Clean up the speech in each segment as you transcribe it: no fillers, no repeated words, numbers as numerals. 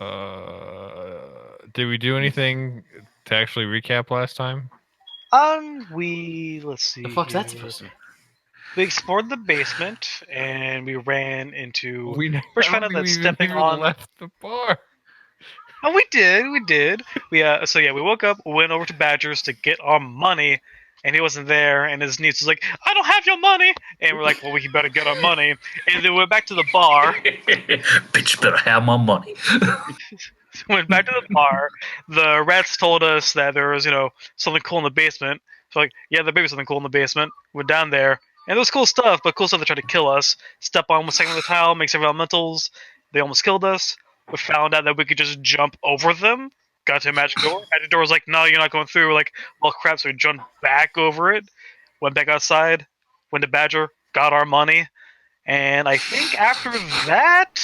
Did we do anything to actually recap last time? Let's The see fuck's here. that supposed to mean? We explored the basement and we ran into. First, I found don't out think that we stepping even on. left the bar. Oh, we did. We woke up, went over to Badger's to get our money, and he wasn't there. And his niece was like, "I don't have your money," and we're like, "Well, we better get our money." And then we went back to the bar. Bitch better have my money. Went back to the bar. The rats told us that there was, something cool in the basement. So like, yeah, there may be something cool in the basement. Went down there, and there was cool stuff, but cool stuff that tried to kill us. Step on one second of the tile, make several elementals. They almost killed us. We found out that we could just jump over them. Got to a magic door. Magic door was like, no, you're not going through. We're like, well, crap. So we jumped back over it. Went back outside. Went to Badger. Got our money. And I think after that,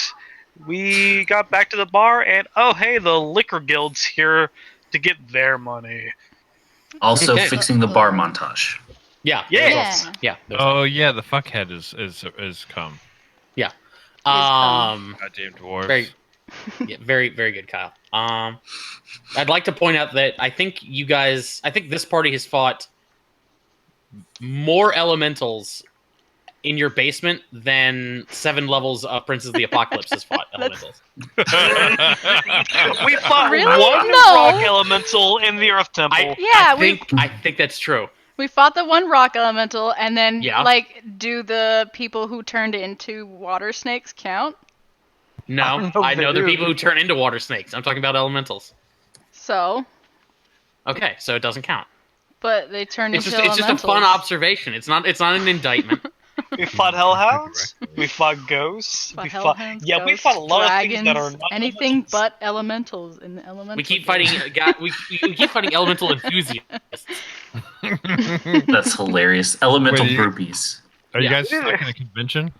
we got back to the bar, and oh, hey, the liquor guild's here to get their money. Also, Okay. fixing the bar montage. Yeah. Yes. Yeah. There's Oh yeah, the fuckhead is come. yeah. Goddamn dwarves. Very, very good, Kyle. I'd like to point out that I think this party has fought more elementals in your basement than 7 levels of Princes of the Apocalypse has fought elementals. We fought Really? one No. rock elemental in the Earth Temple. I think that's true. We fought the one rock elemental, and then, Yeah. do the people who turned into water snakes count? No, I know the people who turn into water snakes. I'm talking about elementals. So, Okay, so it doesn't count. but they turned It's into just elementals. a fun observation. It's not an indictment. We fought hellhounds. We fought ghosts. We fought a lot dragons, of things that are not anything elementals. but elementals in the elemental. We keep game. fighting. We keep fighting elemental enthusiasts. That's hilarious. Elemental Wait, burpees. Are you Yeah. guys stuck in a convention?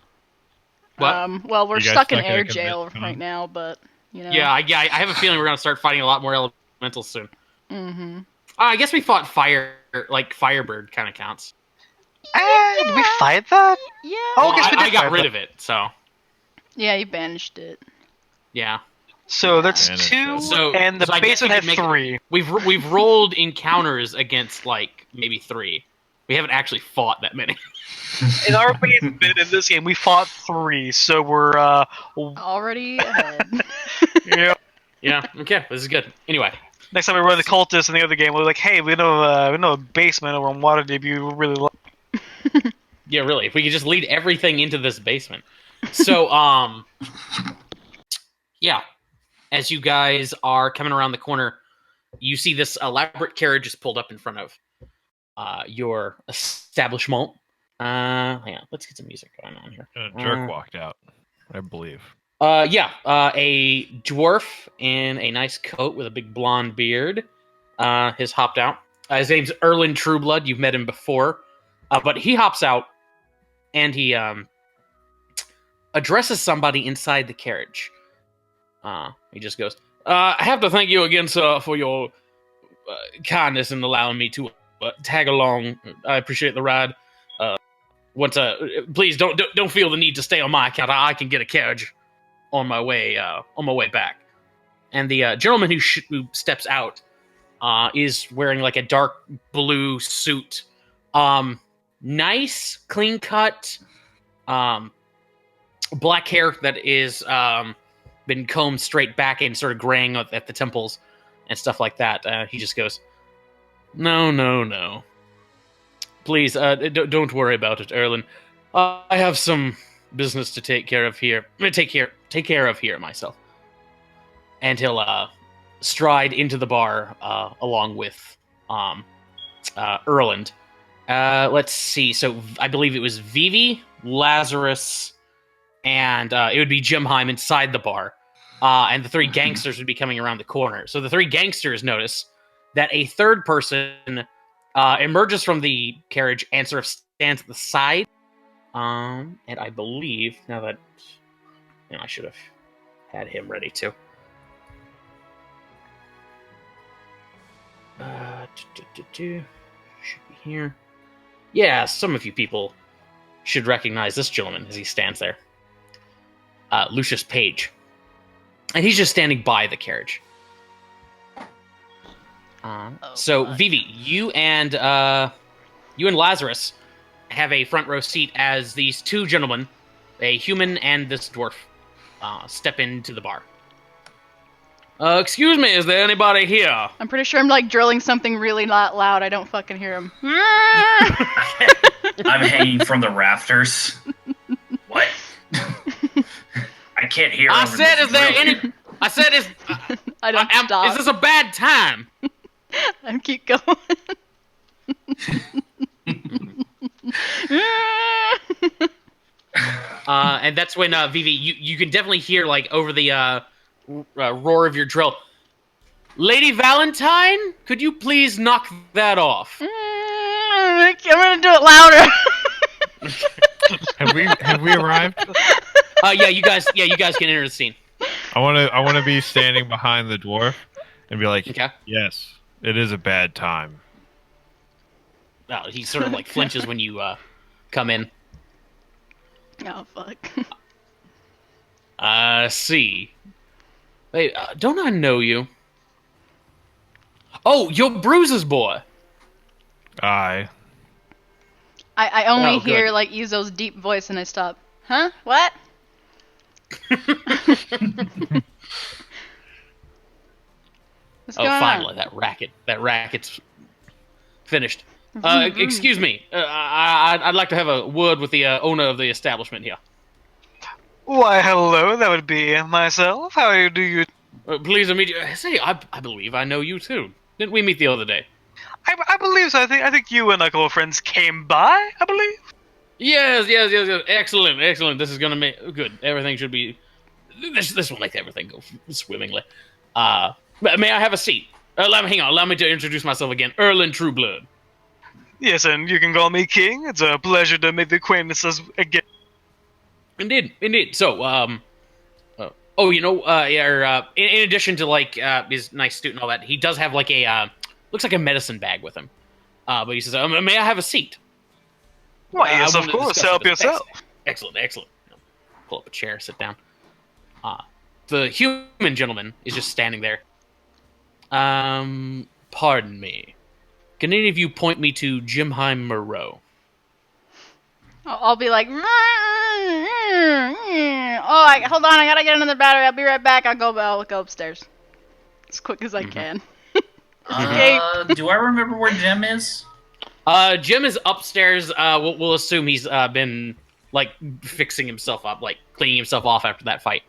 What? Well, we're You guys stuck in stuck in air a jail convention? right now, but Yeah, I have a feeling we're gonna start fighting a lot more elementals soon. Mm-hmm. I guess we fought Firebird kind of counts. Did we fight that? Yeah. Oh, I guess we I did got fight rid that. of it, so Yeah, you banished it. yeah. So that's And 2, So- and the so I guess basement we had could make- 3. We've rolled encounters against like maybe 3. We haven't actually fought that many. In our basement in this game, we fought 3, so we're Already ahead. yeah. Yeah. Okay. This is good. Anyway. Next time we run the cultists in the other game, we're like, hey, we know a basement over in Waterdeep you really love. Yeah, really. If we could just lead everything into this basement. So, yeah. As you guys are coming around the corner, you see this elaborate carriage is pulled up in front of your establishment. Hang on, let's get some music going on here. A jerk walked out, I believe. A dwarf in a nice coat with a big blonde beard has hopped out. His name's Erlin Trueblood. You've met him before. But he hops out and he addresses somebody inside the carriage. He just goes, I have to thank you again, sir, for your kindness in allowing me to tag along. I appreciate the ride. Please don't feel the need to stay on my account. I can get a carriage on my way back. And the gentleman who steps out is wearing like a dark blue suit. Nice, clean cut, black hair that is been combed straight back and sort of graying at the temples and stuff like that. He just goes, No. Please, don't worry about it, Erlin. I have some business to take care of here. Take care of here myself. And he'll stride into the bar along with Erland. Let's see. So I believe it was Vivi, Lazarus, and it would be Jimheim inside the bar. And the 3 gangsters would be coming around the corner. So the 3 gangsters notice that a third person emerges from the carriage and sort of stands at the side. And I believe, now that I should have had him ready too. Should be here. Yeah, some of you people should recognize this gentleman as he stands there. Lucius Page. And he's just standing by the carriage. So, fuck. Vivi, you and Lazarus have a front row seat as these two gentlemen, a human and this dwarf, step into the bar. Excuse me, is there anybody here? I'm pretty sure I'm like drilling something really loud. I don't fucking hear him. I'm hanging from the rafters. What? I can't hear. I over said, this is there drill any? here. I said, I don't stop. is this a bad time? I keep going. And that's when Vivi, you can definitely hear like over the roar of your drill. Lady Valentine, could you please knock that off? I'm gonna do it louder. Have we arrived? Yeah, you guys can enter the scene. I wanna be standing behind the dwarf and be like, Okay. yes, it is a bad time. He sort of like flinches when you come in. Oh fuck. See. Wait, don't I know you? Oh, you're Bruise's boy. Aye. I only Oh, good. hear like Izo's deep voice and I stop. Huh? What? What's going Finally, on? that racket's finished. Excuse me. I'd like to have a word with the owner of the establishment here. Why, hello, that would be myself. How do you... Pleased to meet you. Say, I believe I know you too. Didn't we meet the other day? I believe so. I think you and a couple of friends came by, I believe. Yes. Excellent. This is gonna make good. Everything should be. This will make everything go swimmingly. May I have a seat? Hang on. Allow me to introduce myself again. Erlen Trueblood. Yes, and you can call me King. It's a pleasure to make the acquaintances again. Indeed. So, in addition to like his nice suit and all that, he does have like a looks like a medicine bag with him. But he says, "May I have a seat?" Why, yes, I of wanted to course. discuss Help it. yourself. Excellent. Pull up a chair, sit down. The human gentleman is just standing there. Pardon me. Can any of you point me to Jimheim Moreau? I'll be like, hold on, I gotta get another battery. I'll be right back. I'll go upstairs as quick as I can. Do I remember where Jim is? Jim is upstairs. We'll assume he's been like fixing himself up, like cleaning himself off after that fight.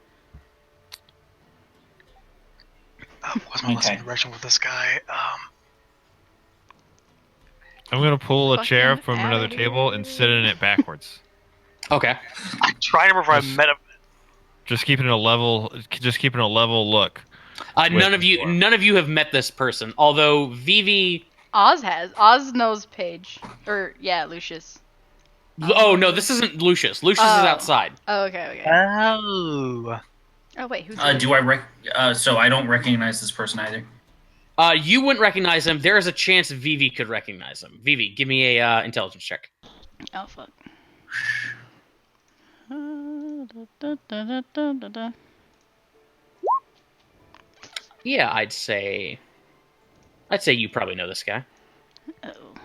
What's my last interaction with this guy? I'm gonna pull a chair Fucking from another outta table and sit in it backwards. Okay. I try to remember if I met him. Just keeping a level look. None of you have met this person, although Vivi. Oz has. Oz knows Paige. Lucius. Oh no, this isn't Lucius. Lucius is outside. Oh, okay. Oh. Oh wait, who's So I don't recognize this person either. You wouldn't recognize him. There is a chance Vivi could recognize him. Vivi, give me a intelligence check. Oh fuck. Yeah, I'd say you probably know this guy. Oh.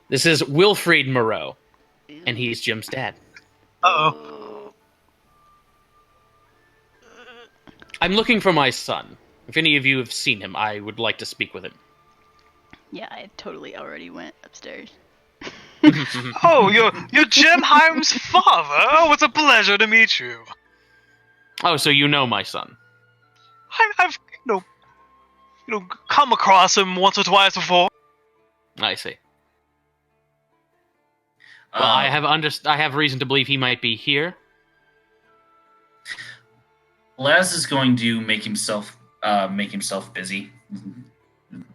This is Wilfried Moreau, and he's Jim's dad. Uh-oh. I'm looking for my son. If any of you have seen him, I would like to speak with him. Yeah, I totally already went upstairs. Oh, you're Jim Heim's father. Oh, it's a pleasure to meet you. Oh, so you know my son. I've come across him once or twice before. I see. Well, I have reason to believe he might be here. Laz is going to make himself busy,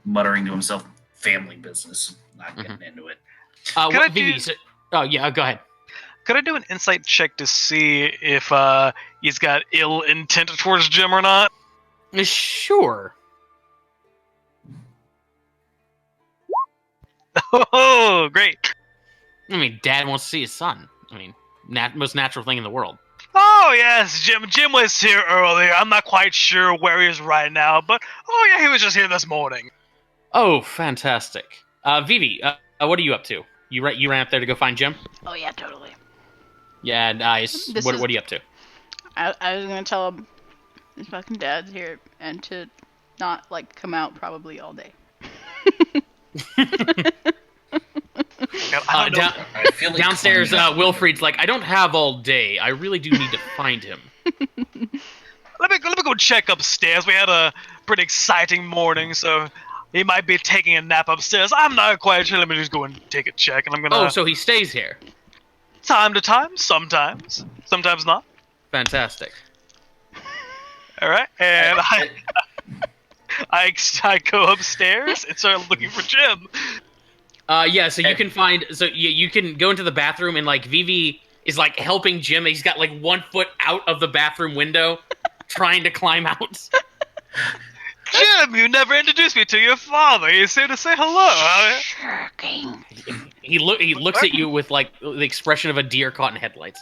muttering to himself, "Family business." Not getting into it. Oh yeah, go ahead. Could I do an insight check to see if he's got ill intent towards Jim or not? Sure. Oh, great. I mean, Dad wants to see his son. I mean, most natural thing in the world. Oh yes, Jim was here earlier. I'm not quite sure where he is right now, but oh yeah, he was just here this morning. Oh, fantastic. Vivi, what are you up to? You ran up there to go find Jim? Oh yeah, totally. Yeah, nice. This What is- are you up to? I was gonna tell him his fucking dad's here and to not like come out probably all day. I don't know. I feel like Downstairs, climbing up- Wilfried's like, I don't have all day. I really do need to find him. Let me go check upstairs. We had a pretty exciting morning, so he might be taking a nap upstairs. I'm not quite sure. Let me just go and take a check, and I'm gonna. Oh, so he stays here. Time to time, sometimes not. Fantastic. All right, and I go upstairs and start looking for Jim. Yeah, so you can find, so you can go into the bathroom and like Vivi is like helping Jim. He's got like 1 foot out of the bathroom window, trying to climb out. Jim, you never introduced me to your father. He's here to say hello. Shirking. He looks at you with like the expression of a deer caught in headlights.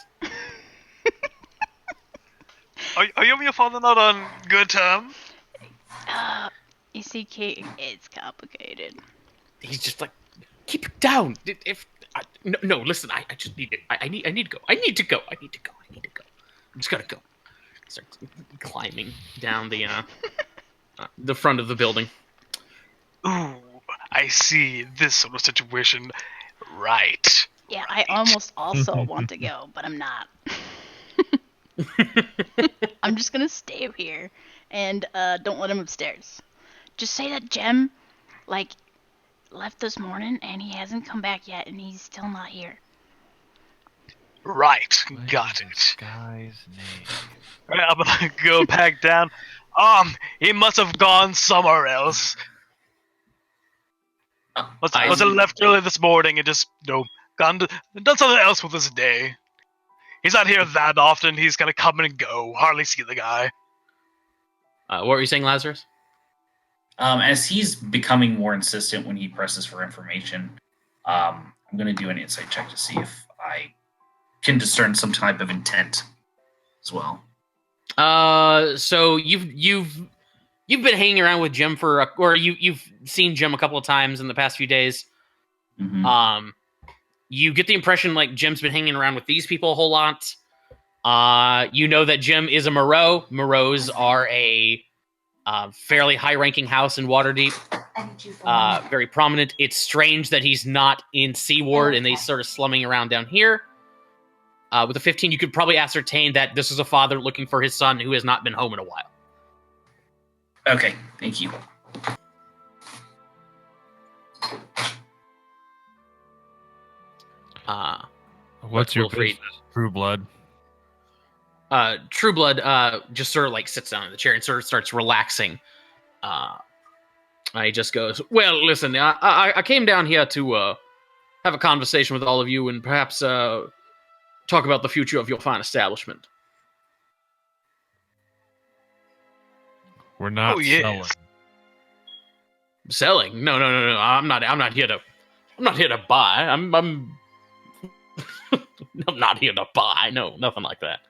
Are you and your father not on good terms? You see, Kate, it's complicated. He's just like, keep it down. No, listen, I just need it. I need to go. I need to go. I'm just gotta go. Starts climbing down the front of the building. Ooh, I see this sort of situation. Right. Yeah, I almost also want to go, but I'm not. I'm just gonna stay here and don't let him upstairs. Just say that Jem, like, left this morning and he hasn't come back yet and he's still not here. Right. Got it. Guy's name. Right, I'm gonna go back down. He must have gone somewhere else. Was it left early this morning and just done something else with his day? He's not here that often. He's gonna come and go. Hardly see the guy. What were you saying, Lazarus? As he's becoming more insistent when he presses for information, I'm going to do an insight check to see if I can discern some type of intent as well. So you've been hanging around with Jim or you've seen Jim a couple of times in the past few days. Mm-hmm. You get the impression like Jim's been hanging around with these people a whole lot. You know that Jim is a Moreau. Moreaus are a fairly high-ranking house in Waterdeep. Very prominent. It's strange that he's not in Seaward and he's sort of slumming around down here. With a 15, you could probably ascertain that this is a father looking for his son who has not been home in a while. Okay, thank you. What's your Wilfried? business, True Blood? Trueblood just sort of like sits down in the chair and sort of starts relaxing. He just goes, well, listen, I came down here to have a conversation with all of you and perhaps talk about the future of your fine establishment. We're not Oh, yes. selling. Selling? No. I'm not here to buy. I'm not here to buy. No, nothing like that.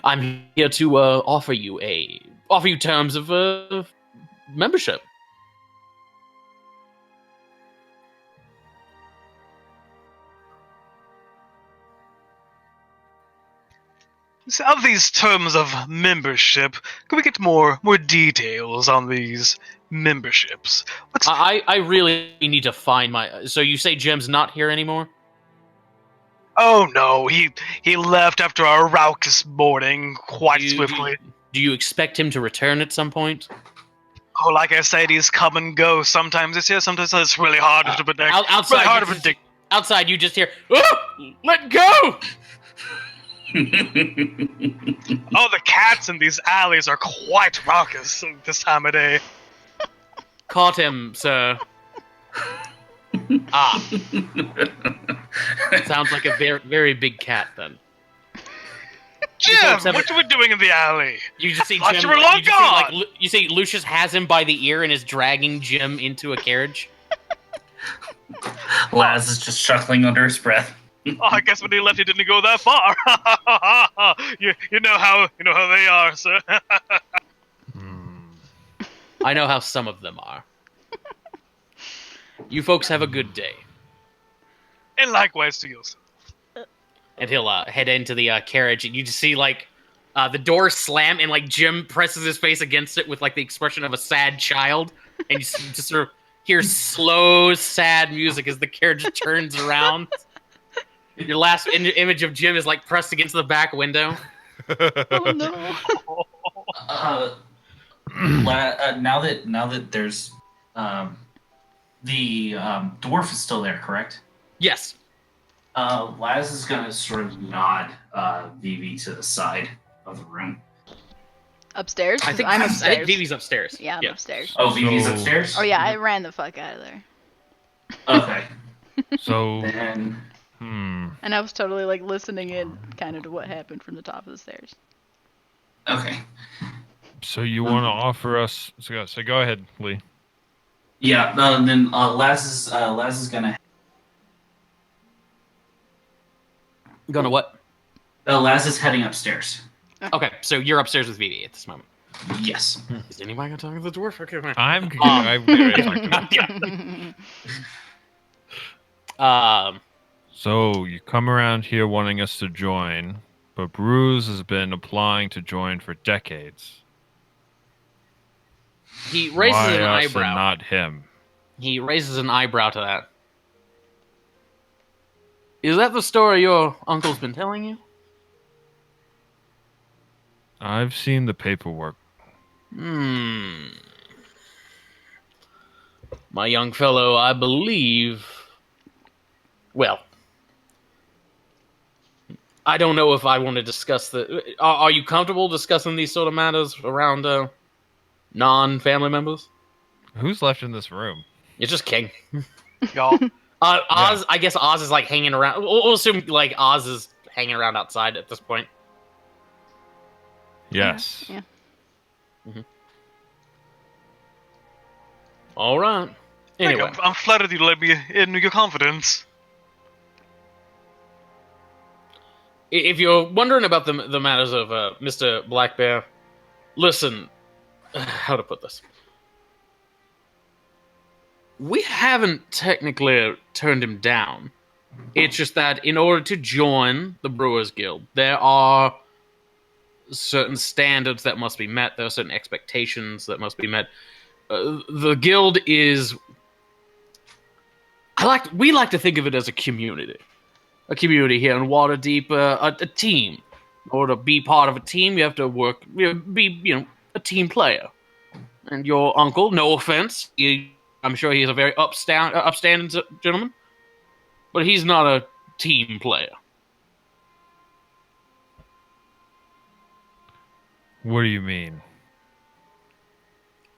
I'm here to offer you terms of membership. So of these terms of membership, can we get more details on these memberships? I really need to find my. So you say Jim's not here anymore? Oh no, he left after our raucous morning quite swiftly. Do you expect him to return at some point? Oh, like I said, he's come and go. Sometimes it's here, sometimes it's really hard to predict. Outside, really hard to you just- predict. Outside, you just hear, "Oh, let go!" Oh, the cats in these alleys are quite raucous this time of day. Caught him, sir. Ah, sounds like a very, very big cat. Then Jim, folks have- what you were doing in the alley? you just see Thought Jim. you were long gone. You see Lucius has him by the ear and is dragging Jim into a carriage. Laz is just chuckling under his breath. Oh, I guess when he left, he didn't go that far. you know how they are, sir. Hmm. I know how some of them are. You folks have a good day. And likewise to you, sir. And he'll head into the carriage, and you just see like the door slam, and like Jim presses his face against it with like the expression of a sad child, and you just sort of hear slow, sad music as the carriage turns around. Your last image of Jim is like pressed against the back window. Oh no. Now that there's the dwarf is still there, correct? Yes. Laz is gonna sort of nod Vivi to the side of the room. Upstairs? I 'Cause think I'm I upstairs. think Vivi's upstairs. Yeah, I'm upstairs. Oh, Vivi's So- upstairs. Oh yeah, I ran the fuck out of there. Okay. So, Then And I was totally like listening in kind of to what happened from the top of the stairs. okay. so you want to offer us? So go ahead, Lee. Yeah. Then Laz is gonna Gonna what? Laz is heading upstairs. Okay, so you're upstairs with Vivi at this moment. Yes. Is anybody gonna talk to the dwarf? Okay, fine. I'm ready to talk to him. Yeah. So you come around here wanting us to join, but Bruce has been applying to join for decades. He raises Why an us eyebrow. and not him? He raises an eyebrow to that. Is that the story your uncle's been telling you? I've seen the paperwork. My young fellow, I believe. Well, I don't know if I want to discuss the. Are you comfortable discussing these sort of matters around non-family members? Who's left in this room? It's just King. Y'all. Oz, I guess Oz is like hanging around. We'll assume like Oz is hanging around outside at this point. Yes. Yeah. All right. Anyway, I'm flattered you let me in your confidence. if you're wondering about the matters of Mr. Black Bear, listen. How to put this? We haven't technically turned him down. It's just that in order to join the Brewers Guild, there are certain standards that must be met. There are certain expectations that must be met. The guild is. We like to think of it as a community here in Waterdeep, a team. In order to be part of a team, you have to work, be a team player. And your uncle, no offense, I'm sure he's a very upstanding gentleman, but he's not a team player. What do you mean?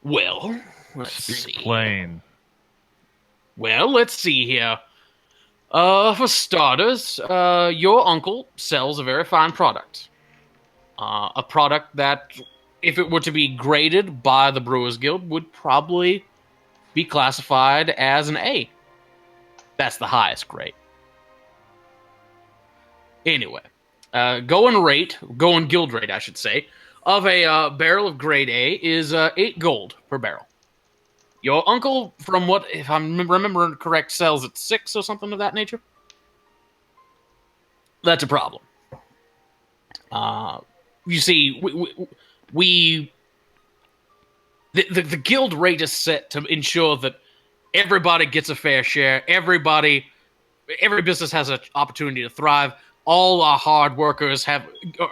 Well, let's Speak see. plain. Well, let's see here. For starters, your uncle sells a very fine product. A product that, if it were to be graded by the Brewers Guild, would probably be classified as an A. That's the highest grade. Anyway, going guild rate, I should say, of a barrel of grade A is 8 gold per barrel. Your uncle, from what, if I'm remembering correct, sells at 6 or something of that nature. That's a problem. You see, the guild rate is set to ensure that everybody gets a fair share. Every business has an opportunity to thrive. All our hard workers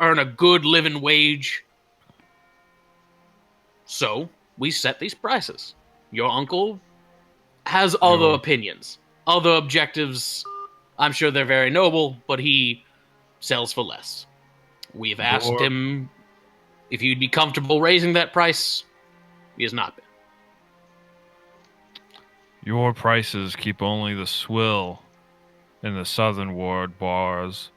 earn a good living wage. So we set these prices. Your uncle has other opinions, other objectives. I'm sure they're very noble, but he sells for less. We've asked him if he'd be comfortable raising that price. He has not been. Your prices keep only the swill in the southern ward bars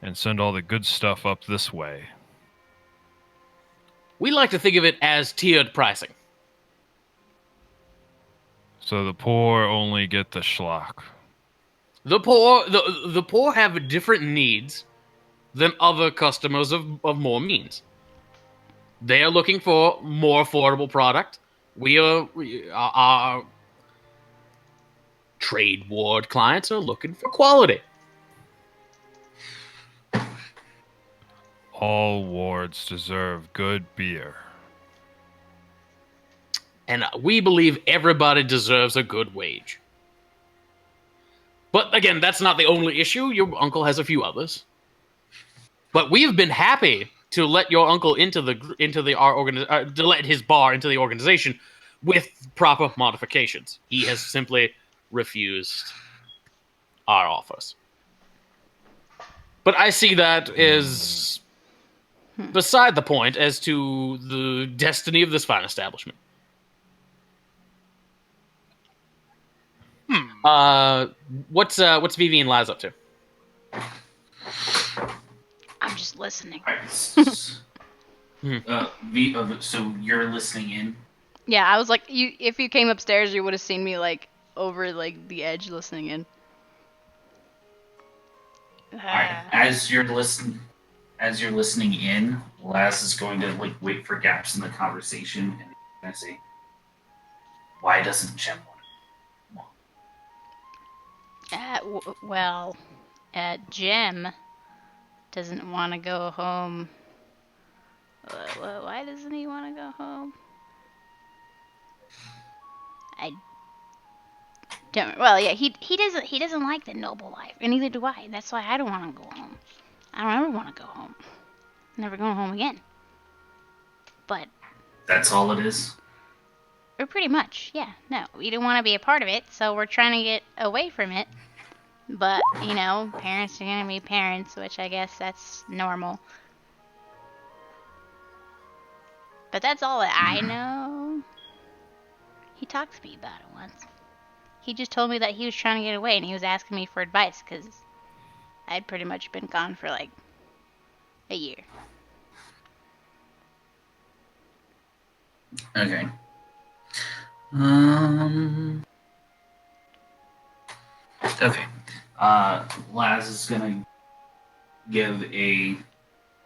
and send all the good stuff up this way. We like to think of it as tiered pricing. So the poor only get the schlock. The poor have different needs than other customers of more means. They are looking for more affordable product. Our trade ward clients are looking for quality. All wards deserve good beer. And we believe everybody deserves a good wage. But again, that's not the only issue. Your uncle has a few others. But we've been happy to let your uncle to let his bar into the organization with proper modifications. He has simply refused our offers. But I see that as beside the point as to the destiny of this fine establishment. What's Vivi and Laz up to? I'm just listening. All right. So you're listening in. Yeah, I was like, if you came upstairs, you would have seen me like over like the edge listening in. All right. As you're listening in, Laz is going to like wait for gaps in the conversation and he's going to say, "Why doesn't Jem want Jim doesn't want to go home. Why doesn't he want to go home? I don't. Well, yeah, he doesn't like the noble life, and neither do I. That's why I don't want to go home. I don't ever want to go home. Never going home again. But That's all it is. or pretty much, yeah. No, we don't want to be a part of it, so we're trying to get away from it. But parents are gonna be parents, which I guess that's normal. But that's all that I know. He talked to me about it once. He just told me that he was trying to get away, and he was asking me for advice, because I'd pretty much been gone for like a year. Okay. Okay. Laz is gonna give a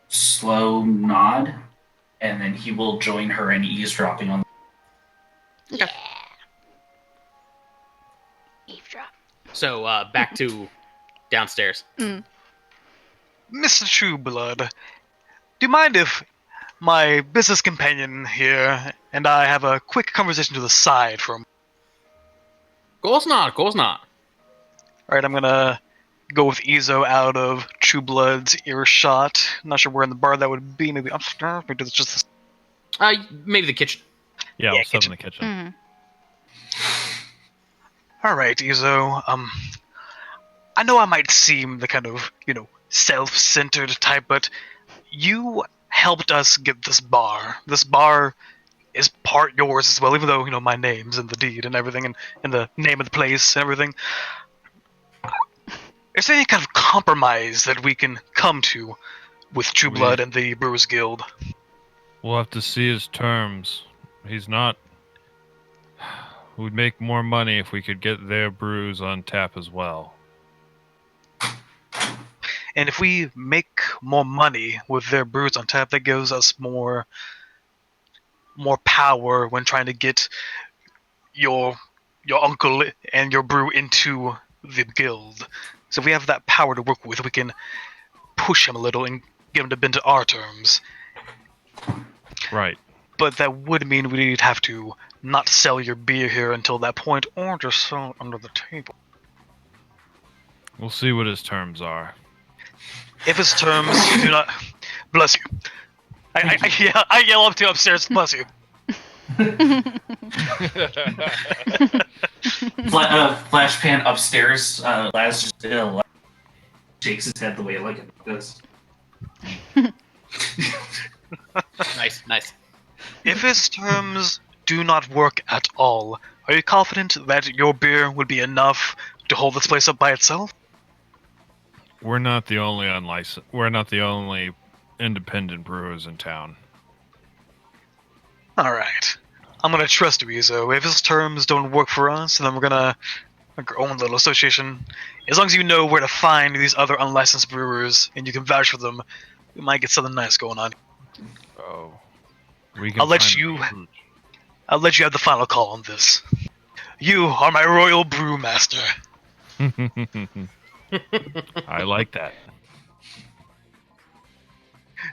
slow nod, and then he will join her in eavesdropping on. Yeah. Eavesdrop. So back to downstairs. Mr. Trueblood, do you mind if my business companion here and I have a quick conversation to the side from? Of course not. Alright, I'm gonna go with Ezo out of Trueblood's earshot. Not sure where in the bar that would be. Maybe upstairs. Maybe it's just. Maybe the kitchen. Yeah, Yeah, we'll set in the kitchen. Mm-hmm. Alright, Ezo. I know I might seem the kind of, self-centered type, but you helped us get this bar. This bar is part yours as well, even though, my name's in the deed and everything, and the name of the place and everything. Is there any kind of compromise that we can come to with Trueblood and the Brewers Guild? We'll have to see his terms. He's not... We'd make more money if we could get their brews on tap as well. And if we make more money with their brews on tap, that gives us more power when trying to get your uncle and your brew into the guild. So if we have that power to work with, we can push him a little and get him to bend to our terms. Right. But that would mean we'd have to not sell your beer here until that point, or just sell it under the table. We'll see what his terms are. If his terms do not... Bless you. I yell up to upstairs, bless you. Flash pan upstairs. Laz just shakes his head the way like it does. Nice. If his terms do not work at all, are you confident that your beer would be enough to hold this place up by itself? We're not the only We're not the only independent brewers in town. Alright. I'm gonna trust you, Ezo. If his terms don't work for us, then we're gonna like our own little association. As long as you know where to find these other unlicensed brewers and you can vouch for them, we might get something nice going on. Oh, we can I'll let find you- the fruit. I'll let you have the final call on this. You are my royal brewmaster. I like that.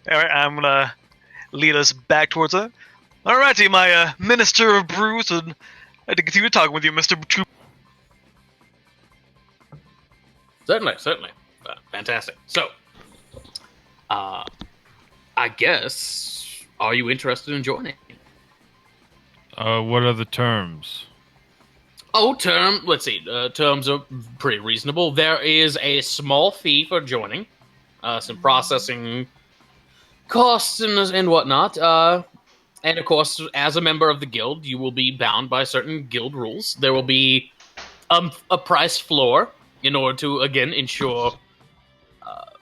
Alright, I'm gonna lead us back towards it. Alrighty, my Minister of Brews, and I'd like to continue talking with you, Mr. Troop. Certainly. Fantastic. So, I guess, are you interested in joining? What are the terms? Oh, let's see. Terms are pretty reasonable. There is a small fee for joining, some processing costs and whatnot. And of course, as a member of the guild, you will be bound by certain guild rules. There will be a price floor in order to, again, ensure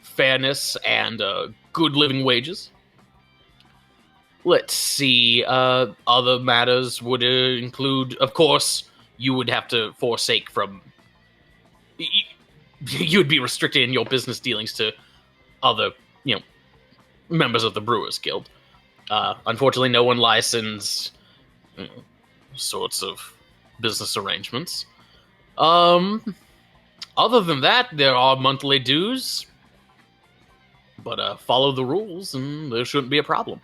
fairness and good living wages. Let's see. Other matters would include, of course, you would have to forsake from. You would be restricted in your business dealings to other, members of the Brewers Guild. Unfortunately, no one licensed sorts of business arrangements. Other than that, there are monthly dues, but follow the rules, and there shouldn't be a problem.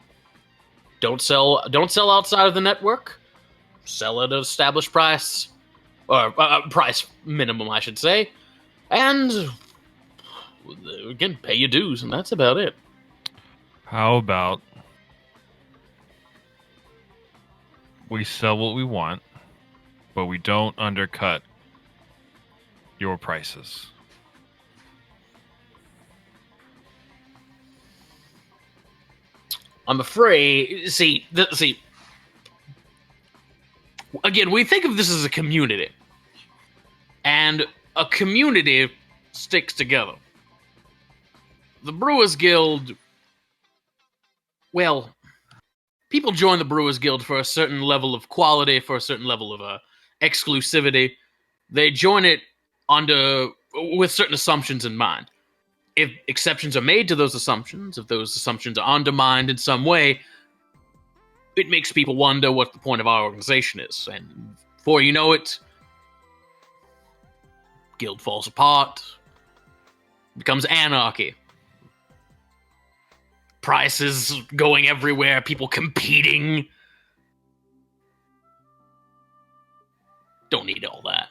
Don't sell outside of the network. Sell at an established price, or price minimum, I should say, and again, pay your dues, and that's about it. How about we sell what we want, but we don't undercut your prices? I'm afraid. See. Again, we think of this as a community, and a community sticks together. The Brewers Guild. Well, people join the Brewers Guild for a certain level of quality, for a certain level of exclusivity. They join it with certain assumptions in mind. If exceptions are made to those assumptions, if those assumptions are undermined in some way, it makes people wonder what the point of our organization is. And before you know it, guild falls apart, becomes anarchy. Prices going everywhere, people competing. Don't need all that.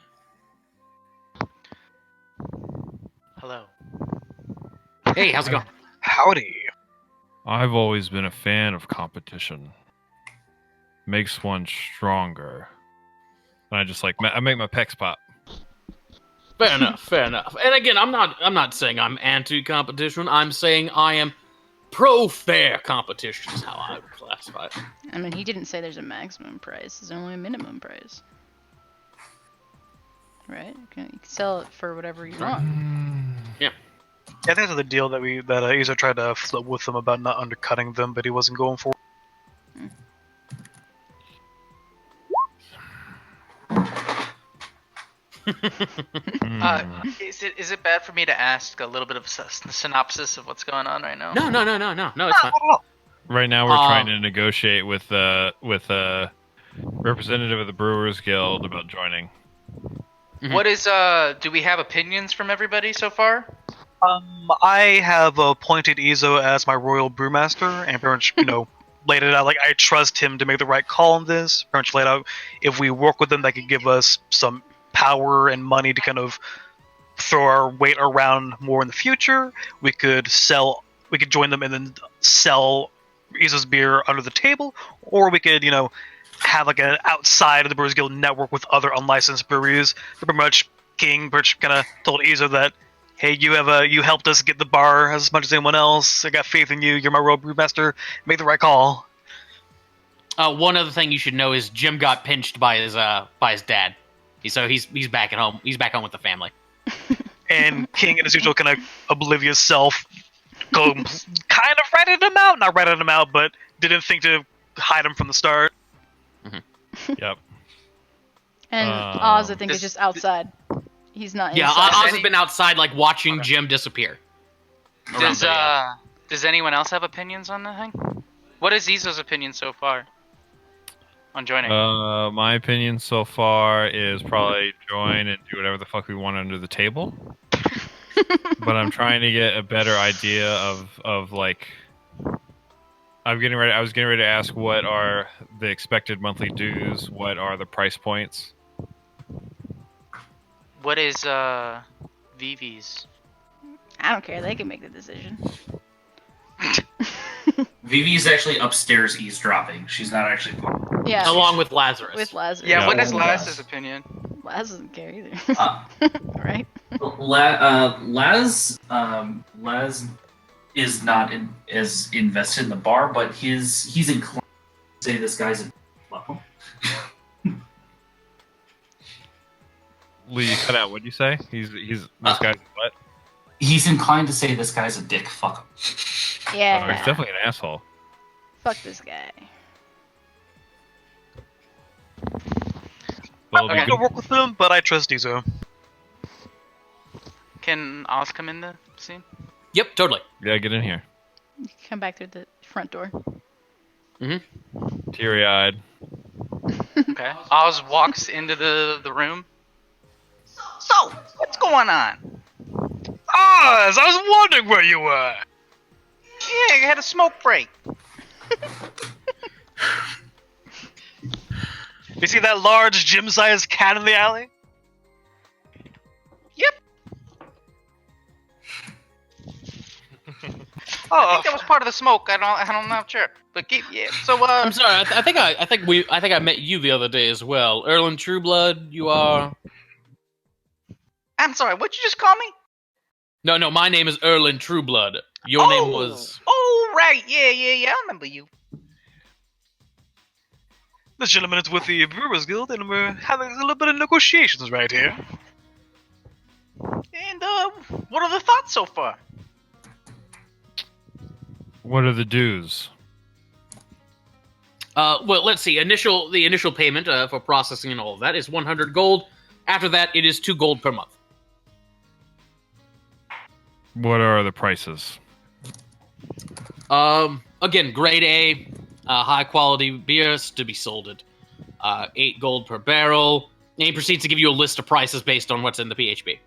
Hello. Hey, how's it going? Howdy. I've always been a fan of competition. Makes one stronger. And I make my pecs pop. Fair enough. And again, I'm not saying I'm anti-competition. I'm saying I am pro-fair competition is how I would classify it. I mean, he didn't say there's a maximum price. There's only a minimum price. Right? You can sell it for whatever you want. Yeah. Yeah, I think that's the deal that Izo tried to flip with them about not undercutting them, but he wasn't going for. Is it bad for me to ask a little bit of a synopsis of what's going on right now? No, it's fine. Right now, we're trying to negotiate with a representative of the Brewers Guild about joining. Mhm. What is do we have opinions from everybody so far? I have appointed Izo as my royal brewmaster, and pretty much, laid it out like I trust him to make the right call on this. Pretty much laid out if we work with them, that could give us some power and money to kind of throw our weight around more in the future. We could join them and then sell Izo's beer under the table, or we could, have like an outside of the Brewers Guild network with other unlicensed breweries. Pretty much King kind of told Izo that, hey, you helped us get the bar as much as anyone else. I got faith in you. You're my royal brewmaster. Make the right call. One other thing you should know is Jim got pinched by his dad, so he's back at home. He's back home with the family. And King, in his usual kind of oblivious self, kind of ratted him out. Not ratted him out, but didn't think to hide him from the start. Yep. And Oz, I think, is just outside. He's not Yeah, inside. Oz has been outside, like, watching Jim disappear. Does anyone else have opinions on the thing? What is Izo's opinion so far on joining? My opinion so far is probably join and do whatever the fuck we want under the table. But I'm trying to get a better idea of like. I was getting ready to ask what are the expected monthly dues, what are the price points. What is Vivi's? I don't care. They can make the decision. Vivi's actually upstairs eavesdropping. She's not actually. Yeah. Along with Lazarus. With Lazarus. Yeah, Yeah. what is Oh, Laz's yes. opinion? Laz doesn't care either. Right? Laz is not as invested in the bar, but he's inclined to say this guy's a level. Lee, you cut out. What'd you say? He's this guy's what? He's inclined to say this guy's a dick. Fuck him. Oh, Yeah. he's definitely an asshole. Fuck this guy. Well, I'm gonna work with them, but I trust Izo. Can Oz come in the scene? Yep, totally. yeah, get in here. You can come back through the front door. Teary-eyed. Okay. Oz walks into the room. So, what's going on? Oz, I was wondering where you were. Yeah, you had a smoke break. You see that large gym-sized cat in the alley? Yep. Oh, I think that was part of the smoke. I don't know, sure. But yeah. So I'm sorry. I think I met you the other day as well. Erlen Trueblood, you are. I'm sorry. What'd you just call me? No. My name is Erlen Trueblood. Your name was. Oh, right. Yeah. I remember you. this gentleman is with the Brewers Guild, and we're having a little bit of negotiations right here. And what are the thoughts so far? What are the dues? Well, let's see. The initial payment for processing and all of that is 100 gold. After that, it is 2 gold per month. What are the prices? Again, grade A, high quality beers to be sold at 8 gold per barrel. And he proceeds to give you a list of prices based on what's in the PHB.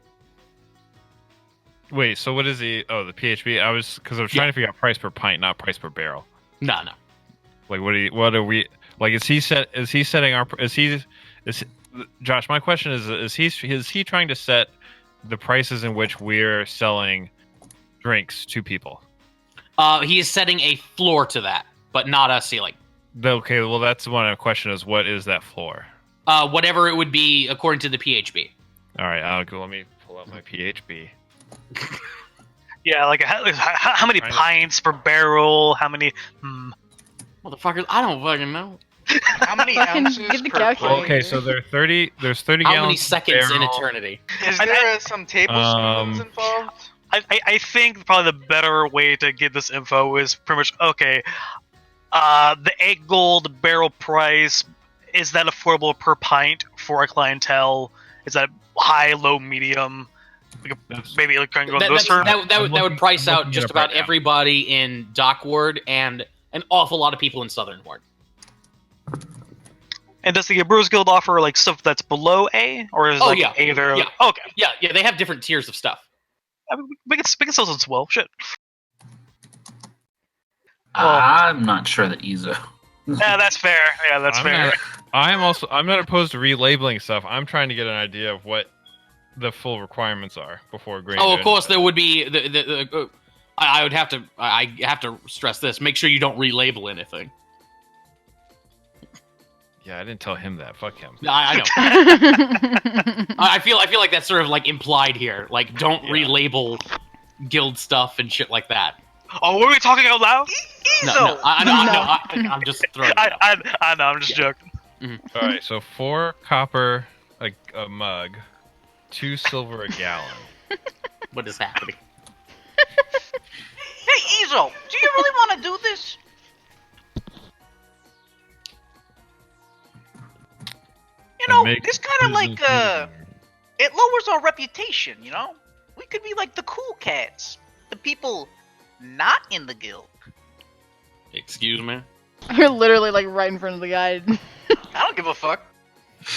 Wait, so what is the PHB? I was trying to figure out price per pint, not price per barrel. No. Like what are we like? Josh? My question is he trying to set the prices in which we're selling drinks to people? He is setting a floor to that, but not a ceiling. Okay, well that's one question is what is that floor? Whatever it would be according to the PHB. All right, let me pull up my PHB. Yeah, like how many pints per barrel? How many? Motherfuckers, I don't fucking know. How many Fucking ounces get the per calculator. pint? Okay, so there's 30 How gallons many per seconds in barrel. eternity? Is there some tablespoons involved? I think probably the better way to get this info is pretty much okay. The 8 gold barrel price, is that affordable per pint for a clientele? Is that high, low, medium? Maybe like kind of go this turn. That would price I'm out looking just it up about right now. everybody in Dock Ward and an awful lot of people in Southern Ward. And does the Brewers Guild offer like stuff that's below A, or is like yeah. A there? Yeah. Okay, Yeah, they have different tiers of stuff. I mean, we can sell some swell shit. I'm not sure that Izo. Yeah, that's fair. Yeah, that's fair. I'm not opposed to relabeling stuff. I'm trying to get an idea of what the full requirements are before agreeing. Oh, to of course, anything. there would be I would have to. I have to stress this. Make sure you don't relabel anything. Yeah, I didn't tell him that. Fuck him. I know. I feel like that's sort of like implied here. Like, don't relabel guild stuff and shit like that. Oh, were we talking out loud? No, I'm just throwing it out. I know. I'm just joking. All right, so 4 copper a mug, 2 silver a gallon. What is happening? Hey, Izo, do you really want to do this? You know, And make it's kind of like business easier. It lowers our reputation, you know? We could be like the cool cats. The people not in the guild. Excuse me. You're literally like right in front of the guy. I don't give a fuck.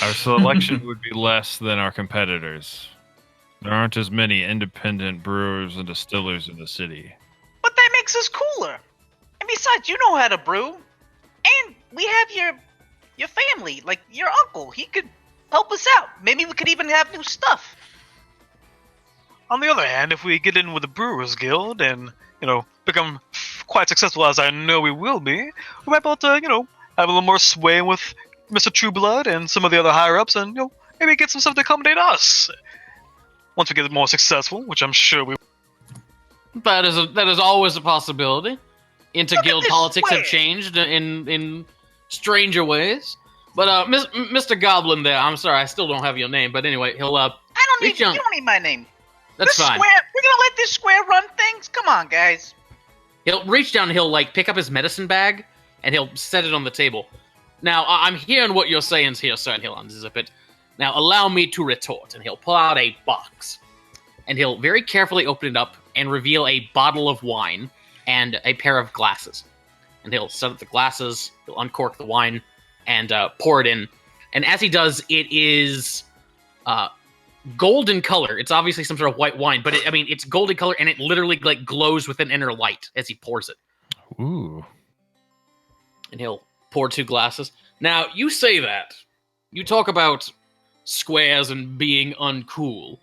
Our selection would be less than our competitors. There aren't as many independent brewers and distillers in the city. But that makes us cooler. And besides, you know how to brew. And we have your family, like your uncle. He could help us out. Maybe we could even have new stuff. On the other hand, if we get in with the Brewers Guild and, become quite successful, as I know we will be, we might be able to, have a little more sway with Mr. Trueblood and some of the other higher-ups and, maybe get some stuff to accommodate us. Once we get more successful, which I'm sure we will. That is always a possibility. Inter-guild this politics have square. changed in stranger ways. But Mr. Goblin there, I'm sorry, I still don't have your name, but anyway, he'll I don't need reach out. you don't need my name. That's this fine. Square, we're gonna let this square run things? Come on, guys. He'll reach down and he'll like pick up his medicine bag and he'll set it on the table. Now, I'm hearing what you're saying here, sir, and he'll unzip it. Now, allow me to retort, and he'll pull out a box. And he'll very carefully open it up and reveal a bottle of wine and a pair of glasses. And he'll set up the glasses, he'll uncork the wine, and pour it in. And as he does, it is golden color. It's obviously some sort of white wine, but it's golden color, and it literally like glows with an inner light as he pours it. Ooh. And he'll pour 2 glasses. Now, you say that. You talk about squares and being uncool.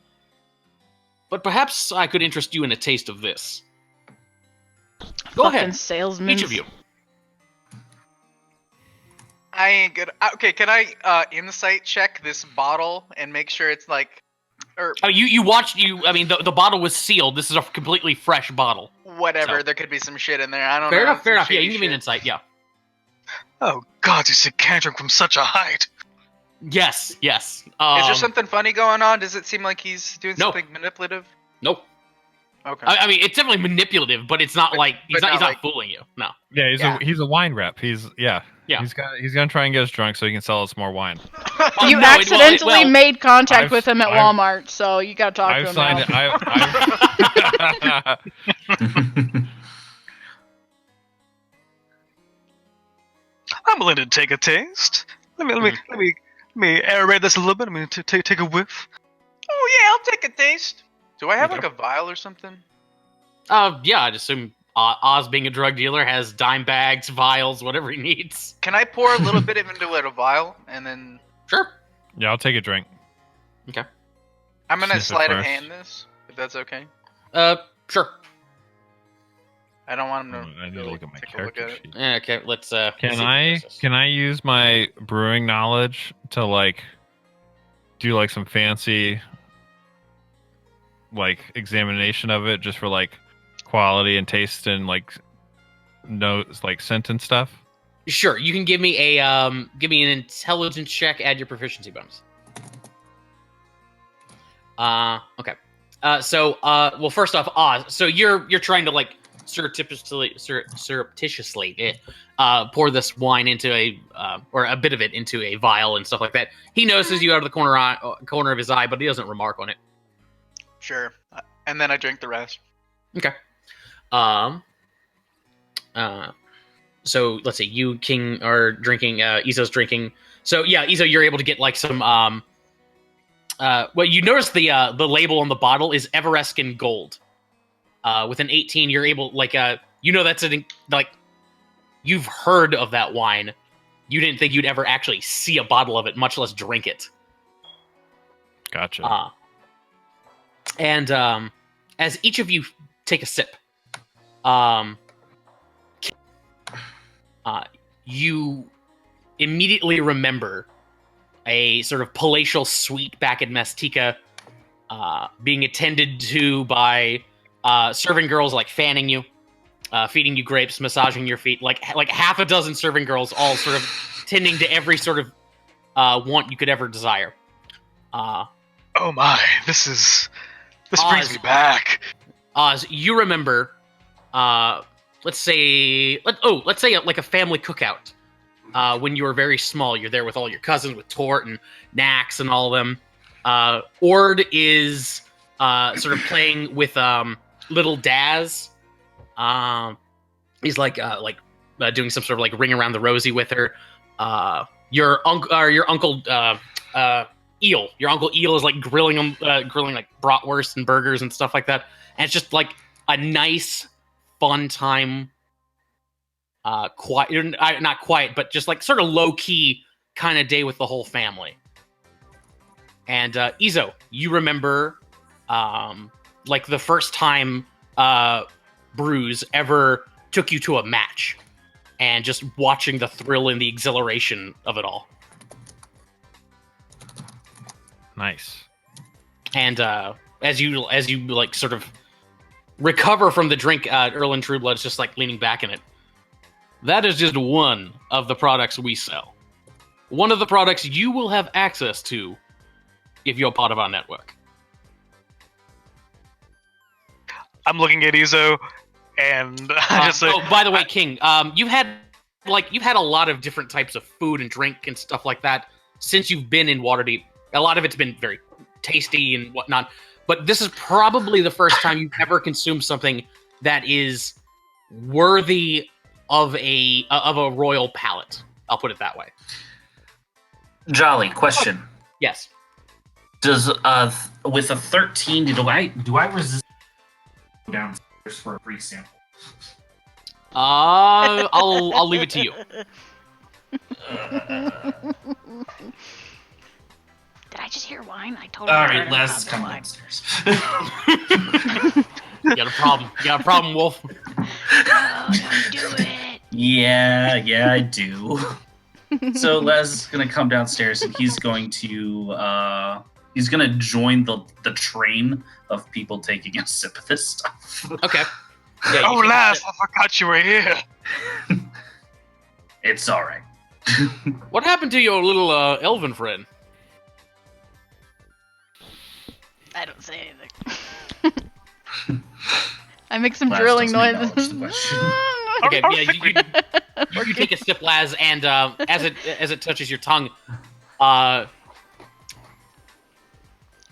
But perhaps I could interest you in a taste of this. Go Fucking ahead, salesman. each of you. I ain't good. Okay, can I insight check this bottle and make sure it's like, Oh, you watched. The bottle was sealed. This is a completely fresh bottle. whatever? So- There could be some shit in there. I don't Fair know. enough, fair some enough. Yeah, shady you can give me an shit. insight, yeah. Oh God, he's cantering from such a height. Yes. Is there something funny going on? Does it seem like he's doing No. something manipulative? Nope. Okay. It's definitely manipulative, but it's not But- like he's but not not like- fooling you. No. Yeah, Yeah. he's a wine rep. Yeah. Yeah. He's gonna try and get us drunk so he can sell us more wine. Oh, You no, accidentally well, made contact I've- with him at I've- Walmart, so you gotta talk to I've him signed now. it. I'm willing to take a taste. Let me aerate this a little bit. Let me take a whiff. Oh yeah, I'll take a taste. Do I have Okay. like a vial or something? Yeah, I'd assume Oz, being a drug dealer, has dime bags, vials, whatever he needs. Can I pour a little bit into it, a vial, and then Sure. Yeah, I'll take a drink. I'm gonna Sniff it sleight of first. hand this, if that's okay. Sure. I don't want him to. I need to really look at my take a look character at it. sheet. Okay, let's see Can the I process. use my brewing knowledge to like do like some fancy like examination of it just for like quality and taste and like notes like scent and stuff? Sure, you can give me an intelligence check, add your proficiency bonus. Okay. Well, first off, Oz. So you're trying to like surreptitiously pour this wine into or a bit of it into a vial and stuff like that. He notices you out of the corner of his eye, but he doesn't remark on it. Sure. And then I drink the rest. Okay. So let's see. You, King, are drinking. Izzo's drinking. So yeah, Izzo, you're able to get like some. Well, you notice the label on the bottle is Evereskin Gold. With an 18, you're able that's like you've heard of that wine. You didn't think you'd ever actually see a bottle of it, much less drink it. Gotcha. And as each of you take a sip, you immediately remember a sort of palatial suite back in Mestika, being attended to by serving girls like fanning you, feeding you grapes, massaging your feet, like half a dozen serving girls, all sort of tending to every sort of want you could ever desire. Oh my, this brings Oz. me back. Oz, you remember, let's say like a family cookout. When you were very small, you're there with all your cousins, with Tort and Nax and all of them. Ord is sort of playing with little Daz. He's doing some sort of like ring around the rosy with her. Your uncle Eel. Your uncle Eel is like grilling like bratwurst and burgers and stuff like that. And it's just like a nice, fun time. Quiet, not quiet, but just like sort of low key kind of day with the whole family. And Izo, you remember, like the first time Bruce ever took you to a match, and just watching the thrill and the exhilaration of it all. Nice. And as you like sort of recover from the drink, Erlen Trueblood's just like leaning back in it. That is just one of the products we sell. One of the products you will have access to if you're part of our network. I'm looking at Izo, and I just say, oh, by the way, King, you've had a lot of different types of food and drink and stuff like that since you've been in Waterdeep. A lot of it's been very tasty and whatnot, but this is probably the first time you've ever consumed something that is worthy of a royal palate. I'll put it that way. Jolly, question. Yes. Does with a 13, do I resist downstairs for a free sample? I'll leave it to you. Did I just hear wine? I totally. All right, heard Les, about come wine. downstairs. You got a problem. You got a problem, Wolf. No, don't do it. Yeah, I do. So Les is gonna come downstairs and he's going to join the train of people taking a sip of this stuff. Okay. Yeah, oh, Lass, I forgot you were here. It's all right. What happened to your little elven friend? I don't say anything. I make some Les drilling doesn't noises. acknowledge the question. Okay, yeah, you take a sip, Laz, and as it touches your tongue,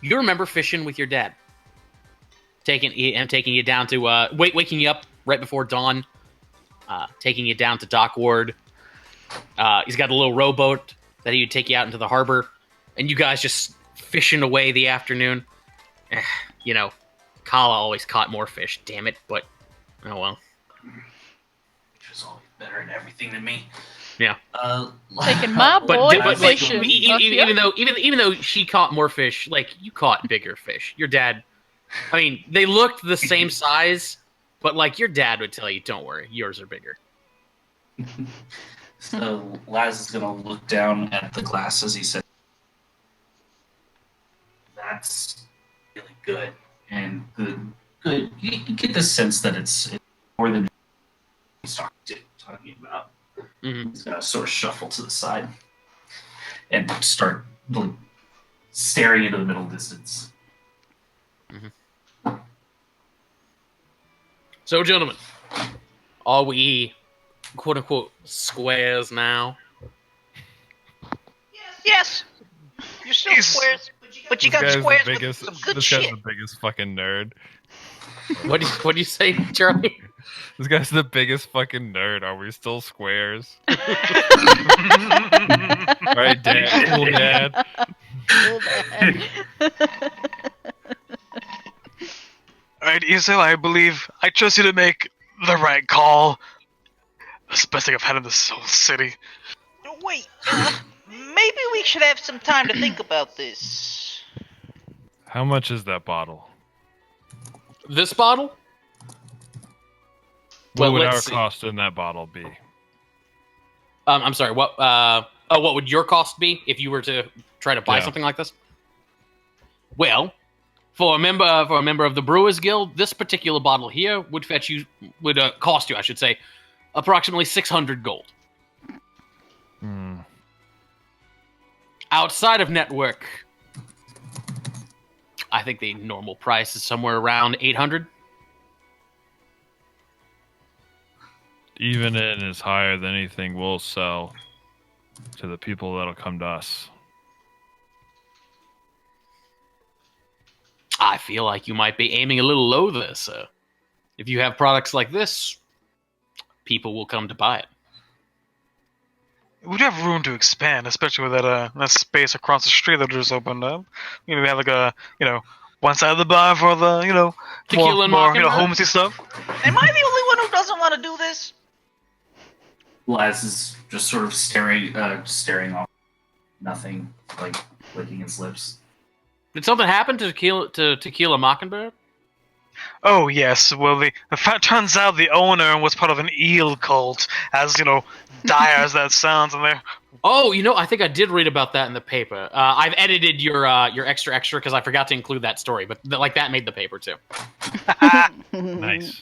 you remember fishing with your dad, taking you down to waking you up right before dawn, taking you down to Dock Ward. He's got a little rowboat that he would take you out into the harbor, and you guys just fishing away the afternoon. You know, Kala always caught more fish. Damn it! But oh well. She's always better at everything than me. Yeah. Taking my boy but fishing. even though she caught more fish, like you caught bigger fish. Your dad, I mean, they looked the same size, but like your dad would tell you, "Don't worry, yours are bigger." So Laz is gonna look down at the glasses. He said, "That's really good and good. You get the sense that it's more than he's talking about." Mm-hmm. He's gonna sort of shuffle to the side and start like, staring into the middle distance. Mm-hmm. So, gentlemen, are we "quote unquote" squares now? Yes. You're still He's- squares, but you This got guy's squares the biggest. with some good This guy's shit. the biggest fucking nerd. What do you say, Charlie? This guy's the biggest fucking nerd. Are we still squares? All right, Dad. Cool, Dad. Cool, Dad. Alright, Izo, I believe I trust you to make the right call. It's the best thing I've had in this whole city. Wait, maybe we should have some time to think about this. How much is that bottle? This bottle? What Well, would let's our see. cost in that bottle be? I'm sorry. What? What would your cost be if you were to try to buy Yeah. something like this? Well, for a member of the Brewers Guild, this particular bottle here would cost you, I should say, approximately 600 gold. Hmm. Outside of network, I think the normal price is somewhere around 800. Even it is higher than anything we'll sell to the people that'll come to us. I feel like you might be aiming a little low there, sir. If you have products like this, people will come to buy it. We'd have room to expand, especially with that space across the street that just opened up. We have like one side of the bar for the Tequila and more Mockingbird? homey stuff. Am I the only one who doesn't want to do this? Laz is just sort of staring off, nothing, like licking his lips. Did something happen to Tequila Mockingbird? Oh yes, well the turns out the owner was part of an eel cult, as dire as that sounds, and they're Oh, I think I did read about that in the paper. I've edited your extra because I forgot to include that story, but that made the paper too. Nice.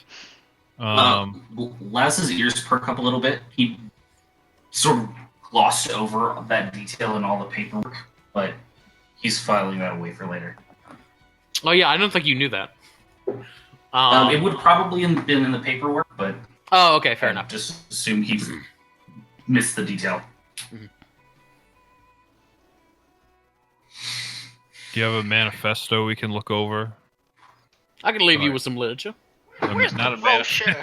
Laz's ears perk up a little bit. He sort of glossed over that detail in all the paperwork, but he's filing that away for later. Oh yeah, I don't think you knew that. It would probably have been in the paperwork, but Oh, okay, fair I enough. just assume he missed the detail. Do you have a manifesto we can look over? I can leave you with some literature. Where's Not the a brochure?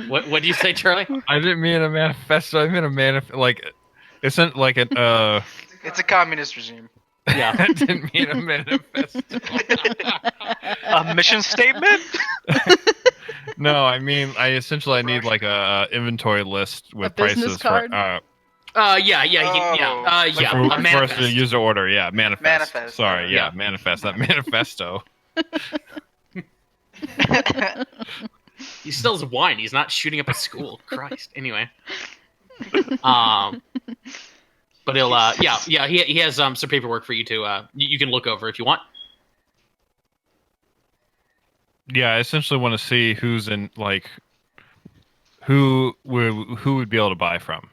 What do you say, Charlie? I didn't mean a manifesto. I meant a isn't like an It's a communist regime. Yeah. I didn't mean a manifesto. a mission statement. No, I mean I need like a inventory list with A business prices card? for Yeah, for a manifest. the user order. Yeah, manifest. Manifest. Sorry, yeah, Yeah. manifest. That manifesto. He sells wine. He's not shooting up a school. Christ. Anyway. But he'll he has some paperwork for you to you can look over if you want. Yeah, I essentially want to see who's in like who would be able to buy from.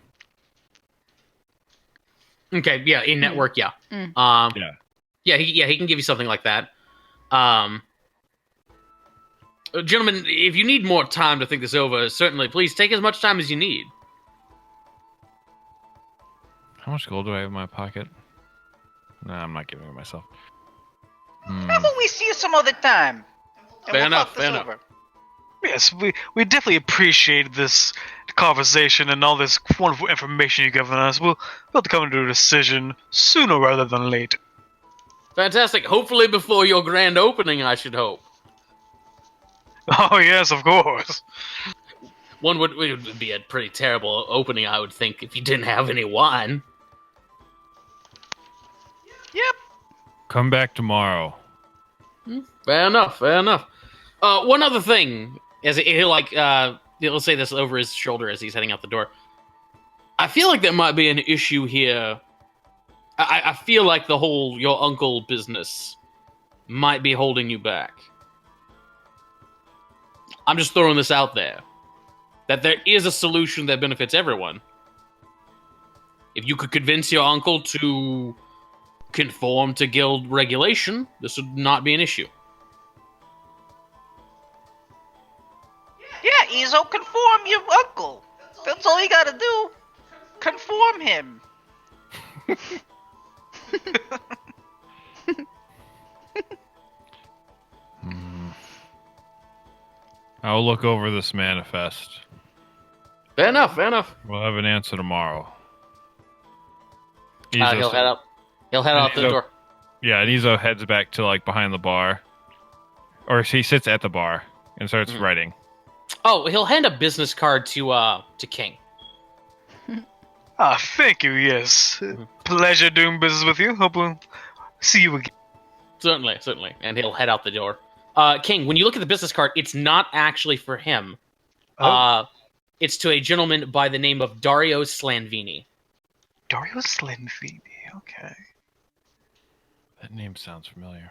Okay, yeah, in network, yeah. Yeah. He can give you something like that. Gentlemen, if you need more time to think this over, certainly please take as much time as you need. How much gold do I have in my pocket? No, I'm not giving it myself. How about we see you some other time? And Fair we'll enough, talk this fair enough. over. Yes, we definitely appreciate this conversation and all this wonderful information you've given us. We'll have to come to a decision sooner rather than later. Fantastic. Hopefully before your grand opening, I should hope. Oh yes, of course. It would be a pretty terrible opening, I would think, if you didn't have any wine. Yep. Come back tomorrow. Fair enough. One other thing, as he'll say this over his shoulder as he's heading out the door. I feel like there might be an issue here. I feel like the whole your uncle business might be holding you back. I'm just throwing this out there. That there is a solution that benefits everyone. If you could convince your uncle to conform to guild regulation, this would not be an issue. Yeah, Izzo, conform your uncle. That's all you gotta do. Conform him. I'll look over this manifest. Fair enough. We'll have an answer tomorrow. He'll head out. He'll head out the door. Yeah, and Izzo heads back to like behind the bar, or he sits at the bar and starts writing. Oh, he'll hand a business card to King. Thank you, yes. Pleasure doing business with you. Hope we'll see you again. Certainly. And he'll head out the door. King, when you look at the business card, it's not actually for him. Oh. It's to a gentleman by the name of Dario Slanvini. Dario Slanvini, okay. That name sounds familiar.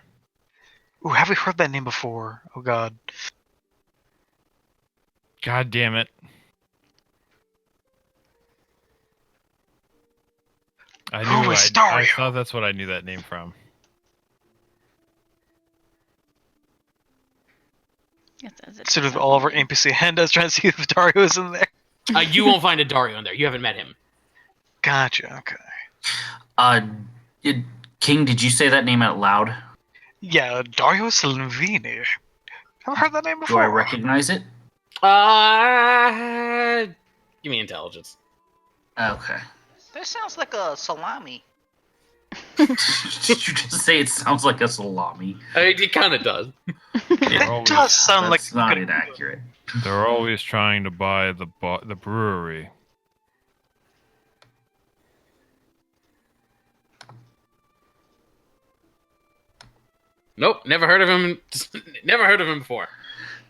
Ooh, have we heard that name before? Oh god. God damn it. Who is I Dario? thought that's what I knew that name from. Sort of all of our NPC hand us trying to see if Dario is in there. You won't find a Dario in there. You haven't met him. Gotcha, okay. King, did you say that name out loud? Yeah, Dario Salvini. Have heard that name Do I before? recognize it? Give me intelligence. Okay. That sounds like a salami. Did you just say it sounds like a salami? It kind of does. They're It always, does sound like That's not inaccurate. they're always trying to buy the brewery. Nope, never heard of him. Never heard of him before.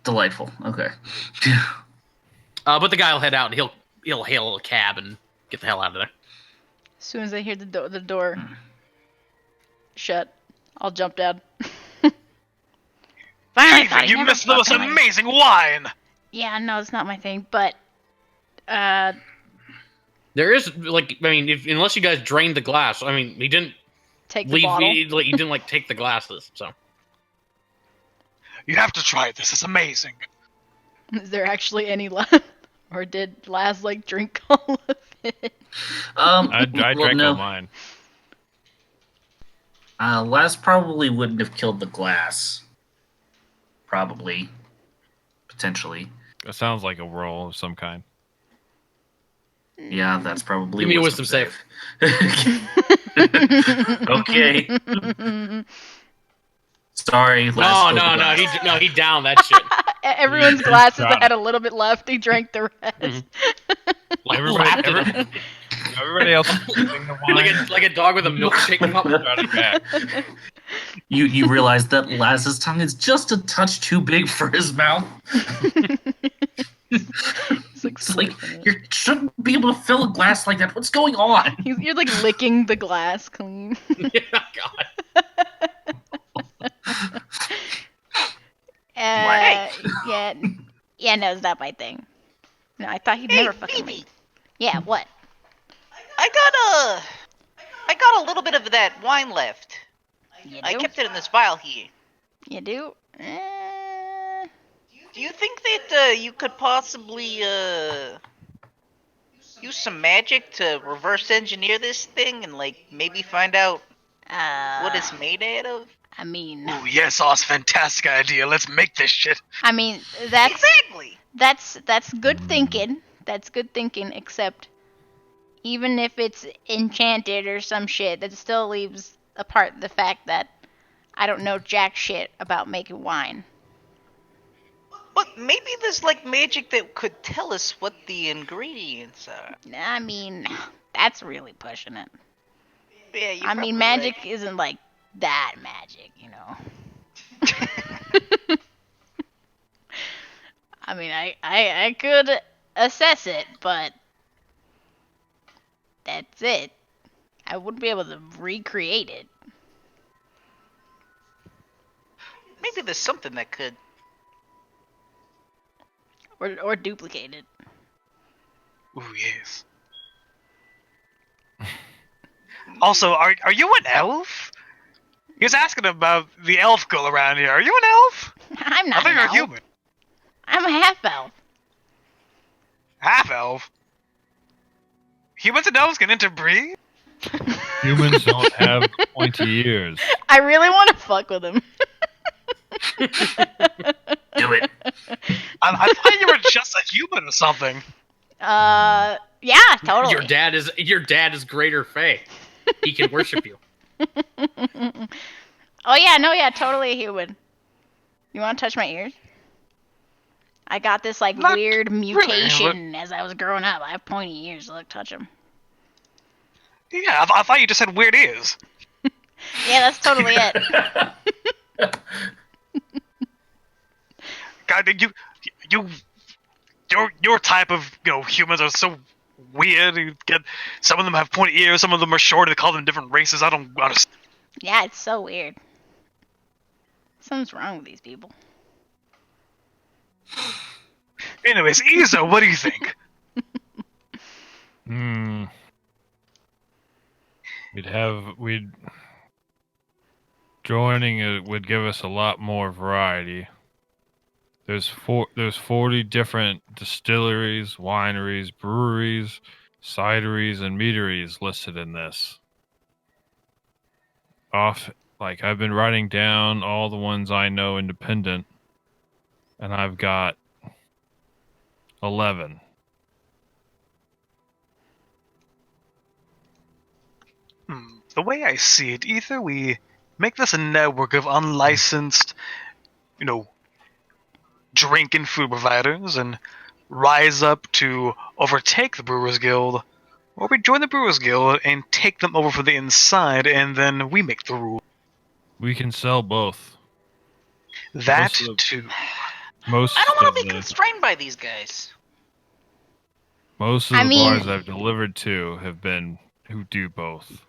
Delightful. Okay. But the guy will head out and he'll hail a cab and get the hell out of there. As soon as I hear the door shut, I'll jump down. Finally, Ethan, you never missed the most fucking win. amazing wine! Yeah, no, it's not my thing, but There is unless you guys drained the glass. I mean, he didn't take the leave. bottle. He didn't take the glasses. So You have to try this. It's amazing. Is there actually any left? Or did Laz drink all of it? I drank no. all mine. Laz probably wouldn't have killed the glass. Probably. Potentially. That sounds like a roll of some kind. Yeah, that's probably give me a wisdom save. Okay. Sorry. No, he downed that shit. Everyone's You glasses got had a little bit left. He drank the rest. Lapped it. Everybody else is sipping the wine. like a dog with a milkshake cup. Got it back. You realize that Laz's tongue is just a touch too big for his mouth. It's like, you shouldn't be able to fill a glass like that. What's going on? You're licking the glass clean. Yeah, God. Yeah, no, it's not my thing. No, I thought he'd Hey, never fucking Phoebe, Yeah, what? I got a little bit of that wine left. You I do? kept it in this vial here. You do? Do you think that you could possibly use some magic to reverse engineer this thing and maybe find out what it's made out of? I mean, Ooh, yes, Oz, fantastic idea. Let's make this shit. that's Exactly. that's good thinking. That's good thinking. Except, even if it's enchanted or some shit, that still leaves apart the fact that I don't know jack shit about making wine. But maybe there's magic that could tell us what the ingredients are. I mean, that's really pushing it. Yeah, you're I mean, probably magic right. isn't that magic, you know. I mean, I could assess it, but that's it. I wouldn't be able to recreate it. Maybe there's something that could. Or duplicate it. Ooh, yes. Also, are you an elf? He was asking about the elf girl around here. Are you an elf? I'm I not think an you're elf. human. I'm a half elf. Half elf. Humans and elves can interbreed? Humans don't have pointy ears. I really want to fuck with him. Do it. I thought you were just a human or something. Yeah, totally. Your dad is greater Fey. He can worship you. Oh yeah, no, yeah, totally a human. You want to touch my ears? I got this Not weird really, mutation as I was growing up. I have pointy ears. Look, touch them. Yeah, I thought you just had weird ears. Yeah, that's totally it. God, your type of humans are so weird. You get some of them have pointy ears, some of them are short. They call them different races. I don't understand. Yeah, it's so weird. Something's wrong with these people. Anyways, Izo, what do you think? Joining it would give us a lot more variety. There's 40 different distilleries, wineries, breweries, cideries, and meaderies listed in this. I've been writing down all the ones I know independent, and I've got 11. The way I see it, either we make this a network of unlicensed, drink and food providers and rise up to overtake the Brewers Guild, or we join the Brewers Guild and take them over from the inside, and then we make the rules. We can sell both. That Most of the- too. Most I don't want of to be the constrained by these guys. most of I the mean- bars I've delivered to have been who do both.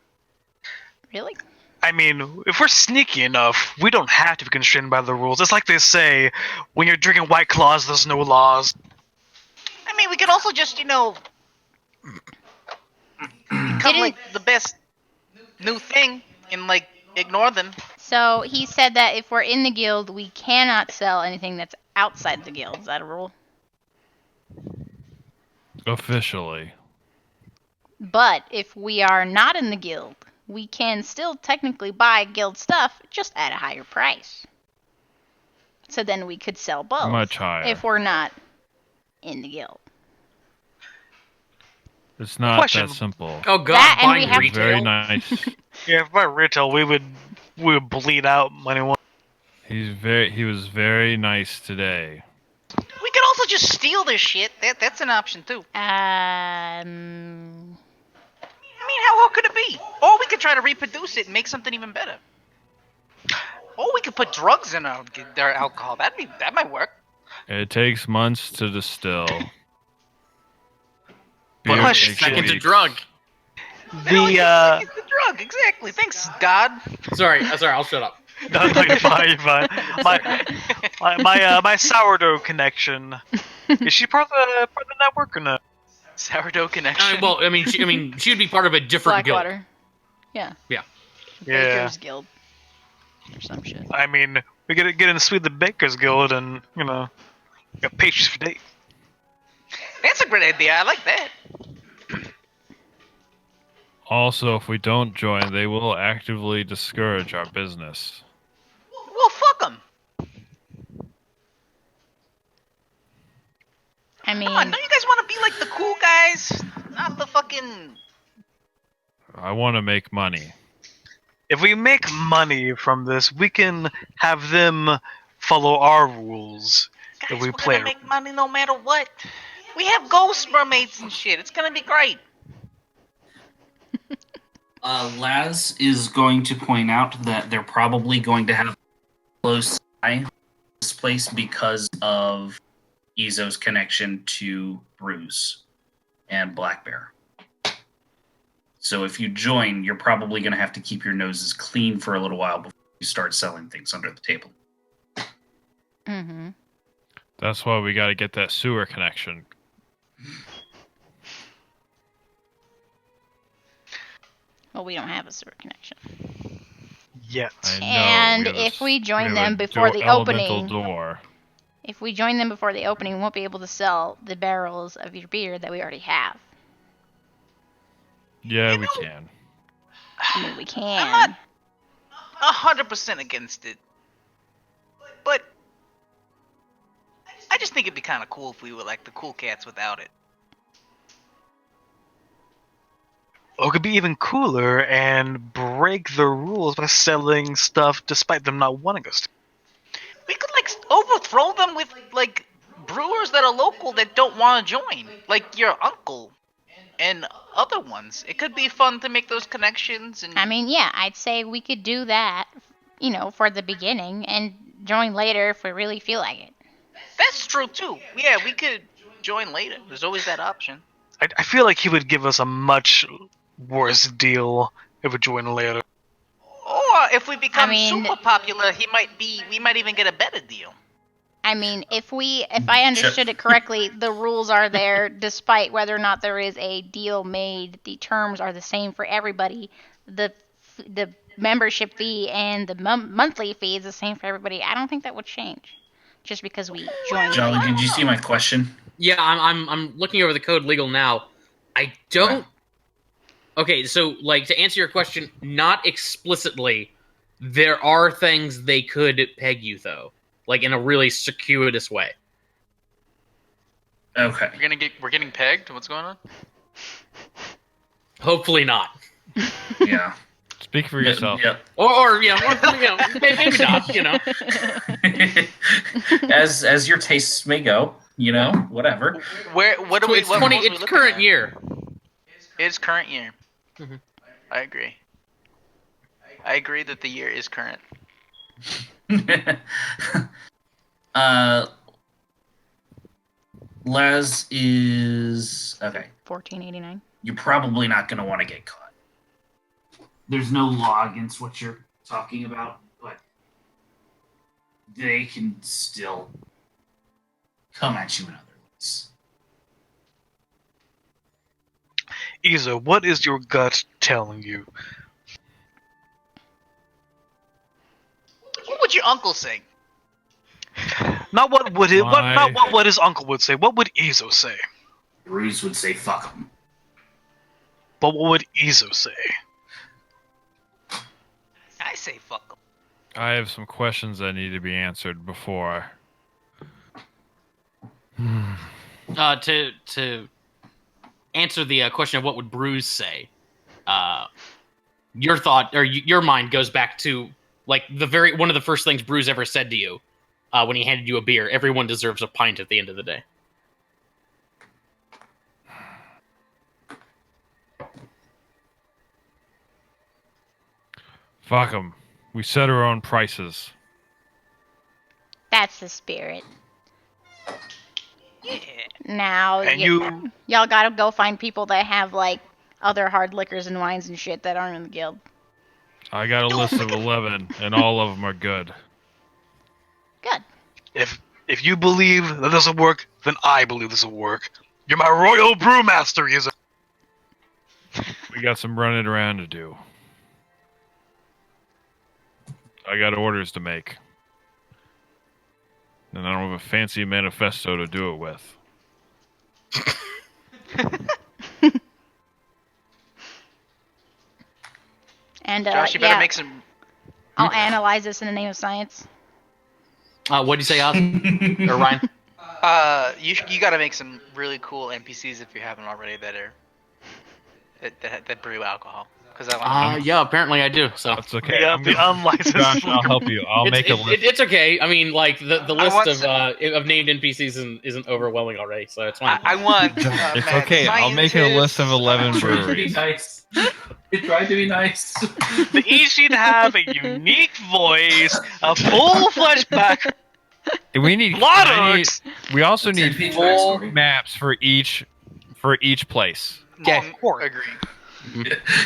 Really? I mean, if we're sneaky enough, we don't have to be constrained by the rules. It's like they say, when you're drinking White Claws, there's no laws. I mean, we could also just, become Didn't- like the best new thing and like ignore them. So he said that if we're in the guild, we cannot sell anything that's outside the guild. Is that a rule? Officially. But if we are not in the guild, we can still technically buy guild stuff, just at a higher price. So then we could sell both. Much higher. If we're not in the guild. It's not Question. that simple. Oh god, That and we buying have- It's very retail. nice. Yeah, if by retail, we would bleed out money. He was very nice today. We could also just steal their shit. That's an option too. Um. I mean, how hard could it be? Or we could try to reproduce it and make something even better. Or we could put drugs in our alcohol. That might work. It takes months to distill. But Beer question, takes Second to weeks. drug. It's the drug, exactly. Thanks, God. Sorry, I'll shut up. No, you're fine, you're fine. My sourdough connection. Is she part of the network or not? Sourdough connection. Well, I mean, she would be part of a different guild. Blackwater. Yeah. Yeah. Yeah. Baker's Guild. Or some shit. I mean, we get in Sweet the Baker's Guild and, got pastries for days. That's a great idea. I like that. Also, if we don't join, they will actively discourage our business. Well, fuck them. I mean, Come on, don't you guys want to be like the cool guys? Not the fucking... I want to make money. If we make money from this, we can have them follow our rules. Guys, If we we're play gonna make money no matter what. We have ghost mermaids and shit. It's gonna be great. Laz is going to point out that they're probably going to have close eye on this place because of Izo's connection to Bruce and Black Bear. So if you join, you're probably going to have to keep your noses clean for a little while before you start selling things under the table. mm-hmm. That's why we got to get that sewer connection. Well, we don't have a sewer connection. yet. I know. And have a if we join have them a before the elemental opening- door. If we join them before the opening, we won't be able to sell the barrels of your beer that we already have. Yeah, we can. I mean, we can. I'm not 100% against it. But I just think it'd be kind of cool if we were like the cool cats without it. Or it could be even cooler and break the rules by selling stuff despite them not wanting us to. We could like overthrow them with like brewers that are local that don't want to join, like your uncle and other ones. It could be fun to make those connections. And I mean, yeah, I'd say we could do that, for the beginning and join later if we really feel like it. that's true too. Yeah, we could join later. There's always that option. I feel like he would give us a much worse deal if we join later. Or if we become I mean- super popular, we might even get a better deal. I mean, if I understood it correctly, the rules are there despite whether or not there is a deal made. The terms are the same for everybody. The membership fee and the monthly fee is the same for everybody. I don't think that would change just because we join. Jolly, late. did you see my question? Yeah, I'm looking over the code legal now. I don't. Okay, so like to answer your question, not explicitly, There are things they could peg you, though, like in a really circuitous way. Okay. We're getting pegged. What's going on? Hopefully not. Yeah. Speak for yourself. Yep. Or maybe not. As your tastes may go, whatever. What do we? It's what 20. rules are we It's looking current at? year. It's current year. Mhm. I agree. I agree that the year is current. Les is okay. 1489. You're probably not going to want to get caught. There's no law against what you're talking about, but they can still come at you in other ways. Izo, what is your gut telling you? What would your uncle say? Not what would it, what, My- not what his uncle would say. What would Izo say? Bruce would say, "Fuck them." But what would Izo say? I say fuck 'em. I have some questions that need to be answered before. To answer the question of what would Bruce say, your thought or your mind goes back to like one of the first things Bruce ever said to you when he handed you a beer. Everyone deserves a pint at the end of the day. Fuck them. We set our own prices. That's the spirit. Yeah. Now, And y'all gotta go find people that have, like, other hard liquors and wines and shit that aren't in the guild. I got a list of 11, and all of them are good. Good. If you believe that this will work, then I believe this will work. You're my royal brewmaster, Izo. We got some running around to do. I got orders to make. And I don't have a fancy manifesto to do it with. And, Josh, you better yeah, make some. I'll analyze this in the name of science. What'd you say, Oz? Or Ryan? You gotta make some really cool NPCs if you haven't already that brew alcohol. Because I want. Yeah, apparently I do. So That's okay. Yeah, I'm the gonna- unlicensed. Josh, I'll help you. I'll make a list. It's okay. I mean, like the list want of named NPCs isn't overwhelming already, so it's fine. I want. It's mad okay. I'll make a list of scientists. 11 Trying to be breweries. nice. You're trying to be nice. They each need to have a unique voice, a full-fledged back. We need. Products. We also It's need NPC full backstory. maps for each place. Okay, agree.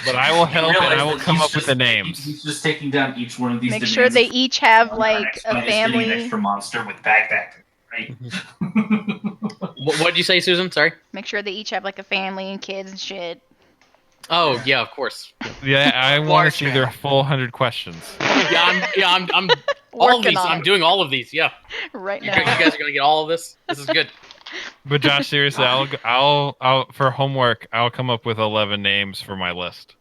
But I will help and I will Realize that come he's up with the just- names. He's just taking down each one of these. Make sure they each have, like, a An family. extra monster with backpack, right? What'd you say, Susan? Sorry. Make sure they each have, like, a family and kids and shit. Oh yeah, of course. Yeah, I want to see their full 100 questions. I'm all of Working these. on I'm it doing all of these. Yeah, right you now. guys are gonna get all of this. This is good. But Josh, seriously, I'll for homework, I'll come up with 11 names for my list.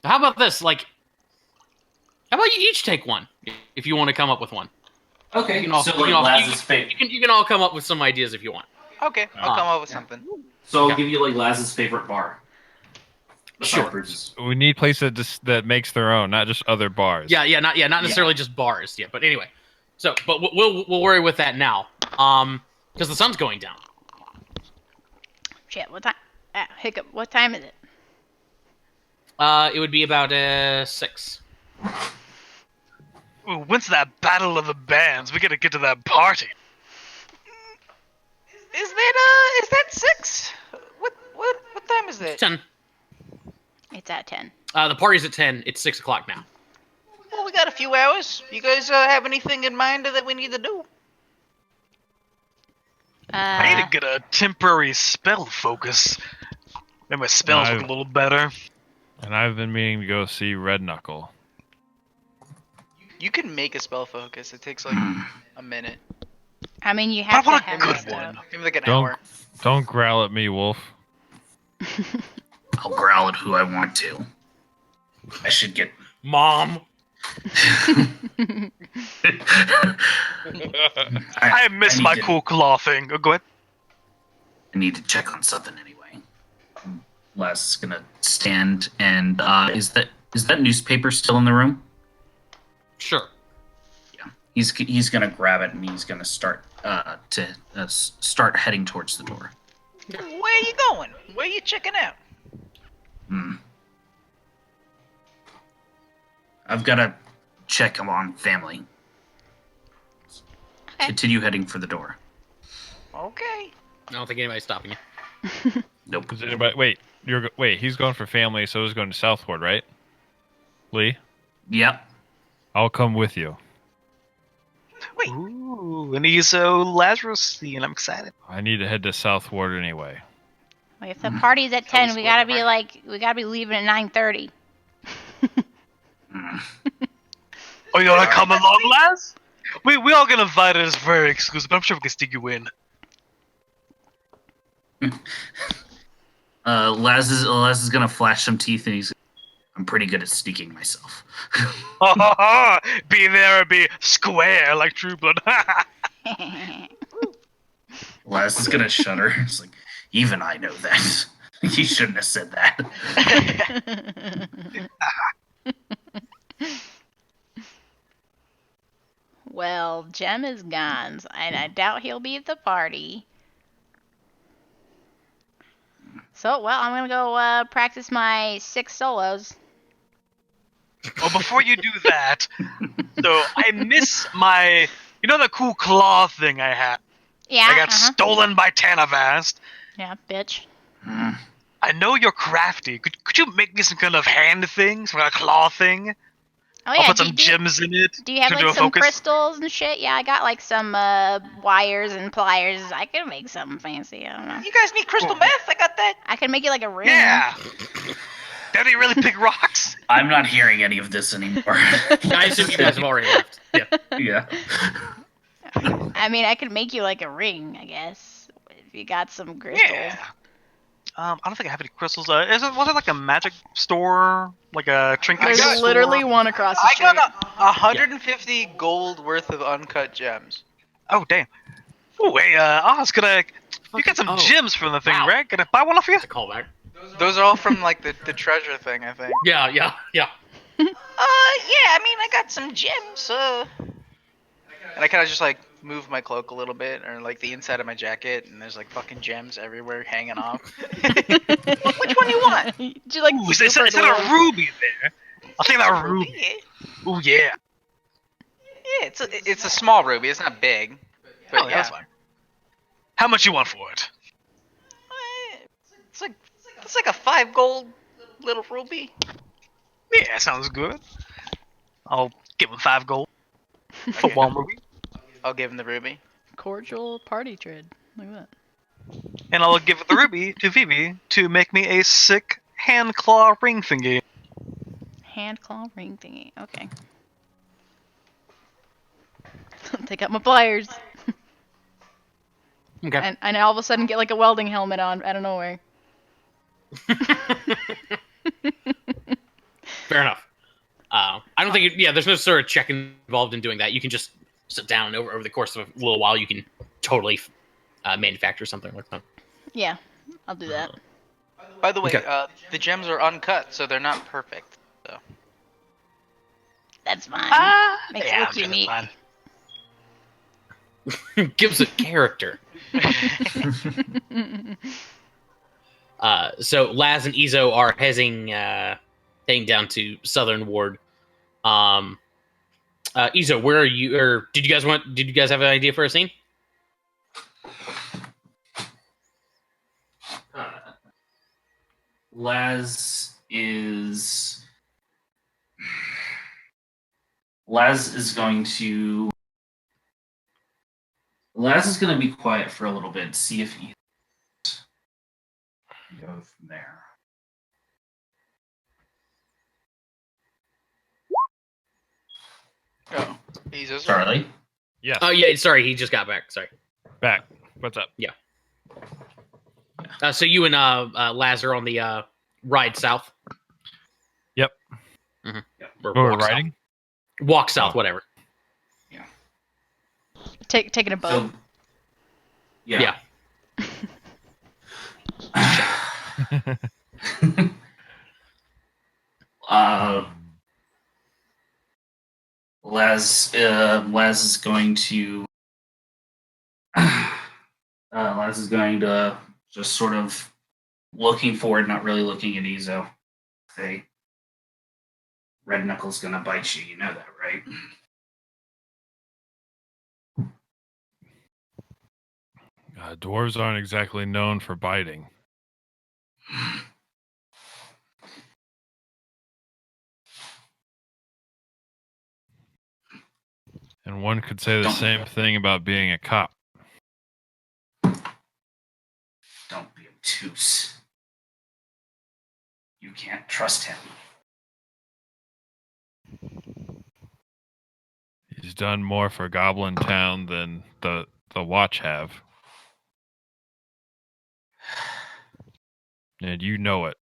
How about this? Like, how about you each take one if you want to come up with one? Okay, You can all- so you like can all- Laz's favorite. You can all come up with some ideas if you want. Okay, I'll come up with something. So I'll Okay. give you like Laz's favorite bar. Sure. Bruce's. We need places that makes their own, not just other bars. Yeah, not necessarily just bars. Yeah, but anyway. So, but we'll worry with that now. Because the sun's going down. Shit, what time? Hiccup, what time is it? It would be about 6. Ooh, when's that battle of the bands? We gotta get to that party. Is that 6? What time is it? 10. It's at 10. The party's at 10. It's 6 o'clock now. Well, we got a few hours. You guys have anything in mind that we need to do? I need to get a temporary spell focus. Then my spells look a little better. And I've been meaning to go see Red Knuckle. You can make a spell focus. It takes like a minute, I mean, you But have I to want a have good it one. maybe like an Don't hour. don't growl at me, Wolf. I'll growl at who I want to. I should get. Mom. I miss my cool claw thing. Oh, go ahead. I need to check on something anyway. Les is gonna stand and is that newspaper still in the room? Sure. Yeah. He's gonna grab it and he's gonna start start heading towards the door. Where are you going? Where are you checking out? I've got to check on family. Okay. Continue heading for the door. Okay. I don't think anybody's stopping you. Nope. Is anybody, wait, he's going for family, so he's going to Southward, right? Lee? Yep. I'll come with you. Wait. Ooh, an ESO Lazarus scene. I'm excited. I need to head to Southward anyway. Wait, if the party's at 10, we gotta be leaving at 9:30. Oh, you wanna come along, Laz? We all get invited. It's very exclusive, but I'm sure we can stick you in. Laz is gonna flash some teeth and I'm pretty good at sneaking myself. Be there or be square like True Blood. Laz is gonna shudder. It's like, even I know that. You shouldn't have said that. Well, Jem is gone, and I doubt he'll be at the party. So, well, I'm gonna go practice my 6 solos. Well, before you do that, so I miss my, the cool claw thing I had. Yeah. I got stolen by Tanavast. Yeah, bitch. I know you're crafty. Could you make me some kind of hand thing, some kind of claw thing? Oh yeah. I'll put some gems in it. Do you have to like do a some focus. crystals and shit? Yeah, I got like some wires and pliers. I could make something fancy. I don't know. You guys need crystal meth? I got that. I could make it like a ring. Yeah. Daddy really big rocks. I'm not hearing any of this anymore. I assume you guys have already left. Yeah. Yeah. I mean, I could make you like a ring, I guess, if you got some crystals. Yeah. I don't think I have any crystals. Was it like a magic store, like a trinket There's store? literally one across the I street. got 150 gold worth of uncut gems. Oh damn. Oh hey, Oz, could I? You got some gems from the thing, Wow. right? Can I buy one off you? It's a callback. Those are all from like the treasure thing, I think. Yeah. Yeah, I mean, I got some gems. And I kind of just like move my cloak a little bit, or like the inside of my jacket, and there's like fucking gems everywhere hanging off. Which one you want? Just like Ooh, is there a ruby there? I'll take that ruby. Yeah, Ooh yeah. it's a small ruby. It's not big. But Oh, yeah, that's fine. How much you want for it? It's like a 5 gold little ruby. Yeah, sounds good. I'll give him 5 gold for Okay. one ruby, I'll give him the ruby. Cordial party trade. Look at that. and I'll give the ruby to Vivi to make me a sick hand claw ring thingy. hand claw ring thingy. Okay. Take out my pliers. Okay. And all of a sudden get like a welding helmet on out of nowhere. Fair enough. I don't think. There's no sort of check involved in doing that. You can just sit down and over the course of a little while. You can totally manufacture something like that. Yeah, I'll do that. By the way, Okay. the gems are uncut, so they're not perfect. So. That's fine. Makes it Yeah, look I'm sure that's unique. fine. Gives it character. So Laz and Izo are heading down to Southern Ward. Izo, where are you? Or did you guys have an idea for a scene? Laz is going to be quiet for a little bit, see if he go from there. Oh, he's Charlie? Yes. Oh yeah, sorry, he just got back. Sorry. Back. What's up? So you and Laz are on the ride south. Yep. Mm-hmm. Where we're riding? Walk south, Oh. whatever. Taking a boat. So, yeah. Laz is going to Laz is going to just sort of looking forward, not really looking at Ezo. Say, Red Knuckles gonna bite you. You know that, right? Dwarves aren't exactly known for biting. And one could say the Don't- same thing about being a cop. Don't be obtuse. You can't trust him. He's done more for Goblin Town than the Watch have. And you know it.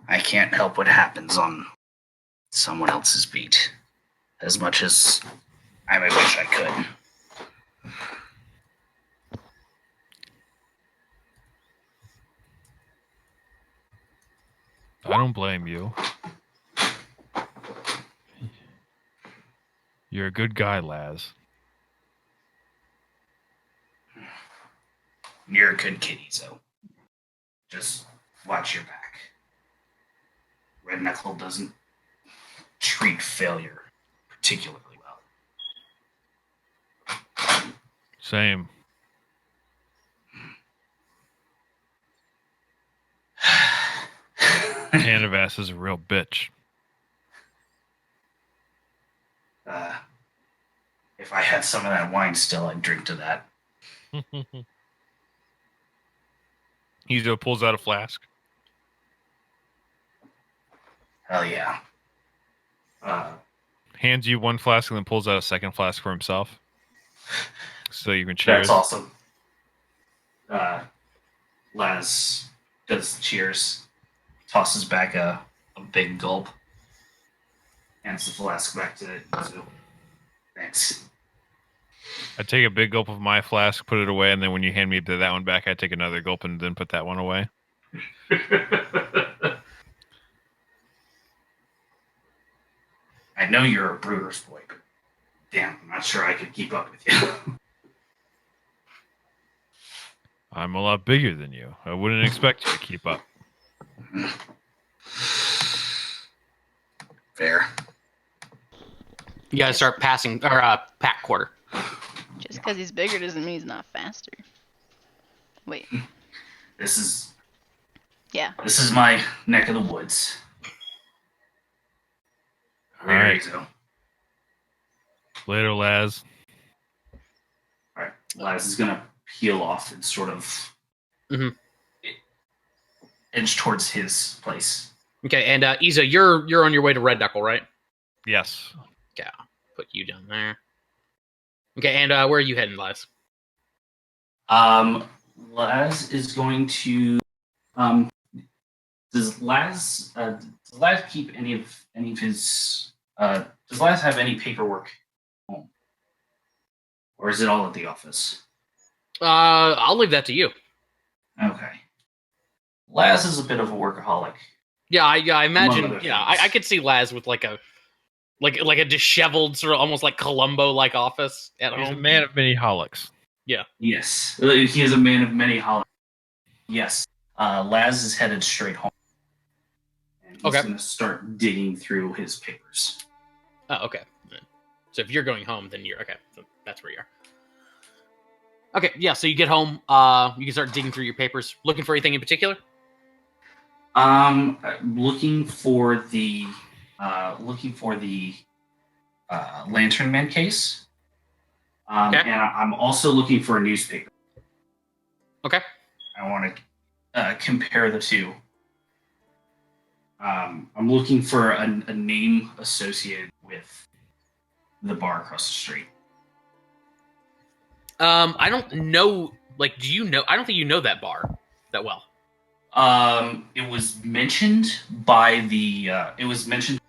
I can't help what happens on someone else's beat, as much as I may wish I could. I don't blame you. You're a good guy, Laz. You're a good kid, Ezo. Just watch your back. Red Knuckle doesn't treat failure particularly well. Same. Canavas is a real bitch. If I had some of that wine still, I'd drink to that. Ezo pulls out a flask. Hell yeah. Hands you one flask and then pulls out a second flask for himself. So you can cheers. That's awesome. Laz does cheers, tosses back a big gulp, hands the flask back to Ezo. Thanks. I take a big gulp of my flask, put it away, and then when you hand me that one back, I take another gulp and then put that one away. I know you're a brewer's boy, but damn, I'm not sure I could keep up with you. I'm a lot bigger than you. I wouldn't expect you to keep up. Fair. You gotta start passing, or pack quarter. Just because he's bigger doesn't mean he's not faster. Wait. This is Yeah. my neck of the woods. All right. Ezo. Later, Laz. All right. Laz is gonna peel off and sort of edge towards his place. Okay, and Iza, you're on your way to Red Knuckle, right? Yes. Okay, I'll put you down there. Okay, and where are you heading, Laz? Laz is going to. Does Laz keep any of his? Does Laz have any paperwork at home, or is it all at the office? I'll leave that to you. Okay. Laz is a bit of a workaholic. Yeah, I imagine. Among other Yeah, things. I could see Laz with like a disheveled sort of almost like Columbo-like office at He's a home. man of many holics. Yes, he is a man of many holidays. Yes, Laz is headed straight home, and he's Okay. going to start digging through his papers. Oh, okay. So if you're going home, then you're okay. So that's where you are. Okay, yeah. So you get home. You can start digging through your papers, looking for anything in particular. Looking for the Lantern Man case. Okay. And I'm also looking for a newspaper. Okay. I want to compare the two. I'm looking for a name associated with the bar across the street. I don't know. Like, do you know? I don't think you know that bar that well. It was mentioned by the. It was mentioned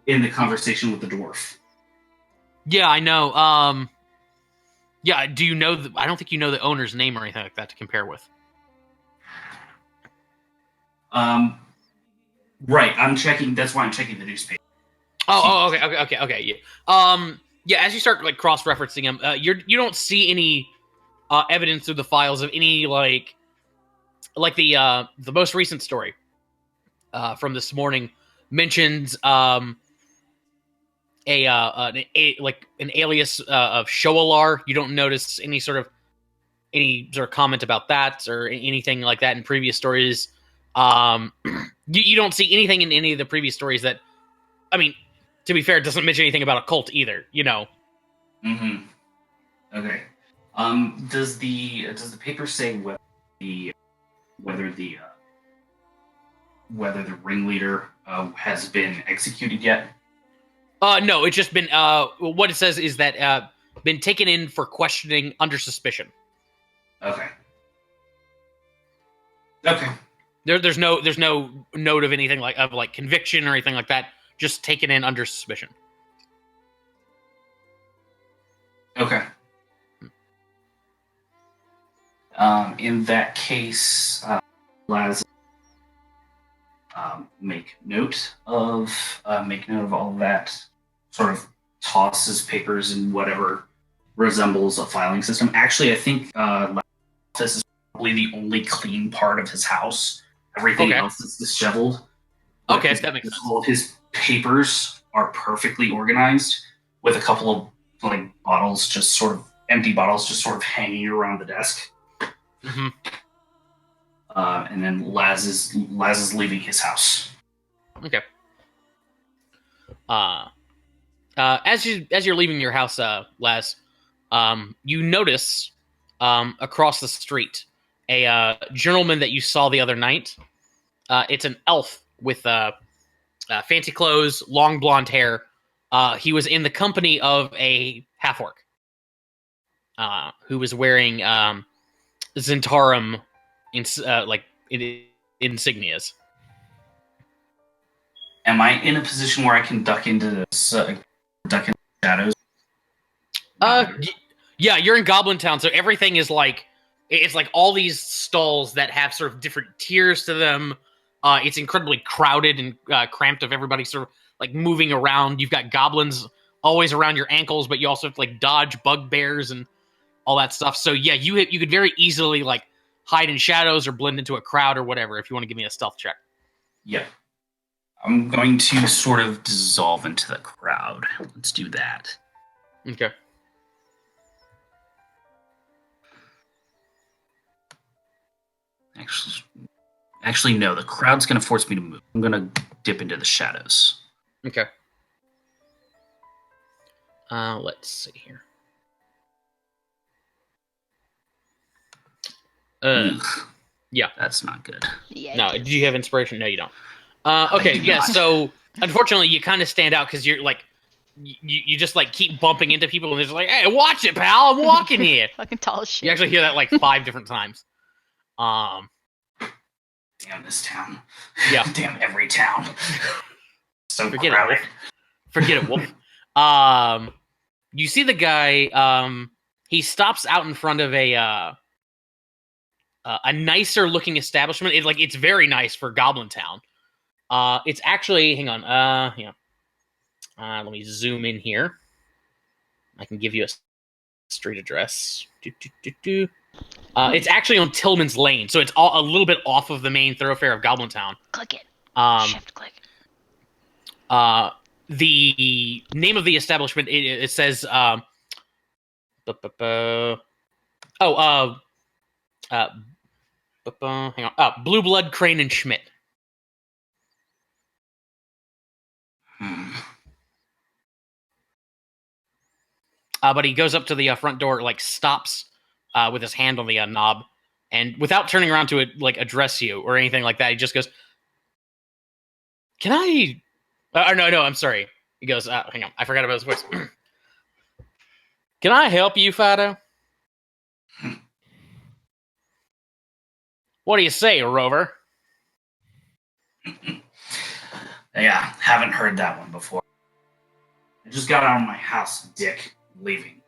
in the conversation with the dwarf. Yeah, I know. Yeah, do you know? I don't think you know the owner's name or anything like that to compare with. Right. I'm checking. That's why I'm checking the newspaper. Okay. Yeah. Yeah. As you start like cross-referencing him, you don't see any evidence through the files of any like the most recent story from this morning mentions an alias of Shoalar. You don't notice any sort of comment about that or anything like that in previous stories. You don't see anything in any of the previous stories that, I mean, to be fair, it doesn't mention anything about a cult either. You know. Mm-hmm. Okay. Does the paper say whether the whether the ringleader has been executed yet? No, it's just been. What it says is that been taken in for questioning under suspicion. Okay. Okay. There's no note of anything like conviction or anything like that. Just taken in under suspicion. Okay. In that case, Laz, make note of all of that. Sort of tosses papers in whatever resembles a filing system. Actually, I think this is probably the only clean part of his house. Everything Okay. else is disheveled. But Okay, that makes sense. all of his papers are perfectly organized, with a couple of like bottles, just sort of empty bottles, just sort of hanging around the desk. Mm-hmm. And then Laz is leaving his house. Okay. As you're leaving your house, Laz, you notice across the street a gentleman that you saw the other night. It's an elf with fancy clothes, long blonde hair. He was in the company of a half orc who was wearing Zentarum insignias. Am I in a position where I can duck into the shadows? Yeah, you're in Goblin Town, so everything is like it's like all these stalls that have sort of different tiers to them. It's incredibly crowded and cramped of everybody sort of like moving around. You've got goblins always around your ankles, but you also have to like dodge bugbears and all that stuff. So yeah, you could very easily like hide in shadows or blend into a crowd or whatever if you want to give me a stealth check. Yep. I'm going to sort of dissolve into the crowd. Let's do that. Okay. Actually, no. The crowd's going to force me to move. I'm going to dip into the shadows. Okay. Let's see here. Ugh, Yeah. that's not good. Yeah. No, do you have inspiration? No, you don't. Okay, I do yeah. not. So unfortunately, you kind of stand out because you're like, you just like keep bumping into people, and they're just like, "Hey, watch it, pal! I'm walking here." Fucking tall as shit. You actually hear that like 5 different times. Damn this town. Yeah. Damn every town. So Forget crowded. it, Wolf. Forget it, Wolf. You see the guy. He stops out in front of a nicer looking establishment. It's very nice for Goblin Town. It's actually, hang on. Let me zoom in here. I can give you a street address. It's actually on Tillman's Lane, so it's a little bit off of the main thoroughfare of Goblin Town. Click it. Shift click. The name of the establishment, it says hang on. Blue Blood, Crane, and Schmidt. But he goes up to the front door, like stops with his hand on the knob, and without turning around to like address you or anything like that, he just goes, "Can I?" No, I'm sorry. He goes, "Hang on, I forgot about his voice." Can I help you, Fido? What do you say, Rover? Yeah, haven't heard that one before. I just got out of my house, dick. I'm leaving.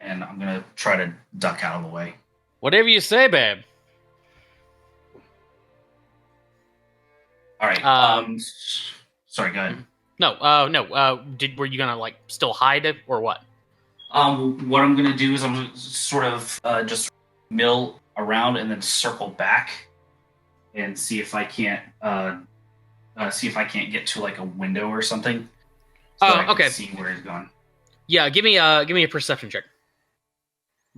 And I'm gonna try to duck out of the way. Whatever you say, babe. All right. Sorry, go ahead. No. Were you gonna like still hide it or what? What I'm gonna do is I'm gonna sort of just mill around and then circle back and see if I can't get to like a window or something. So I can Okay. see where he's gone. Yeah, give me a perception check.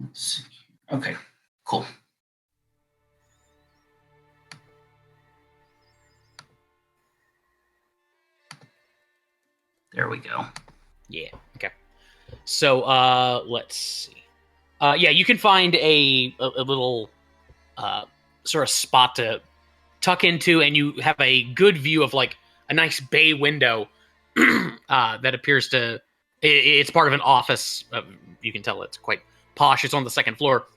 Let's see. Okay, cool. There we go. Yeah. Okay. So let's see. Yeah, you can find a little sort of spot to tuck into, and you have a good view of like a nice bay window that appears to. It's part of an office. You can tell it's quite posh. It's on the second floor.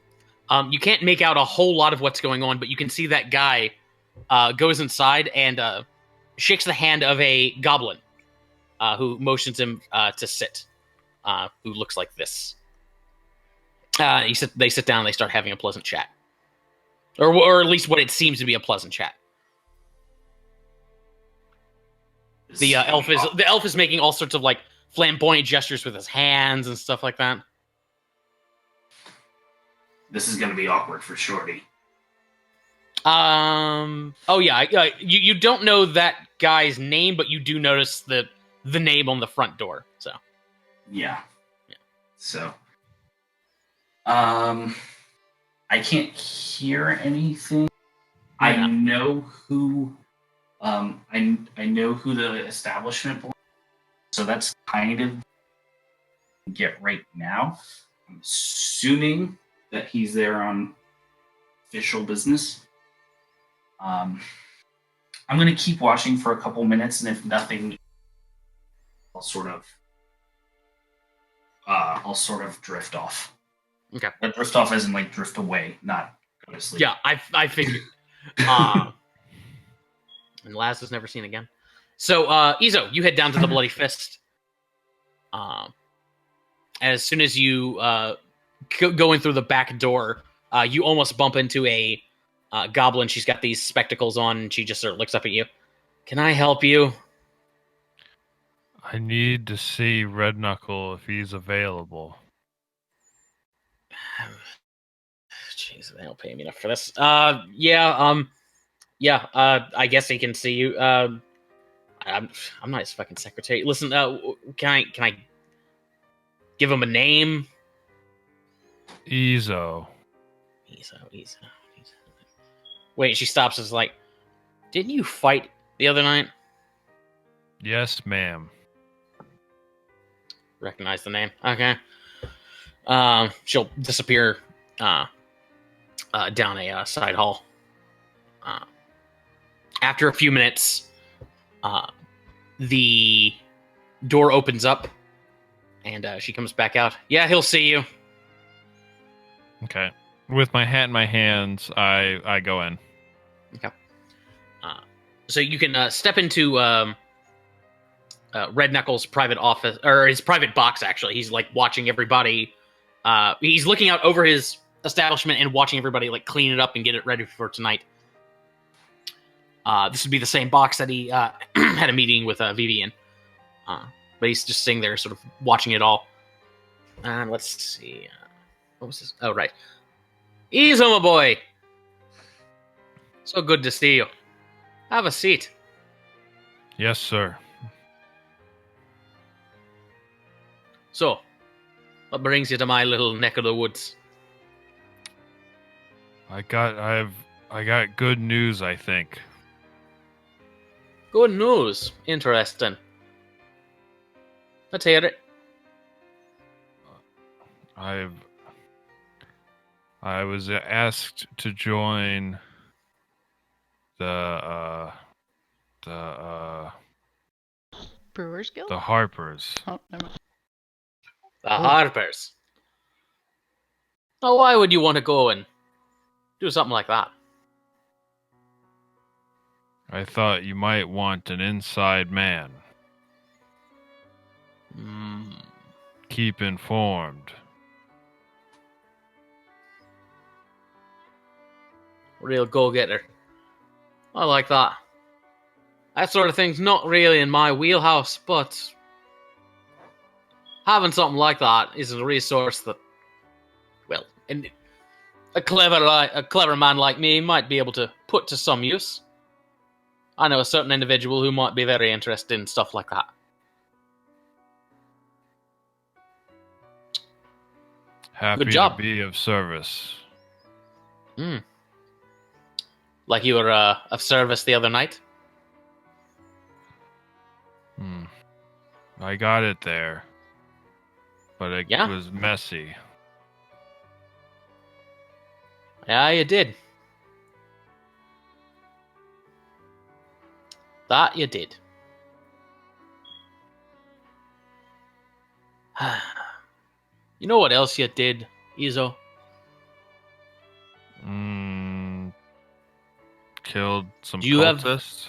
You can't make out a whole lot of what's going on, but you can see that guy goes inside and shakes the hand of a goblin who motions him to sit, who looks like this. They sit down and they start having a pleasant chat. Or at least what it seems to be a pleasant chat. The elf is making all sorts of like flamboyant gestures with his hands and stuff like that. This is gonna be awkward for Shorty. Oh yeah. You don't know that guy's name, but you do notice the name on the front door. So. Yeah. So. I can't hear anything. Yeah. I know who. I know who the establishment belongs. So that's kind of get right now. I'm assuming that he's there on official business. I'm going to keep watching for a couple minutes, and if nothing, I'll sort of drift off. Okay. But drift off as in like drift away, not go to sleep. Yeah, I figured. And Laz is never seen again. So, Izo, you head down to the Bloody Fist. As soon as you go in through the back door, you almost bump into a goblin. She's got these spectacles on, and she just sort of looks up at you. Can I help you? I need to see Red Knuckle if he's available. Jeez, they don't pay me enough for this. I guess he can see you. I'm not his fucking secretary. Listen, can I give him a name? Ezo. Ezo. Wait, she stops. Is like, didn't you fight the other night? Yes, ma'am. Recognize the name. Okay. She'll disappear down a side hall. After a few minutes, the door opens up, and she comes back out. Yeah, he'll see you. Okay. With my hat in my hands, I go in. Okay. So you can step into Red Knuckles' private office, or his private box, actually. He's, like, watching everybody. He's looking out over his establishment and watching everybody, like, clean it up and get it ready for tonight. This would be the same box that he had a meeting with Vivian. But he's just sitting there sort of watching it all. And let's see. What was this? Oh, right. Ezo, my boy! So good to see you. Have a seat. Yes, sir. So, what brings you to my little neck of the woods? I got good news, I think. Good news. Interesting. Let's hear it. I was asked to join the Brewers Guild? the Harpers. Oh, never mind. The Harpers. Now, why would you want to go and do something like that? I thought you might want an inside man. Keep informed. Real go-getter. I like that. That sort of thing's not really in my wheelhouse, but having something like that is a resource that, well, a clever man like me might be able to put to some use. I know a certain individual who might be very interested in stuff like that. Happy Good job. to be of service. Like you were of service the other night. I got it there. But it Yeah? was messy. Yeah, you did. That you did. You know what else you did, Izo? Killed some Do you have- cultists.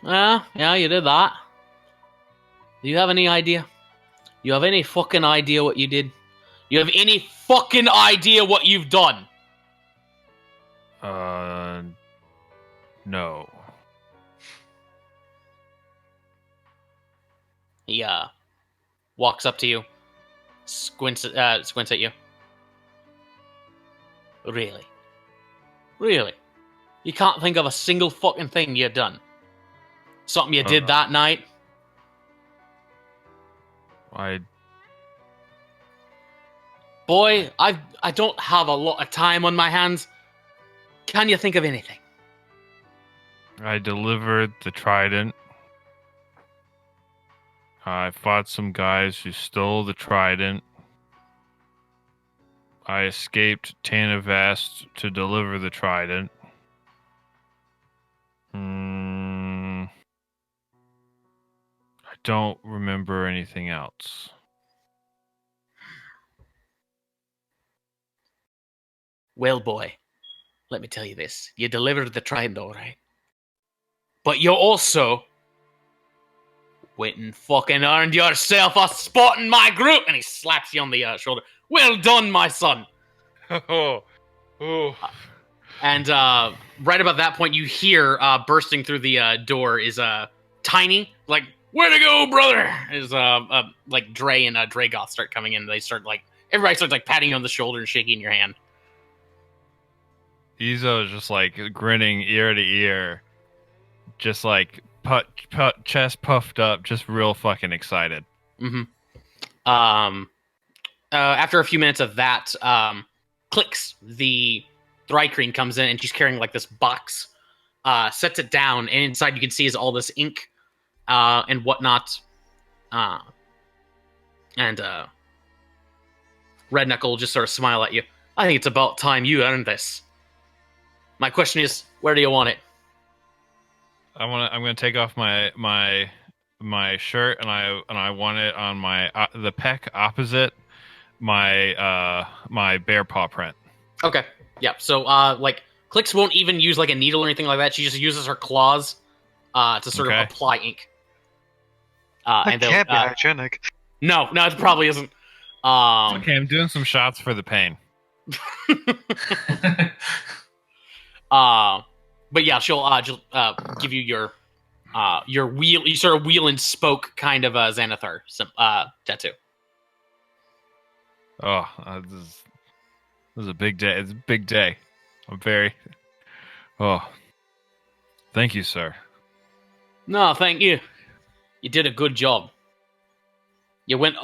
Yeah, you did that. Do you have any idea? You have any fucking idea what you did? You have any fucking idea what you've done? No. He walks up to you, squints at you. Really? Really? You can't think of a single fucking thing you've done? Something you did that night? Boy, I don't have a lot of time on my hands. Can you think of anything? I delivered the trident. I fought some guys who stole the trident. I escaped Tanavast to deliver the trident. I don't remember anything else. Well, boy, let me tell you this. You delivered the trident, all right. But you also went and fucking earned yourself a spot in my group. And he slaps you on the shoulder. Well done, my son. And right about that point, you hear bursting through the door is Tiny, like, way to go, brother! Is like Dre and Dragoth start coming in. They start like, everybody starts like patting you on the shoulder and shaking your hand. Izo is just like grinning ear to ear, just like chest puffed up, just real fucking excited. After a few minutes of that, Clicks, the Thrycreen, comes in and she's carrying like this box, sets it down, and inside you can see is all this ink and whatnot. And Red Knuckle will just sort of smile at you. I think it's about time you earned this. My question is, where do you want it? I'm gonna take off my shirt and I want it on my the pec opposite my bear paw print. Okay. Yeah. So like Clicks won't even use like a needle or anything like that. She just uses her claws to sort of apply ink. That can't be hygienic. No, it probably isn't. Okay, I'm doing some shots for the pain. But yeah, she'll give you your wheel. You sort of wheel and spoke kind of Xanathar tattoo. Oh, this is a big day. It's a big day. I'm very. Oh, thank you, sir. No, thank you. You did a good job. You went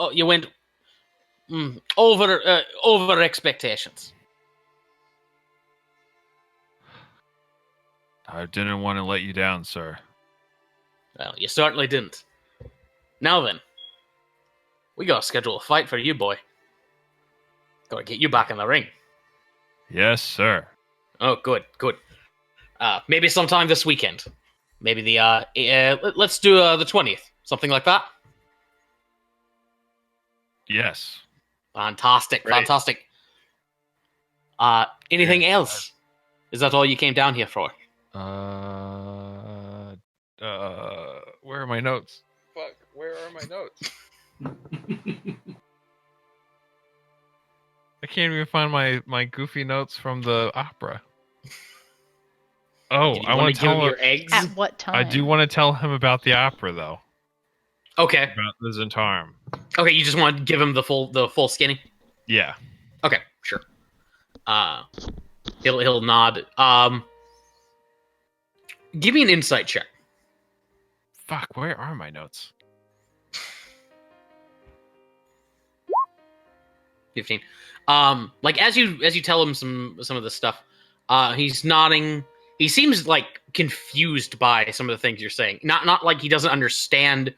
over expectations. I didn't want to let you down, sir. Well, you certainly didn't. Now then, we gotta schedule a fight for you, boy. Gotta get you back in the ring. Yes, sir. Oh, good. Maybe sometime this weekend. Maybe let's do the 20th, something like that. Yes. Fantastic. Anything else? Is that all you came down here for? Where are my notes? Fuck, where are my notes? I can't even find my goofy notes from the opera. Oh, Did you I want want to to give him tell him. your eggs? At what time? I do want to tell him about the opera, though. Okay. About the Zentarum. Okay, you just want to give him the full skinny? Yeah. Okay, sure. He'll nod. Give me an insight check. Fuck, where are my notes? 15. Like as you tell him some of the stuff, he's nodding. He seems like confused by some of the things you're saying. Not like he doesn't understand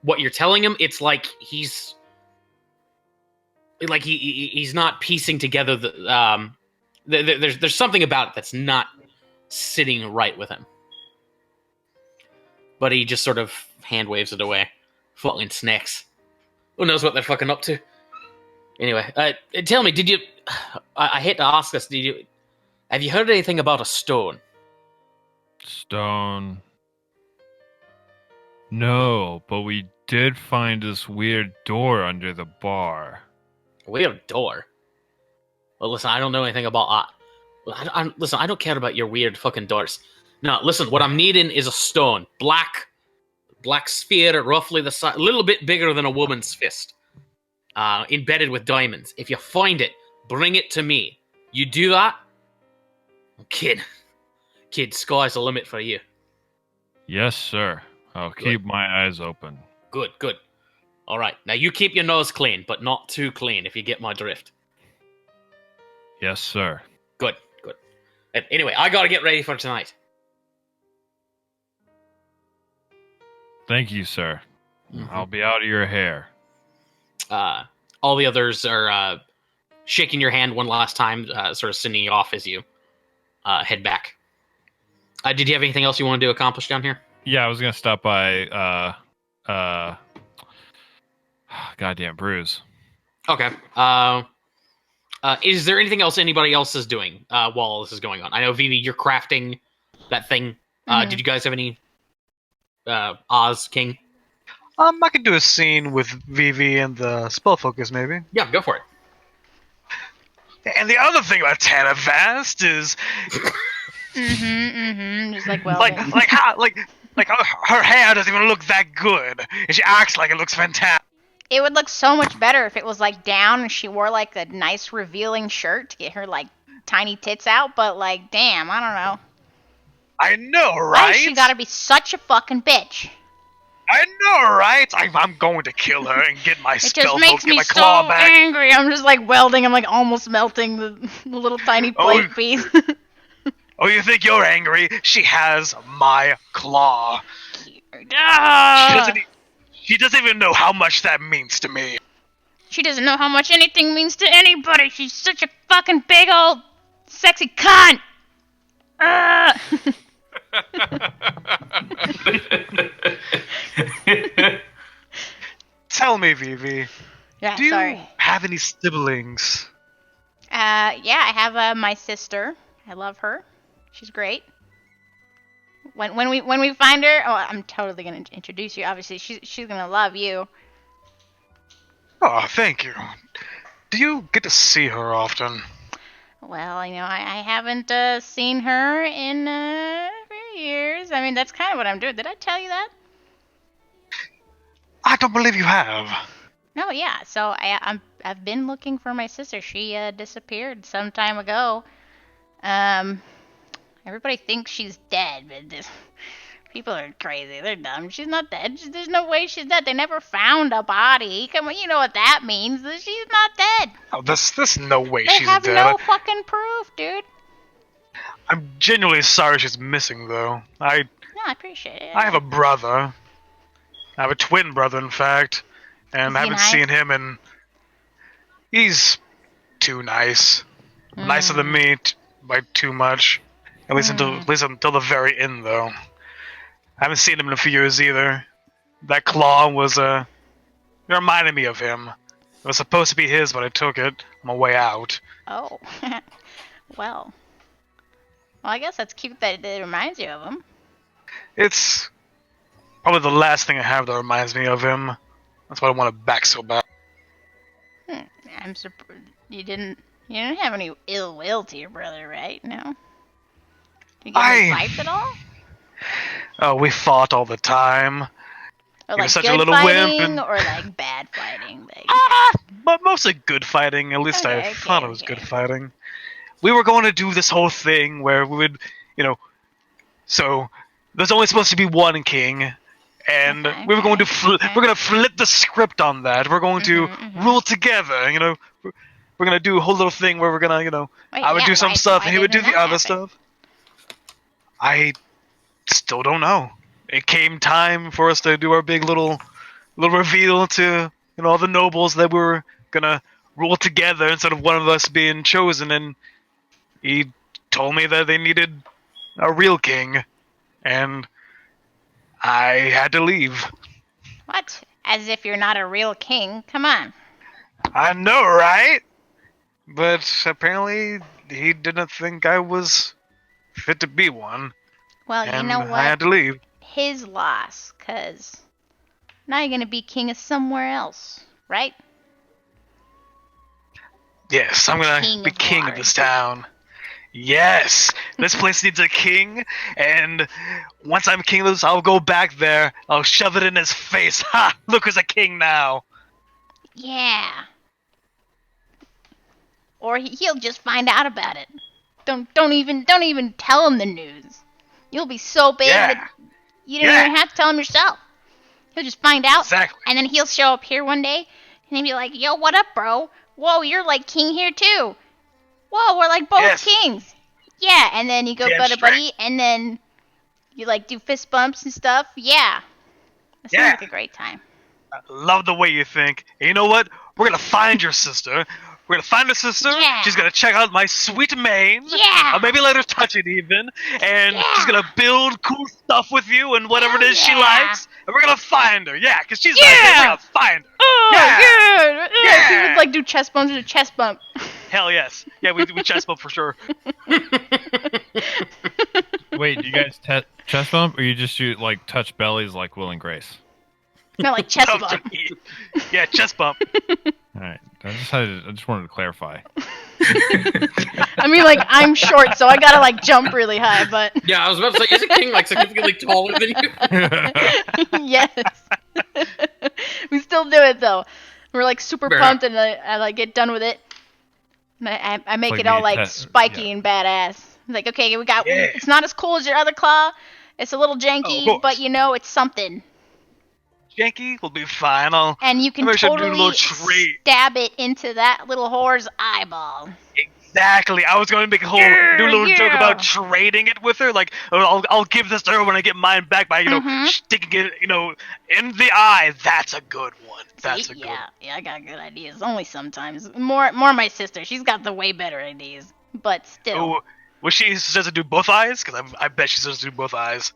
what you're telling him. It's like he's not piecing together the there's something about it that's not sitting right with him. But he just sort of hand waves it away. Fucking snakes. Who knows what they're fucking up to? Anyway, tell me, did you? I hate to ask this. Have you heard anything about a stone? Stone. No, but we did find this weird door under the bar. Weird door. Well, listen, I don't know anything about that. Listen, I don't care about your weird fucking doors. No, listen, what I'm needing is a stone, black sphere, roughly the size, a little bit bigger than a woman's fist, embedded with diamonds. If you find it, bring it to me. You do that, kid, sky's the limit for you. Yes, sir. I'll keep my eyes open. Good. All right, now you keep your nose clean, but not too clean, if you get my drift. Yes, sir. Good. Anyway, I gotta get ready for tonight. Thank you, sir. Mm-hmm. I'll be out of your hair. All the others are shaking your hand one last time, sort of sending you off as you head back. Did you have anything else you wanted to accomplish down here? Yeah, I was gonna stop by goddamn Bruise. Okay. Is there anything else anybody else is doing while this is going on? I know, Vivi, you're crafting that thing. Mhm. Did you guys have any Oz King? I could do a scene with Vivi and the spell focus, maybe. Yeah, go for it. And the other thing about Tana Vast is, Just like, well, like her hair doesn't even look that good, and she acts like it looks fantastic. It would look so much better if it was like down and she wore like a nice revealing shirt to get her like tiny tits out. But like, damn, I don't know. I know, Why right? she gotta be such a fucking bitch? I know, right? I'm going to kill her and get my It spell just focus, makes get me my so claw back. angry. I'm just like welding. I'm like almost melting the little tiny plate piece. Oh, you think you're angry? She has my claw. Ah! She doesn't even know how much that means to me. She doesn't know how much anything means to anybody. She's such a fucking big old sexy cunt. Ah! Tell me, Vivi, Yeah, do you sorry. have any siblings? Yeah, I have my sister. I love her. She's great. When we find her, oh, I'm totally gonna introduce you. Obviously, she's gonna love you. Oh, thank you. Do you get to see her often? Well, you know, I haven't seen her in a few years. I mean, that's kind of what I'm doing. Did I tell you that? I don't believe you have. No, yeah. So I've been looking for my sister. She disappeared some time ago. Everybody thinks she's dead, but people are crazy. They're dumb. She's not dead. There's no way she's dead. They never found a body. Come on, you know what that means. She's not dead. Oh, there's no way They she's have dead. no fucking proof, dude. I'm genuinely sorry she's missing, though. No, I appreciate it. I have a brother. I have a twin brother, in fact, and Is I he haven't nice? seen him in. He's too nice. Nicer than me by too much. At least until the very end, though. I haven't seen him in a few years either. That claw was it reminded me of him. It was supposed to be his, but I took it on my way out. Oh, well, Well, I guess that's cute that it reminds you of him. It's probably the last thing I have that reminds me of him. That's why I want it back so bad. I'm surprised you didn't have any ill will to your brother, right? No. Did you get any fights at all? Oh, we fought all the time. Or He like was such good a little wimp, fighting, and or like bad fighting? Like... but mostly good fighting. At least I thought it was good fighting. We were going to do this whole thing where we would, so there's only supposed to be one king, and we were going to we're going to flip the script on that. We're going to rule together. We're going to do a whole little thing where we're going to, I would do some stuff and he would do the other stuff. I still don't know. It came time for us to do our big little reveal to all the nobles that we were gonna rule together instead of one of us being chosen, and he told me that they needed a real king, and I had to leave. What? As if you're not a real king? Come on. I know, right? But apparently he didn't think I was fit to be one. Well, you know what? I had to leave. His loss, because now you're going to be king of somewhere else, right? Yes, I'm going to be king of this town. Yes, this place needs a king, and once I'm king of this, I'll go back there, I'll shove it in his face. Ha! Look who's a king now. Yeah. Or he'll just find out about it. Don't even tell him the news. You'll be so big that you don't even have to tell him yourself. He'll just find out, and then he'll show up here one day, and he'll be like, "Yo, what up, bro? Whoa, you're like king here too. Whoa, we're like both kings." Yeah, and then you go buddy, and then you like do fist bumps and stuff. Yeah, that sounds like a great time. I love the way you think. And you know what? We're gonna find your sister. We're gonna find her sister. Yeah. She's gonna check out my sweet mane. Yeah. Or maybe let her touch it even. And she's gonna build cool stuff with you and whatever it is she likes. And we're gonna find her. Yeah, because she's like, we're gonna find her. Oh, yeah. He would like do chest bumps with a chest bump. Hell yes. Yeah, we chest bump for sure. Wait, do you guys chest bump, or you just do like touch bellies like Will and Grace? No, like chest bump. Yeah, chest bump. All right, I just wanted to clarify. I mean, like, I'm short, so I gotta like jump really high, but Yeah, I was about to say, is a king like significantly taller than you? yes. We still do it though. We're like super pumped, and I like get done with it. And I make like it all the like spiky and badass. It's like, okay, we got. It's not as cool as your other claw. It's a little janky, but it's something. Janky will be fine. And you can totally stab it into that little whore's eyeball. Exactly. I was going to make a do a little joke about trading it with her. Like, I'll give this to her when I get mine back by sticking it, in the eye. That's a good one. That's a good one. Yeah, I got good ideas. Only sometimes. More my sister. She's got the way better ideas. But still. Oh, was she supposed to do both eyes? Because I bet she's supposed to do both eyes.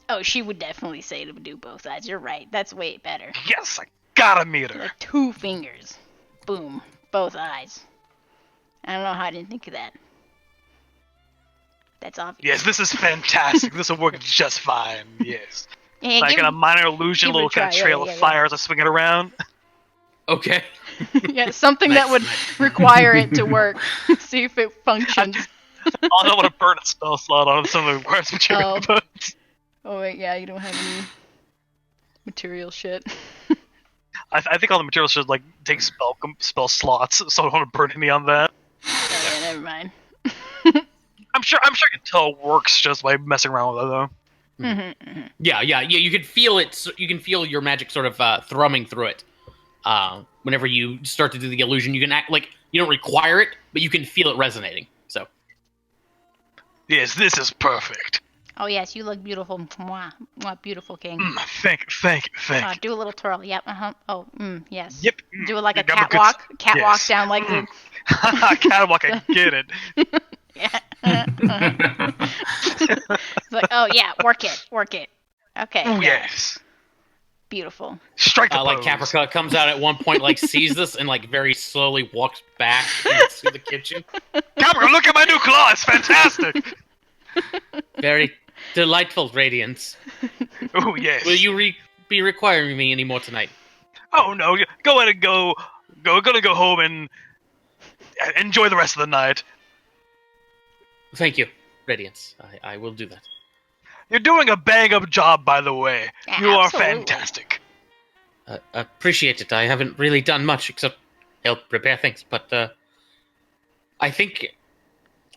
Oh, she would definitely say to do both eyes. You're right. That's way better. Yes, I gotta meet her. Like 2 fingers. Boom. Both eyes. I don't know how I didn't think of that. That's obvious. Yes, this is fantastic. This will work just fine. Yes. Yeah, like in a minor illusion, little kind of trail of fire as I swing it around. Okay. Yeah, something that would require it to work. See if it functions. I don't want to burn a spell slot on some of the requires material. Oh wait, yeah, you don't have any material shit. I think all the materials should like take spell slots, so I don't want to burn any on that. Oh, yeah, never mind. I'm sure you can tell it works just by messing around with it though. Mm-hmm. Yeah. You can feel it. You can feel your magic sort of thrumming through it. Whenever you start to do the illusion, you can act like you don't require it, but you can feel it resonating. So. Yes, this is perfect. Oh yes, you look beautiful. Mwah. Mwah, beautiful king. Thank you. Do a little twirl. Yep. Oh. Yes. Yep. Do it like a catwalk. Catwalk down like the. Catwalk. I get it. Yeah. It's like, oh yeah, work it. Okay. Oh yes. Beautiful. Strike the like Caprica comes out at one point, like sees this and like very slowly walks back into the kitchen. Caprica, look at my new claw. It's fantastic. Very delightful, Radiance. Oh yes. Will you be requiring me any more tonight? Oh no! Go ahead and go. Gonna go home and enjoy the rest of the night. Thank you, Radiance. I will do that. You're doing a bang-up job, by the way. You are Absolutely. fantastic. Appreciate it. I haven't really done much except help prepare things, but I think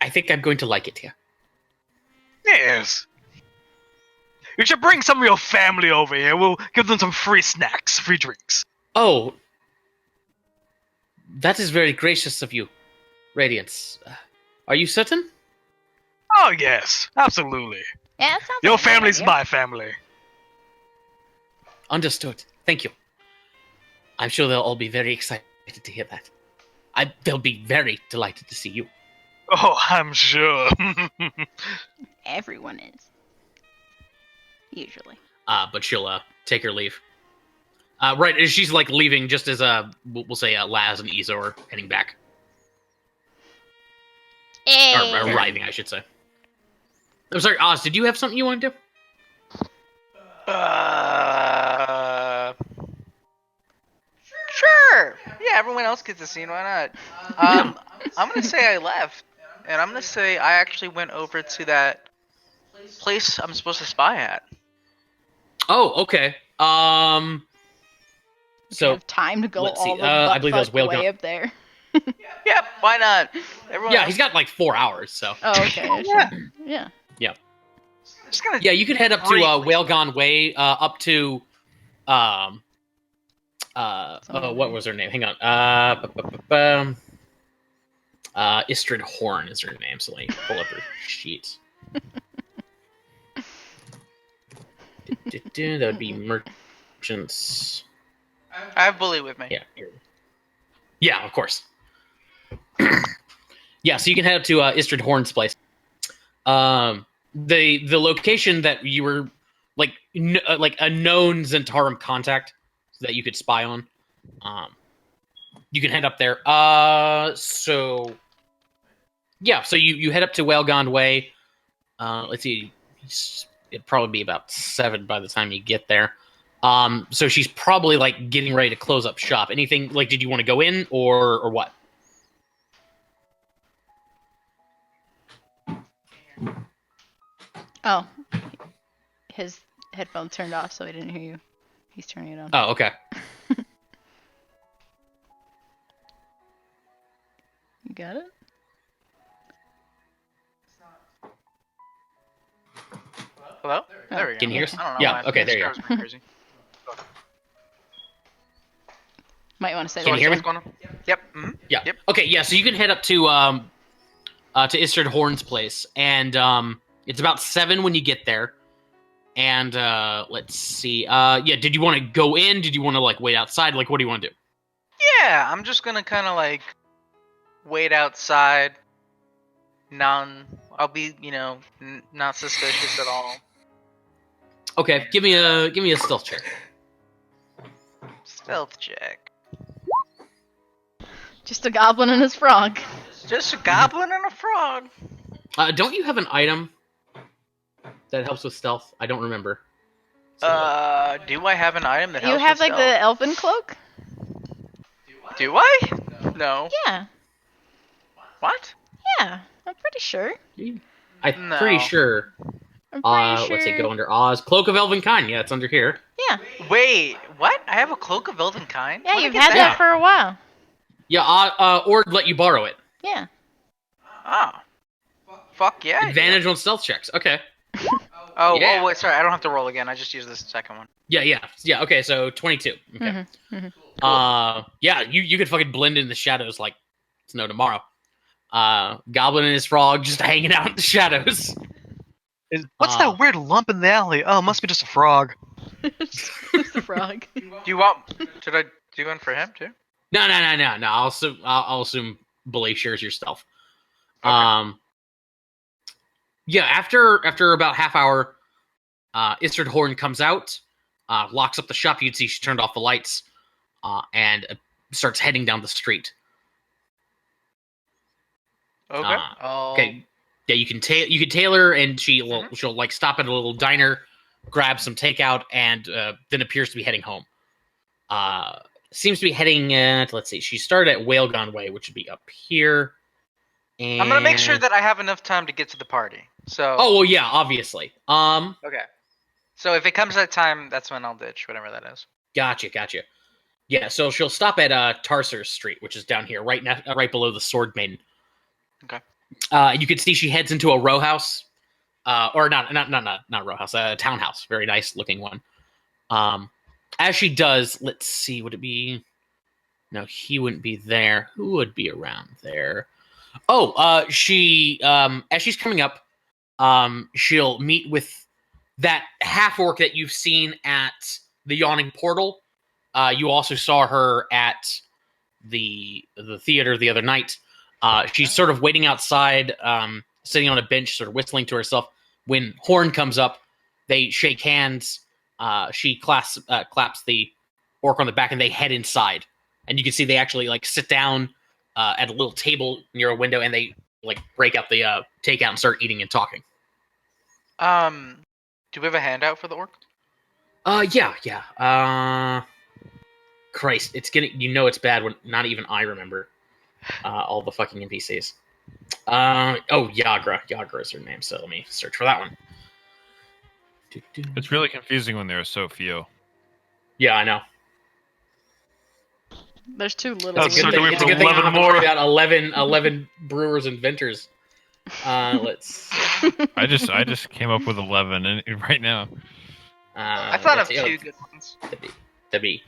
I'm going to like it here. Yes. You should bring some of your family over here. We'll give them some free snacks, free drinks. Oh, that is very gracious of you, Radiance. Are you certain? Oh yes, absolutely. Yeah, that sounds Your like a good family's idea. my family. Understood. Thank you. I'm sure they'll all be very excited to hear that. They'll be very delighted to see you. Oh, I'm sure. Everyone is. Usually. But she'll take her leave. Right as she's like leaving, just as we'll say Laz and Izo are heading back, Hey. or arriving, I should say. I'm sorry, Oz. Did you have something you wanted to do? Sure. Yeah, everyone else gets a scene. Why not? I'm gonna say I left, and I'm gonna say I actually went over to that place I'm supposed to spy at. Oh, okay. You So have time to go let's see, all the I believe that was butt-fuck Whale way Gun- up there. Yep. Why not? Everyone yeah, else- he's got like 4 hours. So Oh, okay. Yeah. Yeah. Just gonna. yeah, you could head up to Briefly. Whale Gone Way, up to what Somewhere. was her name? Hang on. Istrid Horn is her name. So let me pull up her sheet. That would be merchants. I have Bully with me. Yeah. Here. Yeah, of course. Yeah, so you can head up to Istrid Horn's place. The location that you were like like a known Zentarum contact that you could spy on. You can head up there. So yeah, so you head up to Whalegond Way. Let's see, it'd probably be about 7 by the time you get there. So she's probably like getting ready to close up shop. Anything like, did you want to go in or what? Oh. His headphones turned off, so he didn't hear you. He's turning it on. Oh, okay. You got it? Hello? There we go. Can you hear us? I don't know. Yeah, why. okay, there you This car's crazy. Might want to say Can that you hear me? What's going on? Yep. Mm-hmm. Yeah. Yep. Okay, yeah, so you can head up to Istrid Horn's place, and it's about 7 when you get there. And let's see. Yeah, did you want to go in? Did you want to like wait outside? Like, what do you want to do? Yeah, I'm just gonna kind of like wait outside. I'll be, not suspicious at all. Okay, give me a stealth check. Stealth check. Just a goblin and his frog. Just a goblin and a frog. Don't you have an item that helps with stealth? I don't remember. So, Do I have an item that You helps have with like the elfin cloak? Do I? No. Yeah. What? Yeah. I'm pretty sure. I'm No. pretty sure. I'm pretty sure. Let's see, go under Oz. Cloak of Elven Kind. Yeah, it's under here. Yeah. Wait, what? I have a cloak of elven kind? Yeah, Where'd I you've get had that for a while. Yeah, or let you borrow it. Yeah. Oh. Fuck yeah. I do. Advantage on stealth checks. Okay. Oh, wait, sorry. I don't have to roll again. I just used this second one. Yeah. Okay, so 22. Okay. Mhm, mhm. Yeah, you could fucking blend in the shadows like it's no tomorrow. Goblin and his frog just hanging out in the shadows. What's that weird lump in the alley? Oh, it must be just a frog. It's the frog. Do you want... Should I do one for him, too? No. I'll assume Bully shares your stealth. Okay. Yeah. After about half hour, Istrid Horn comes out, locks up the shop. You'd see she turned off the lights, and starts heading down the street. Okay. Okay. Yeah, you can tailor, and she'll like stop at a little diner, grab some takeout, and then appears to be heading home. Seems to be heading at, let's see, she started at Whalegon Way, which would be up here. And... I'm gonna make sure that I have enough time to get to the party. So. Oh well, yeah, obviously. Okay. So if it comes that time, that's when I'll ditch whatever that is. Gotcha. Yeah, so she'll stop at Tarser Street, which is down here, right below the Sword Maiden. Okay. You can see she heads into a row house, or not a row house, a townhouse, very nice looking one. As she does, let's see, would it be? No, he wouldn't be there. Who would be around there? Oh, she as she's coming up, she'll meet with that half orc that you've seen at the Yawning Portal. You also saw her at the theater the other night. She's sort of waiting outside, sitting on a bench, sort of whistling to herself. When Horn comes up, they shake hands. She claps the orc on the back, and they head inside. And you can see they actually like sit down at a little table near a window, and they like break out the takeout and start eating and talking. Do we have a handout for the orc? Yeah. Christ, it's it's bad when not even I remember all the fucking NPCs. Yagra. Yagra is her name, so let me search for that one. It's really confusing when there are so few. Yeah, I know. There's too little. That's so It's a good thing I don't have to worry about 11 brewers and vintners. Let's. I just came up with 11 right now. I thought of two good ones. To be.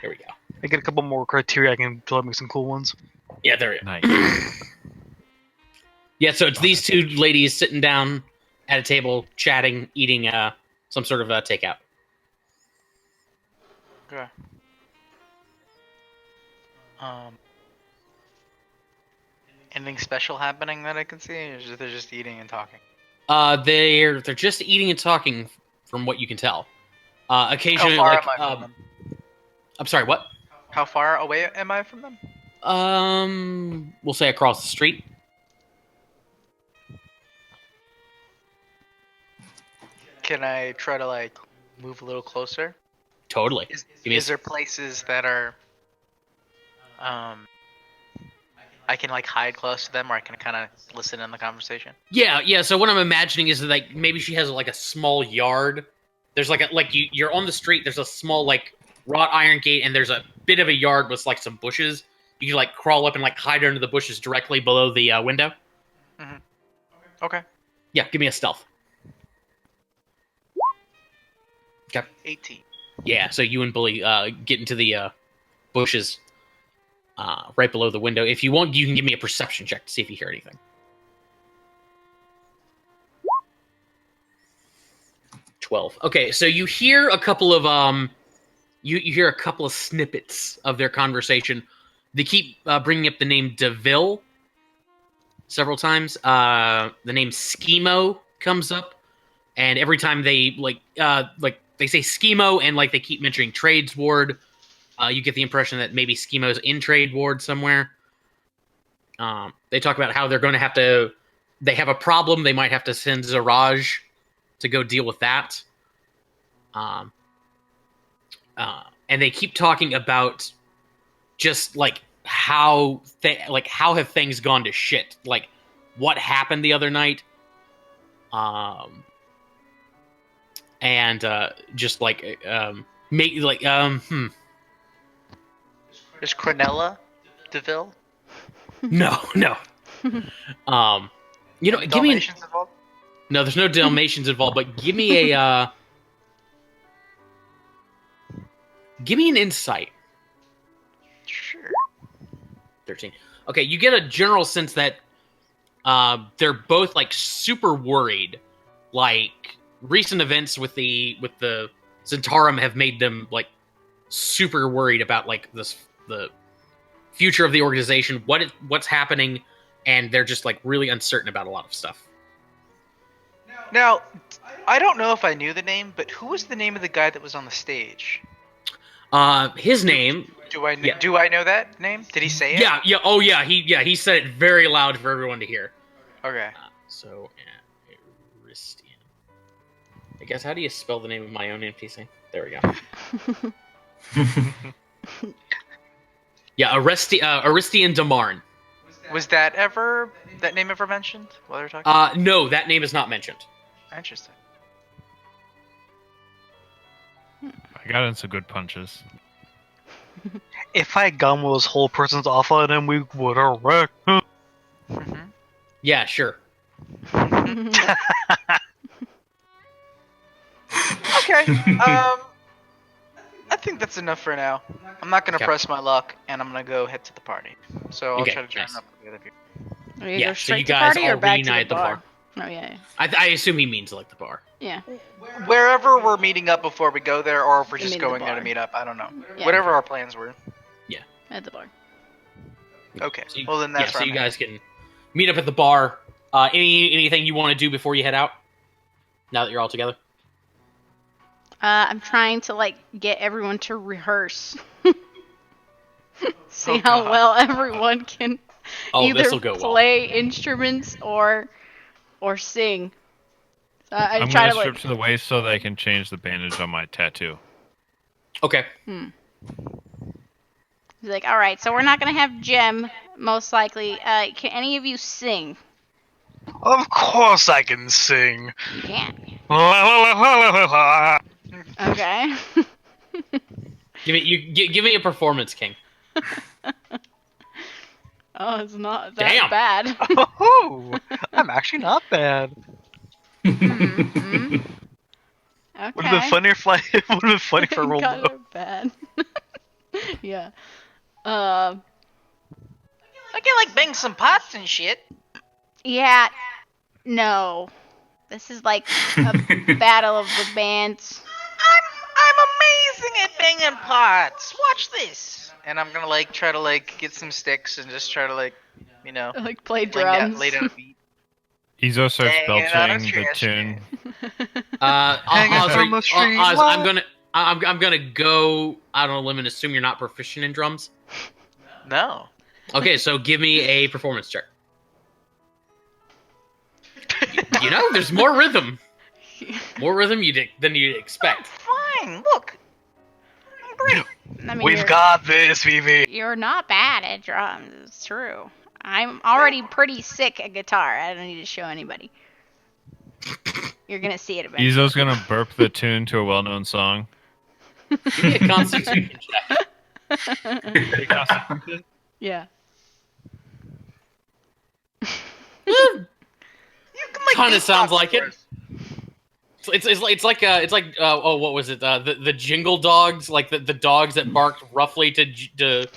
Here we go. I get a couple more criteria. I can fill out make some cool ones. Yeah, there we go. Nice. Yeah, so it's these two ladies sitting down at a table, chatting, eating some sort of takeout. Okay. Anything special happening that I can see, or they're just eating and talking? They're just eating and talking, from what you can tell. Occasionally, How far like, am I from them? I'm sorry, what? How far away am I from them? We'll say across the street. Can I try to like move a little closer? Totally. Is there places that are I can like hide close to them, or I can kind of listen in the conversation? Yeah. So what I'm imagining is that like maybe she has like a small yard. There's you're on the street. There's a small like wrought iron gate, and there's a bit of a yard with like some bushes. You can like crawl up and like hide under the bushes directly below the window. Mm-hmm. Okay. Yeah, give me a stealth. Okay. 18. Yeah, so you and Bully get into the bushes right below the window. If you want, you can give me a perception check to see if you hear anything. 12. Okay, so you hear a couple of you hear a couple of snippets of their conversation. They keep bringing up the name DeVille several times. The name Schemo comes up, and every time they they say Schemo, and like they keep mentioning Trades Ward. You get the impression that maybe Schemo's in Trade Ward somewhere. They talk about how they're going to have to... They have a problem. They might have to send Zaraj to go deal with that. And they keep talking about just like how have things gone to shit? Like what happened the other night? And just like make like Is Cronella DeVille? No. Give me Dalmatians involved? No, there's no Dalmatians involved, but give me a give me an insight. Sure. 13. Okay, you get a general sense that they're both like super worried. Like recent events with the Zentarum have made them like super worried about like the future of the organization, what's happening, and they're just like really uncertain about a lot of stuff. Now, I don't know if I knew the name, but who was the name of the guy that was on the stage? His name. Do I know that name? Did he say it? Yeah. Oh yeah. He said it very loud for everyone to hear. Okay. So, Aristian. I guess, how do you spell the name of my own NPC? There we go. Yeah, Aristian Damarn. Was that name ever mentioned while they were talking? No, that name is not mentioned. Interesting. I got in some good punches. If I had gone with this whole person's off on him, we would have wrecked him. Mm-hmm. Yeah, sure. Okay. I think that's enough for now. I'm not gonna Okay. press my luck, and I'm gonna go head to the party. So I'll Okay, try to join nice. up with the other people. Are you Yeah, go so straight you to guys party or all back to reunite the at the bar? Oh yeah, I assume he means like the bar. yeah. Wherever we're meeting up before we go there, or if we're You just mean the going there to bar. meet up, I don't know. Yeah. Whatever our plans were. At the bar. Okay. So you, Well, then that's so where you I'm at. guys can meet up at the bar. Anything you want to do before you head out? Now that you're all together. I'm trying to like get everyone to rehearse. See Oh, how God. well everyone can Oh, either this'll go well. play instruments or sing. So I I'm try gonna to strip like. to the waist so that I can change the bandage on my tattoo. Okay. He's like, all right, so we're not gonna have Jem, most likely. Can any of you sing? Of course I can sing. You can. La, la, la, la, la, la. Okay. Give me a performance, King. Oh, it's not that Damn. bad. Oh, I'm actually not bad. Mm-hmm. Okay. Would have been funny if I would have been funny for a roll Kind low. of bad. Yeah. I can like bang some pots and shit. Yeah. No. This is like a battle of the bands. I'm amazing at banging pots. Watch this. And I'm gonna like try to like get some sticks and just try to like, you know, Like play lay drums. down a beat. Izo starts Dang it, on a belching the trash tune. Hanging from a tree. Oz, I'm gonna go out on a limb and assume you're not proficient in drums. No. Okay, so give me a performance check. You know, there's more rhythm. More rhythm than you'd expect. Fine. Look. I'm great. I mean, We've got this, Vivi. you're not bad at drums. It's true. I'm already pretty sick at guitar. I don't need to show anybody. You're gonna see it eventually. Izo's gonna burp the tune to a well-known song. Give me a constitution check. Yeah. You can like Kinda beatbox sounds like for it. us. It's like oh, what was it? The Jingle Dogs, like the dogs that barked roughly to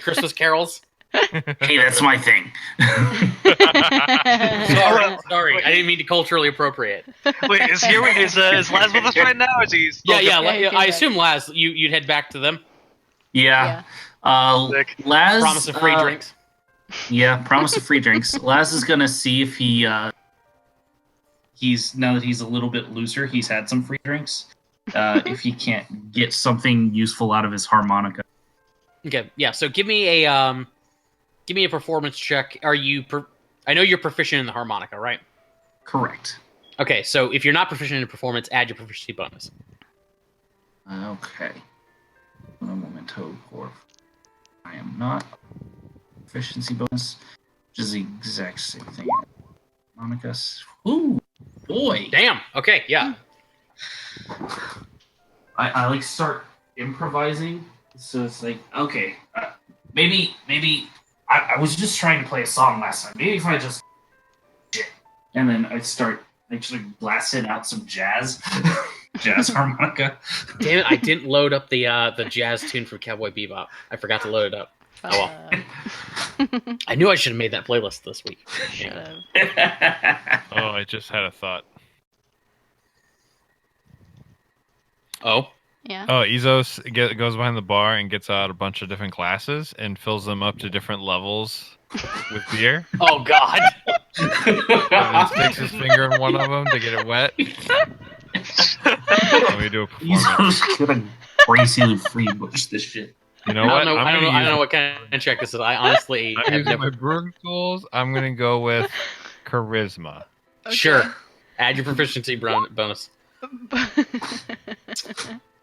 Christmas carols. Hey, that's my thing. Sorry, I didn't mean to culturally appropriate. Wait, is Laz with us right now? Or is he still Yeah. he came I back. assume Laz, you'd head back to them. Yeah. Sick. Laz. Promise of free drinks. Yeah, promise of free drinks. Laz is gonna see if he's now that he's a little bit looser, he's had some free drinks. If he can't get something useful out of his harmonica. Okay, yeah. So give me a performance check. Are you? I know you're proficient in the harmonica, right? Correct. Okay, so if you're not proficient in performance, add your proficiency bonus. Okay. One momento for. I am not proficiency bonus, which is the exact same thing. Harmonicas. Ooh, boy. Damn. Okay, yeah. I like start improvising, so it's like okay, maybe I was just trying to play a song last time. Maybe if I just and then I start actually blasting out some jazz harmonica. Damn it! I didn't load up the jazz tune from Cowboy Bebop. I forgot to load it up. Oh well. I knew I should have made that playlist this week. Shut up. Oh, I just had a thought. Oh. Yeah. Oh, Izo goes behind the bar and gets out a bunch of different glasses and fills them up to different levels with beer. Oh God. And then sticks his finger in one of them to get it wet. And we do a He's performance. just gonna crazy free bush this shit. You know I what? don't know. I'm I don't gonna know. I don't use- know what kind of check this is. I honestly I'm have using my never. brewing tools. I'm gonna go with charisma. Okay. Sure. Add your proficiency bonus.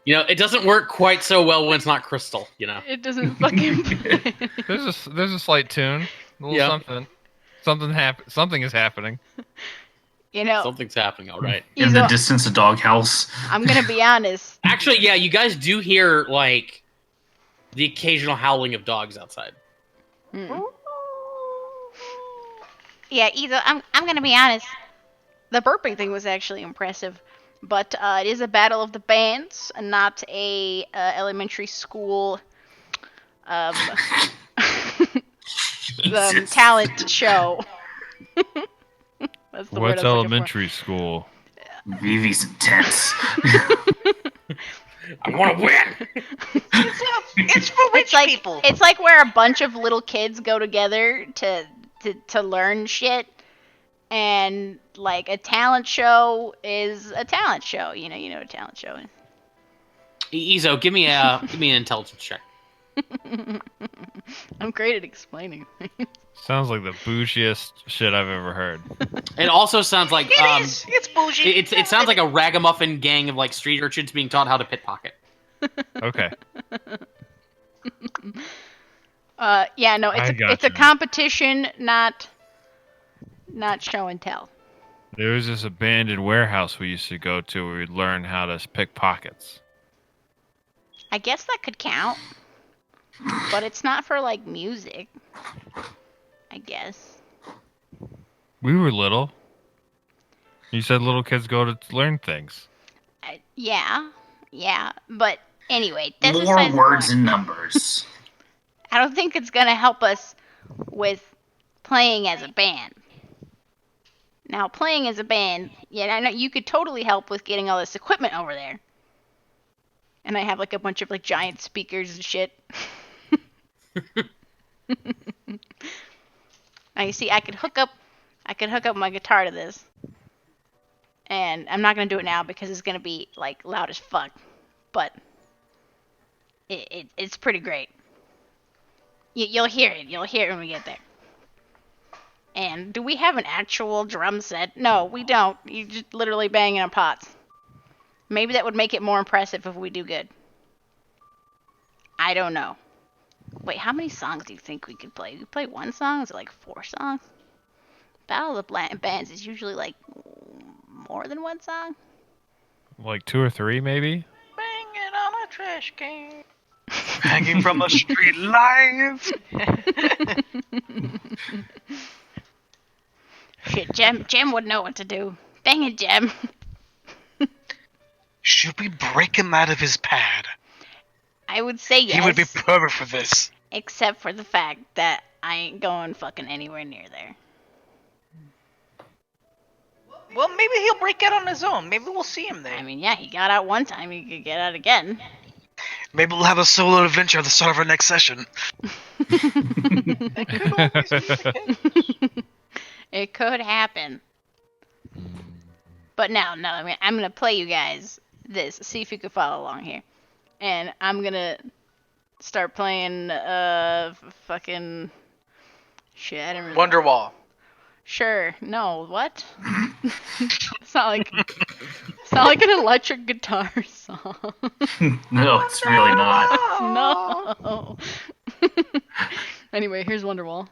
You know, it doesn't work quite so well when it's not crystal, you know. It doesn't fucking. There's a slight tune, a little Yeah. something. Something is happening. You know, Something's happening, all right. In the Izo, distance, a dog howls. I'm gonna be honest. Actually, yeah, you guys do hear, like, the occasional howling of dogs outside. Hmm. Yeah, Izo, I'm gonna be honest. The burping thing was actually impressive, but it is a battle of the bands, and not a elementary school Jesus. talent show. That's the word What's I was looking for. elementary school? Vivi's intense. I want to win! It's for rich people. It's like where a bunch of little kids go together to learn shit, and like a talent show is a talent show. You know what a talent show is. Izo, give me an intelligence check. I'm great at explaining. Sounds like the bougiest shit I've ever heard. It also sounds like It is. It's bougie. it sounds like a ragamuffin gang of like street urchins being taught how to pickpocket. Okay. Yeah, no, I got it's a you. competition, not show and tell. There was this abandoned warehouse we used to go to where we'd learn how to pick pockets. I guess that could count, but it's not for like music. I guess. We were little. You said little kids go to learn things. Yeah, but anyway, that's More besides the words point. and numbers. I don't think it's gonna help us with playing as a band. Now, playing as a band, yeah, I know you could totally help with getting all this equipment over there. And I have like a bunch of like giant speakers and shit. Now you see, I could hook up my guitar to this, and I'm not gonna do it now because it's gonna be like loud as fuck. But it's pretty great. You'll hear it. You'll hear it when we get there. And do we have an actual drum set? No, we don't. You just literally banging on pots. Maybe that would make it more impressive if we do good. I don't know. Wait, how many songs do you think we could play? We play one song? Is it like 4 songs? Battle of the Bands is usually like more than one song. Like 2 or 3, maybe? Banging on a trash can. Hanging from the street lights. Shit, Jem would know what to do. Dang it, Jem. Should we break him out of his pad? I would say yes. He would be perfect for this. Except for the fact that I ain't going fucking anywhere near there. Well, maybe he'll break out on his own. Maybe we'll see him there. I mean, yeah, he got out one time, he could get out again. Maybe we'll have a solo adventure at the start of our next session. It could happen. But no, I mean, I'm gonna play you guys this. See if you can follow along here. And I'm gonna start playing fucking shit. I don't really Wonderwall. Sure. No, what? It's not like an electric guitar song. No, it's really not. No. Anyway, here's Wonderwall.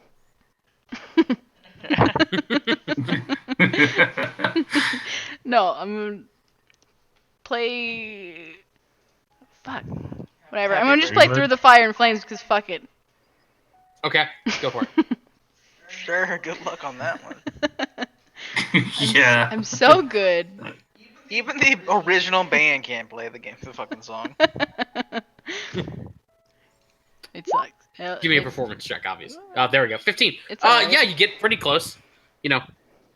No, I'm gonna play. Fuck. Whatever. I'm gonna just play Through the Fire and Flames because fuck it. Okay, go for it. Sure, good luck on that one. Yeah. I'm so good. Even the original band can't play the fucking song. It sucks. Give me a performance check, obviously. There we go. 15. It's alright. Yeah, you get pretty close. You know,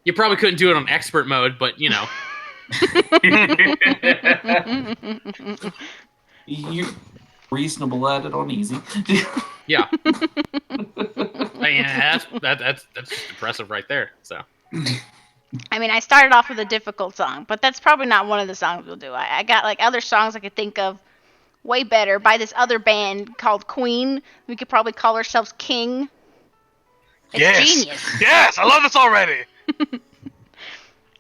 you probably couldn't do it on expert mode, but you know. You're reasonable at it on easy. Yeah. I mean, that's just impressive right there. So. I mean, I started off with a difficult song, but that's probably not one of the songs we'll do. I got like other songs I could think of way better by this other band called Queen. We could probably call ourselves King. It's Yes. genius. Yes, I love this already.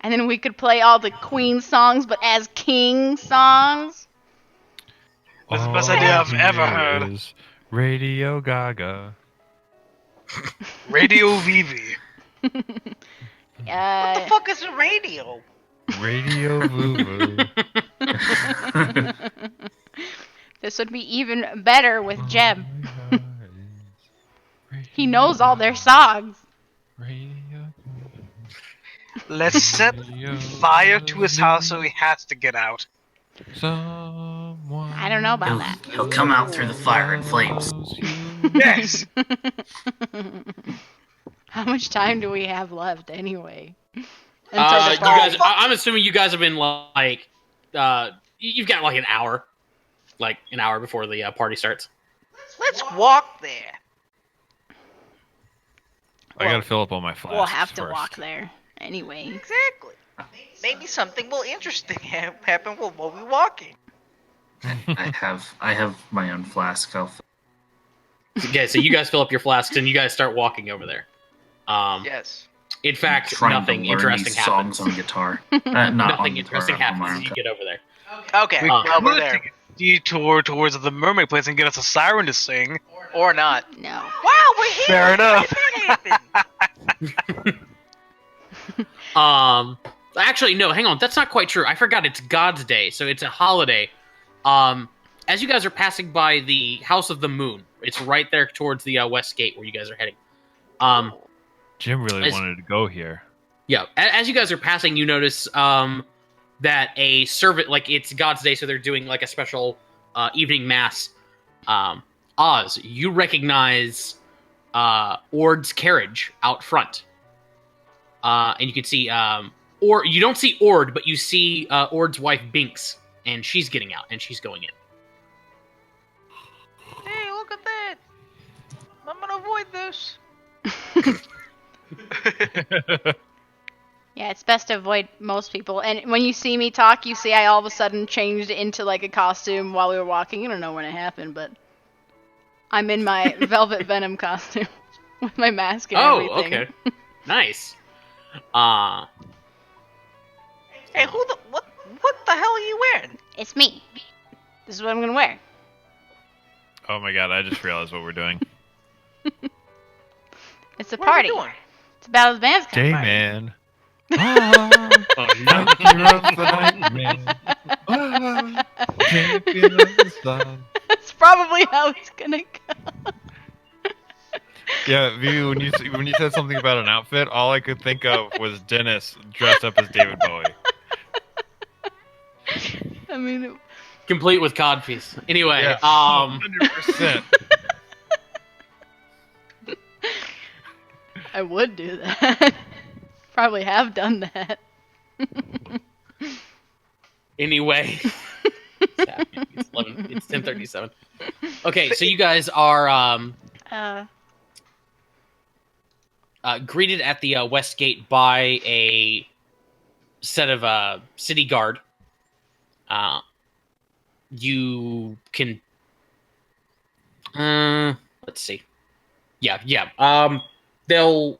And then we could play all the Queen songs, but as King songs. That's the best All idea I've I ever hear heard. is Radio Gaga. Radio Vivi. What the fuck is a radio? Radio Vuvu. This would be even better with Jeb. All I hear is He knows all their songs. Radio. Let's set fire to his house so he has to get out. Someone I don't know about that. He'll come out through the fire and flames. loves you. Yes. How much time do we have left anyway? You Until the ball- guys, I'm assuming you guys have been like, you've got like an hour before the party starts. Let's walk there. I gotta fill up all my flasks We'll have to first. walk there anyway. Exactly. Maybe something will interesting happen while we're walking. I have my own flask. Okay, so you guys fill up your flasks and you guys start walking over there. Yes. In fact, Trying nothing to learn interesting these happens. songs on guitar. Not Nothing on interesting guitar, on my happens as own you get over there. Okay. We Well, we're could there. take a detour towards the mermaid place and get us a siren to sing. Or not. No. Wow, we're here. Fair enough. How did that happen? Actually, no, hang on. That's not quite true. I forgot it's God's Day, so it's a holiday. As you guys are passing by the House of the Moon, it's right there towards the west gate where you guys are heading. Jim really As- wanted to go here. Yeah, as you guys are passing, you notice that a servant, like it's God's Day, so they're doing like a special evening mass. Oz, you recognize Ord's carriage out front, and you can see, or you don't see Ord, but you see Ord's wife Binks, and she's getting out and she's going in. Hey, look at that. I'm gonna avoid this. Yeah, it's best to avoid most people. And when you see me talk, you see I all of a sudden changed into like a costume while we were walking. You don't know when it happened, but I'm in my Velvet Venom costume with my mask and everything. Okay, nice. Hey, what the hell are you wearing? It's me. This is what I'm gonna wear. Oh my god, I just realized what we're doing. It's a What are party. we doing? It's a Battle of the Bands kind of party. J-Man. Champion of the night, man. Champion of the sun. That's probably how it's gonna go. Yeah, V, when you said something about an outfit, all I could think of was Dennis dressed up as David Bowie. I mean, Complete with codpiece. Anyway, Yeah, 100%. I would do that. Probably have done that. Anyway, it's 11. It's 10:37. Okay, so you guys are greeted at the west gate by a set of city guard. You can. Let's see. Yeah. They'll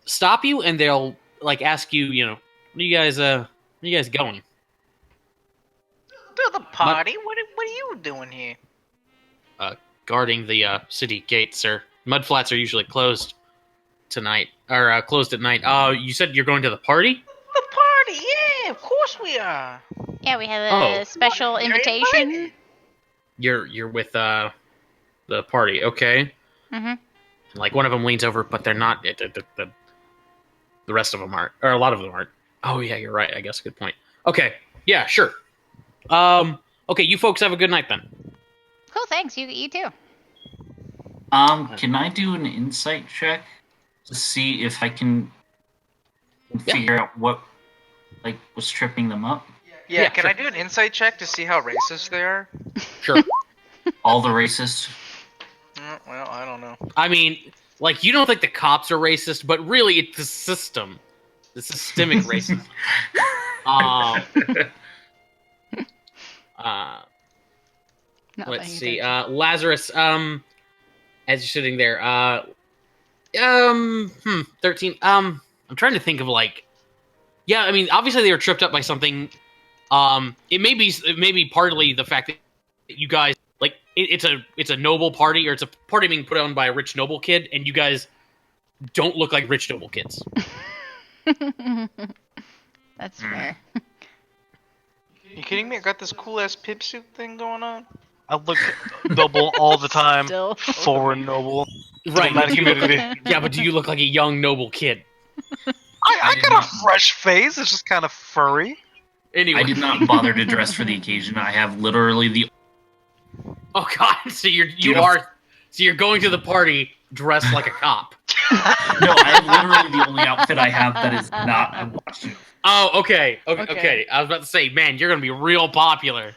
stop you and they'll like ask you. You know, where you guys going? To the party? What are you doing here? Guarding the city gate, sir. Mudflats are usually closed tonight, or closed at night. You said you're going to the party? The party? Yeah, of course we are. Yeah, we have a Oh. special You're invitation. invited. You're with the party, okay? Mhm. Like one of them leans over, but they're not. The rest of them aren't, or a lot of them aren't. Oh yeah, you're right. I guess good point. Okay, yeah, sure. Okay, you folks have a good night then. Cool, thanks. You too. Can I do an insight check to see if I can figure out what was tripping them up? Yeah, Yeah, can sure. I do an insight check to see how racist they are? Sure. All the racists. Well, I don't know. I mean, like you don't think the cops are racist, but really it's the system, the systemic racism. Not Let's paying see. attention. Lazarus, as you're sitting there, 13. I'm trying to think of like, yeah, I mean, obviously they were tripped up by something. It may be partly the fact that you guys like it's a noble party, or it's a party being put on by a rich noble kid, and you guys don't look like rich noble kids. That's fair. You kidding me? I got this cool ass pip suit thing going on. I look noble all the time. Still. Foreign noble. Right? Diplomatic Do you look like, community. yeah, but do you look like a young noble kid? I did got not- a fresh face. It's just kind of furry. Anyway, I did not bother to dress for the occasion. I have literally the Oh God! So you're going to the party dressed like a cop. no. I have literally the only outfit I have that is not a watch. Oh, okay. Okay. Okay. Okay. I was about to say, man, you're gonna be real popular.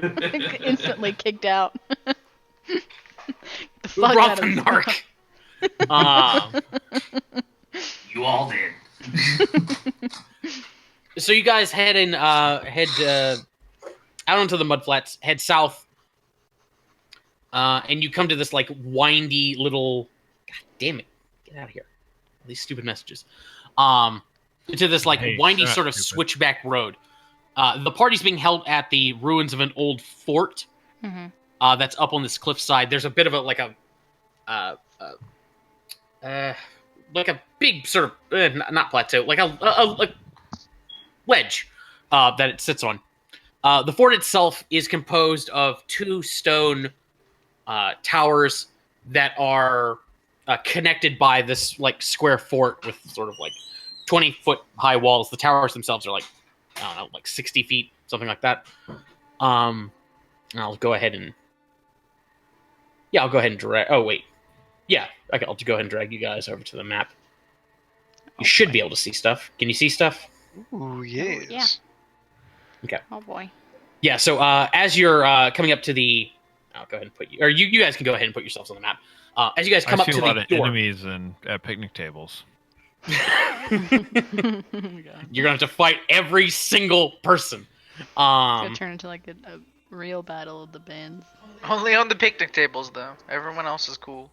Instantly kicked out. The fuck Rob out the of narc. You all did. So you guys head out onto the mudflats, head south, and you come to this like windy little. God damn it! Get out of here! All these stupid messages. To this like Hey, windy shut sort up, of stupid. switchback road. The party's being held at the ruins of an old fort Mhm. that's up on this cliffside. There's a bit of a like a big sort of not plateau, like a ledge that it sits on. The fort itself is composed of two stone towers that are connected by this like square fort with sort of like 20-foot high walls. The towers themselves are like, I don't know, like 60 feet, something like that. I'll go ahead and drag. Oh wait, yeah, okay, I'll just go ahead and drag you guys over to the map. You should be able to see stuff. Can you see stuff? Ooh, yes. Yeah. Oh boy. Yeah. So as you're coming up to the, I'll go ahead and put you, or you guys can go ahead and put yourselves on the map. As you guys come I up see to a lot the of door, enemies at picnic tables. Oh my God. you're gonna have to fight every single person. It's gonna Um, turn into like a real battle of the bands. Only on the picnic tables, though. Everyone else is cool.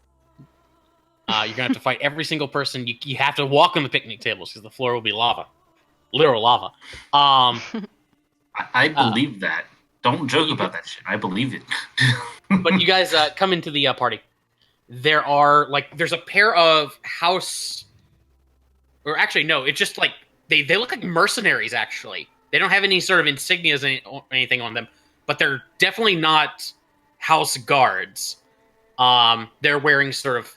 you're gonna have to fight every single person. You have to walk on the picnic tables because the floor will be lava, literal lava. I believe that. Don't joke about that shit. I believe it. But you guys come into the party. There's a pair of house, or actually no, it's just like they look like mercenaries. Actually, they don't have any sort of insignias or anything on them, but they're definitely not house guards. They're wearing sort of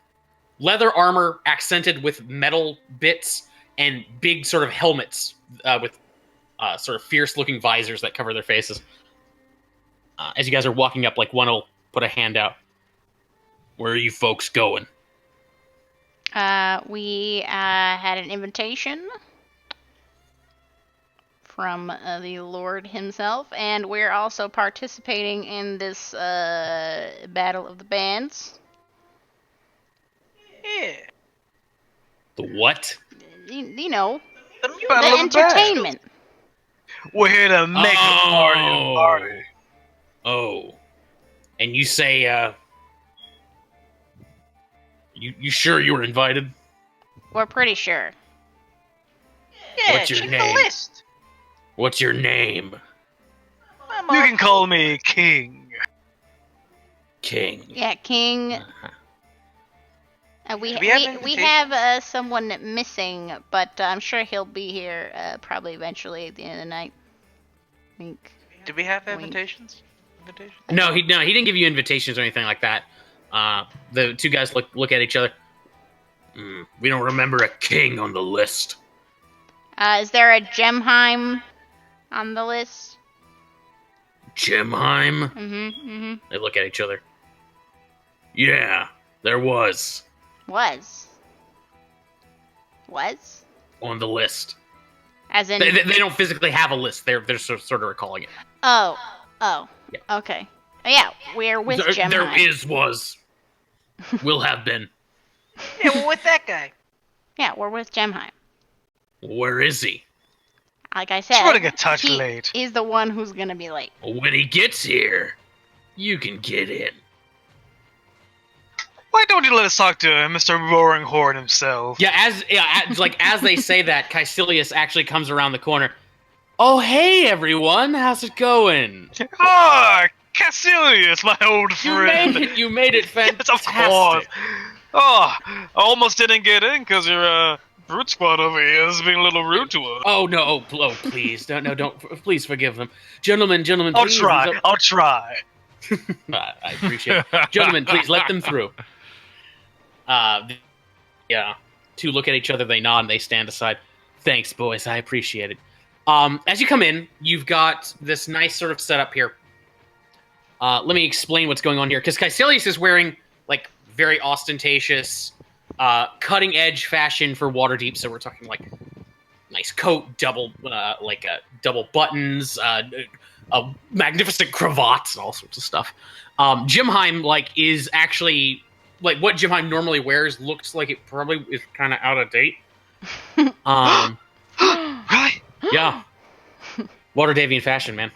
leather armor accented with metal bits and big sort of helmets with sort of fierce-looking visors that cover their faces. As you guys are walking up, like one will put a hand out. Where are you folks going? We had an invitation from the Lord himself, and we're also participating in this battle of the bands. Yeah. The what? You know, The Battle the of the Bands. entertainment. We're here to make a party. Oh. And you say, you sure you were invited? We're pretty sure. Yeah, What's your check name? the list. What's your name? I'm You all- can call me King. King. Yeah, King. Uh-huh. We Do we have we invitations? have someone missing, but I'm sure he'll be here probably eventually at the end of the night. Wink. Do we have Wink. invitations? Invitations? No, he didn't give you invitations or anything like that. The two guys look at each other. We don't remember a king on the list. Is there a Gemheim on the list? Gemheim? Mm-hmm. They look at each other. Yeah, there was Was on the list. as in. They don't physically have a list. They're sort of recalling it. Oh. Yeah. Okay. Yeah, we're with Gemheim. There was. Will have been. Yeah, well, with that guy. Yeah, we're with Gemheim. Where is he? Like I Just said, running a touch he late. is the one who's gonna be late. When he gets here, you can get in. Why don't you let us talk to Mr. Roaring Horn himself? As they say that, Caecilius actually comes around the corner. Oh, hey everyone, how's it going? Ah, Caecilius, my old friend. You made it fantastic. Yes, of course. Oh, I almost didn't get in because your brute squad over here is being a little rude to us. Oh no! Please, don't. Please forgive them, gentlemen. I'll Please. try. I'll try. I appreciate it. Gentlemen, please let them through. Yeah. Two look at each other, they nod, and they stand aside. Thanks, boys. I appreciate it. As you come in, you've got this nice sort of setup here. Let me explain what's going on here, because Caecilius is wearing like very ostentatious, cutting-edge fashion for Waterdeep. So we're talking like nice coat, double buttons, a magnificent cravats, and all sorts of stuff. Jimheim is actually what Jimheim normally wears. Looks like it probably is kind of out of date. Right? Yeah, Waterdavian fashion, man.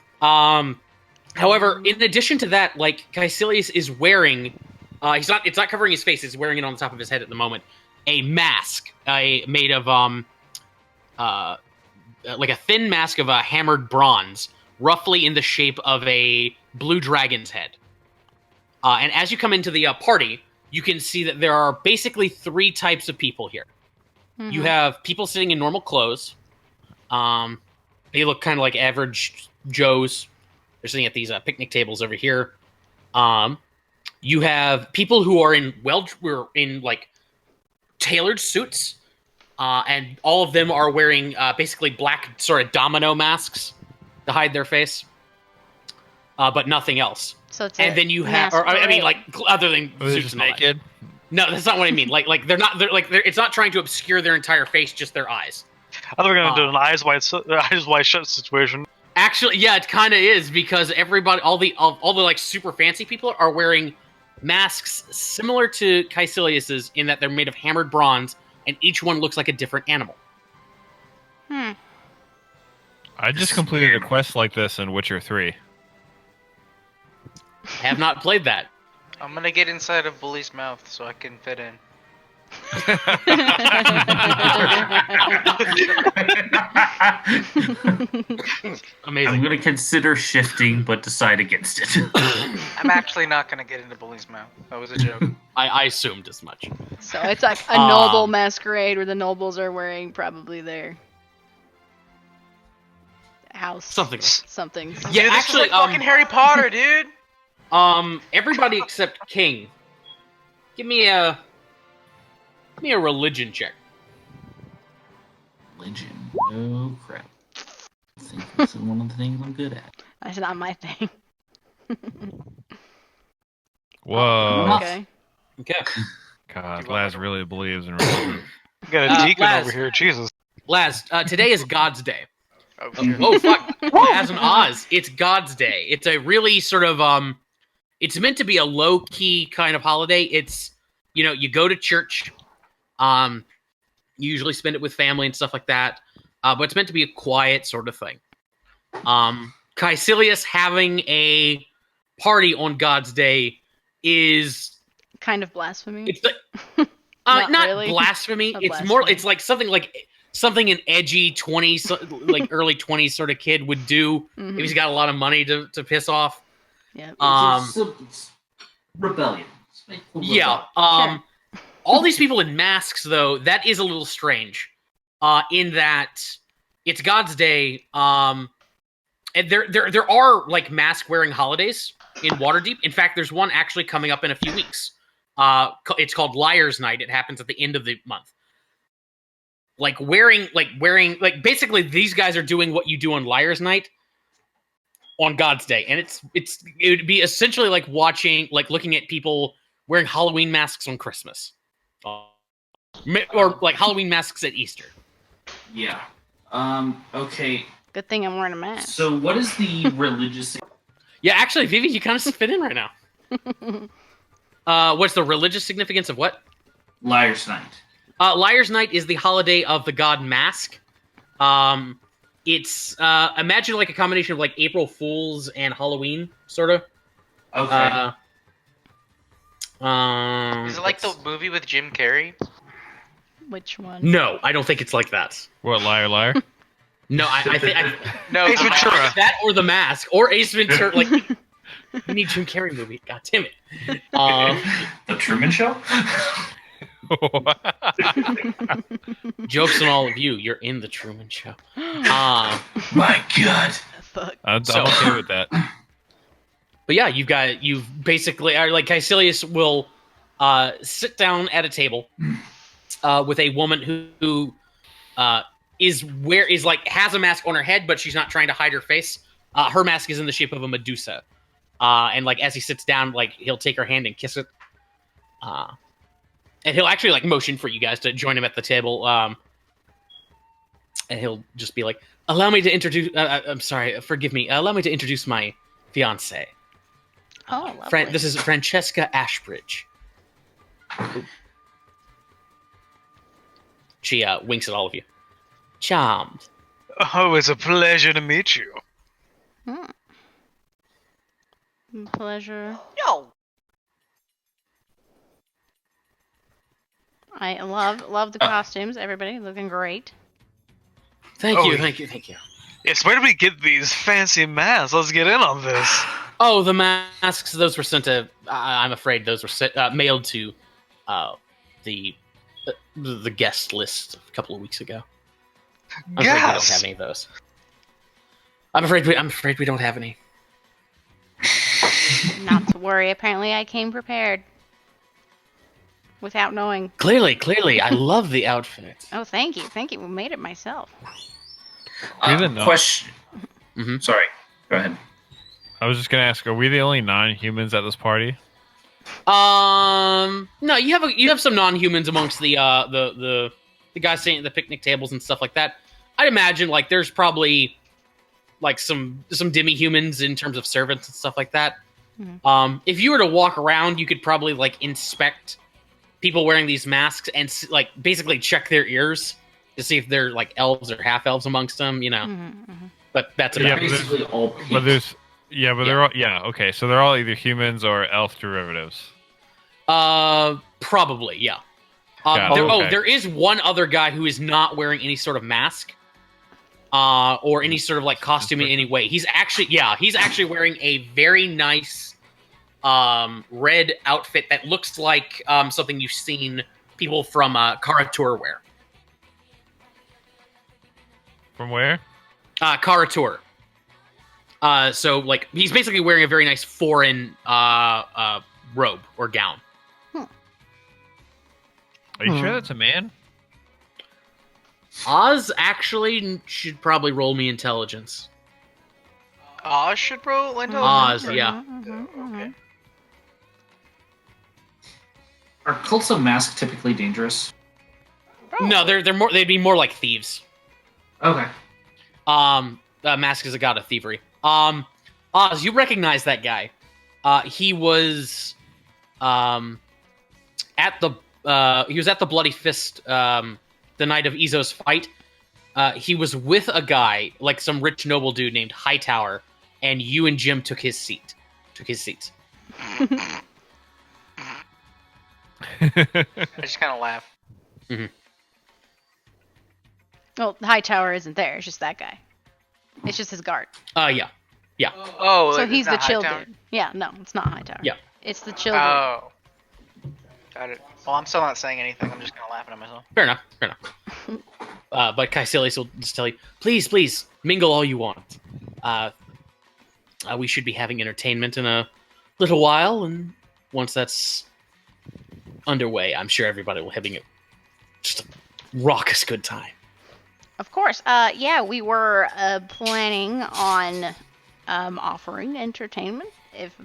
However, in addition to that, Caecilius is wearing, it's not covering his face. He's wearing it on the top of his head at the moment. A mask, made of like a thin mask of hammered bronze, roughly in the shape of a blue dragon's head. And as you come into the party, you can see that there are basically three types of people here. Mm-hmm. You have people sitting in normal clothes. They look kind of like average Joes. They're sitting at these picnic tables over here. You have people who are in tailored suits, and all of them are wearing basically black sort of domino masks to hide their face, but nothing else. So it's and then you have, other than suits and naked. No, that's not what I mean. It's not trying to obscure their entire face, just their eyes. I thought we were gonna do an eyes wide shut situation. Actually, yeah, it kind of is, because everybody, all the super fancy people are wearing masks similar to Caecilius's in that they're made of hammered bronze, and each one looks like a different animal. Hmm. I just completed a quest like this in Witcher 3. Have not played that. I'm gonna get inside of Bully's mouth so I can fit in. Amazing. I'm going to consider shifting, but decide against it. I'm actually not gonna get into Bully's mouth. That was a joke. I assumed as much. So it's like a noble masquerade where the nobles are wearing probably their house. Something. Yeah, this actually, is like fucking Harry Potter, dude. Everybody except King, give me a religion check. Religion? Oh crap! I think this is one of the things I'm good at. That's not my thing. Whoa. Okay. God, Laz really believes in religion. We got a deacon Laz. over here, Jesus. Laz, today is God's Day. Oh, Fuck! Laz and Oz, it's God's Day. It's a really sort of it's meant to be a low key kind of holiday. It's you go to church, you usually spend it with family and stuff like that. But it's meant to be a quiet sort of thing. Caecilius having a party on God's Day is kind of blasphemy. It's not really. blasphemy. Not It's blasphemy. more. It's like something an edgy 20s, early 20s sort of kid would do if he's got a lot of money to piss off. Yeah. It's rebellion. Yeah. Sure. All these people in masks, though, that is a little strange. In that it's God's Day. And there are mask wearing holidays in Waterdeep. In fact, there's one actually coming up in a few weeks. It's called Liar's Night. It happens at the end of the month. Basically these guys are doing what you do on Liar's Night on God's Day, and it would be essentially like looking at people wearing Halloween masks on Christmas, or like Halloween masks at Easter. Yeah. Okay. Good thing I'm wearing a mask. So, what is the religious? Yeah, actually, Vivi, you kind of fit in right now. What's the religious significance of what? Liar's Night. Liar's Night is the holiday of the god Mask. It's imagine like a combination of April Fools and Halloween, sort of. Okay. Is it like the movie with Jim Carrey? Which one? No, I don't think it's like that. What, liar, liar? No, I think No, Ace the mask. Ventura. that or The Mask or Ace Ventura. Like, we need Jim Carrey movie. God damn it. The Truman Show? Jokes on all of you. You're in the Truman Show. My God. Fuck. I'm So- okay with that. But yeah, you've basically like Caecilius will sit down at a table with a woman who is like has a mask on her head, but she's not trying to hide her face. Her mask is in the shape of a Medusa, and like as he sits down, like he'll take her hand and kiss it, and he'll actually like motion for you guys to join him at the table, and he'll just be like, "Allow me to introduce. I'm sorry, forgive me. Allow me to introduce my fiance. Oh, lovely. This is Francesca Ashbridge." She winks at all of you. Charmed. Oh, it's a pleasure to meet you. Pleasure. No. I love the costumes. Everybody looking great. Thank Oh, you, yeah. thank you, thank you. Yes, where do we get these fancy masks? Let's get in on this. Oh, the masks. Those were sent to. I'm afraid those were mailed to the guest list a couple of weeks ago. I'm afraid we don't Yes. have any of those. I'm afraid we don't have any. Not to worry. Apparently, I came prepared. Without knowing. Clearly, I love the outfit. Oh, thank you. Thank you. We made it myself. We didn't know. Question. Mhm. Sorry. Go ahead. I was just gonna ask, are we the only non-humans at this party? No, you have some non-humans amongst the guys sitting at the picnic tables and stuff like that. I'd imagine like there's probably like some demi-humans in terms of servants and stuff like that. Mhm. If you were to walk around, you could probably like inspect people wearing these masks and like basically check their ears to see if they're like elves or half elves amongst them, you know. Mm-hmm. But that's Yeah, about it. Basically all But pink. there's they're all okay. So they're all either humans or elf derivatives. Probably, yeah. Got it, okay. There is one other guy who is not wearing any sort of mask, or any sort of like costume in any way. He's actually wearing a very nice, red outfit that looks like something you've seen people from Karatur wear. From where? Karatur. So like he's basically wearing a very nice foreign robe or gown. Are you sure that's a man? Oz actually should probably roll me intelligence. Oz should roll Oz, intelligence? yeah. Okay. Are cults of mask typically dangerous? No, they'd be more like thieves. Okay. Mask is a god of thievery. Oz, you recognize that guy. He was at the Bloody Fist the night of Izo's fight. He was with a guy, like some rich noble dude named Hightower, and you and Jim took his seat. I just kind of laugh. Well, the Hightower isn't there. It's just that guy. It's just his guard. Yeah. Oh, So like, he's it's the not chill Hightower? dude. Yeah, no, it's not Hightower. Yeah. It's the chill dude. Oh. Got it. Well, I'm still not saying anything. I'm just kind of laughing at myself. Fair enough. But Caecilius will just tell you, please, mingle all you want. We should be having entertainment in a little while, and once that's underway, I'm sure everybody will having just a raucous good time. Of course. Yeah, we were planning on offering entertainment. If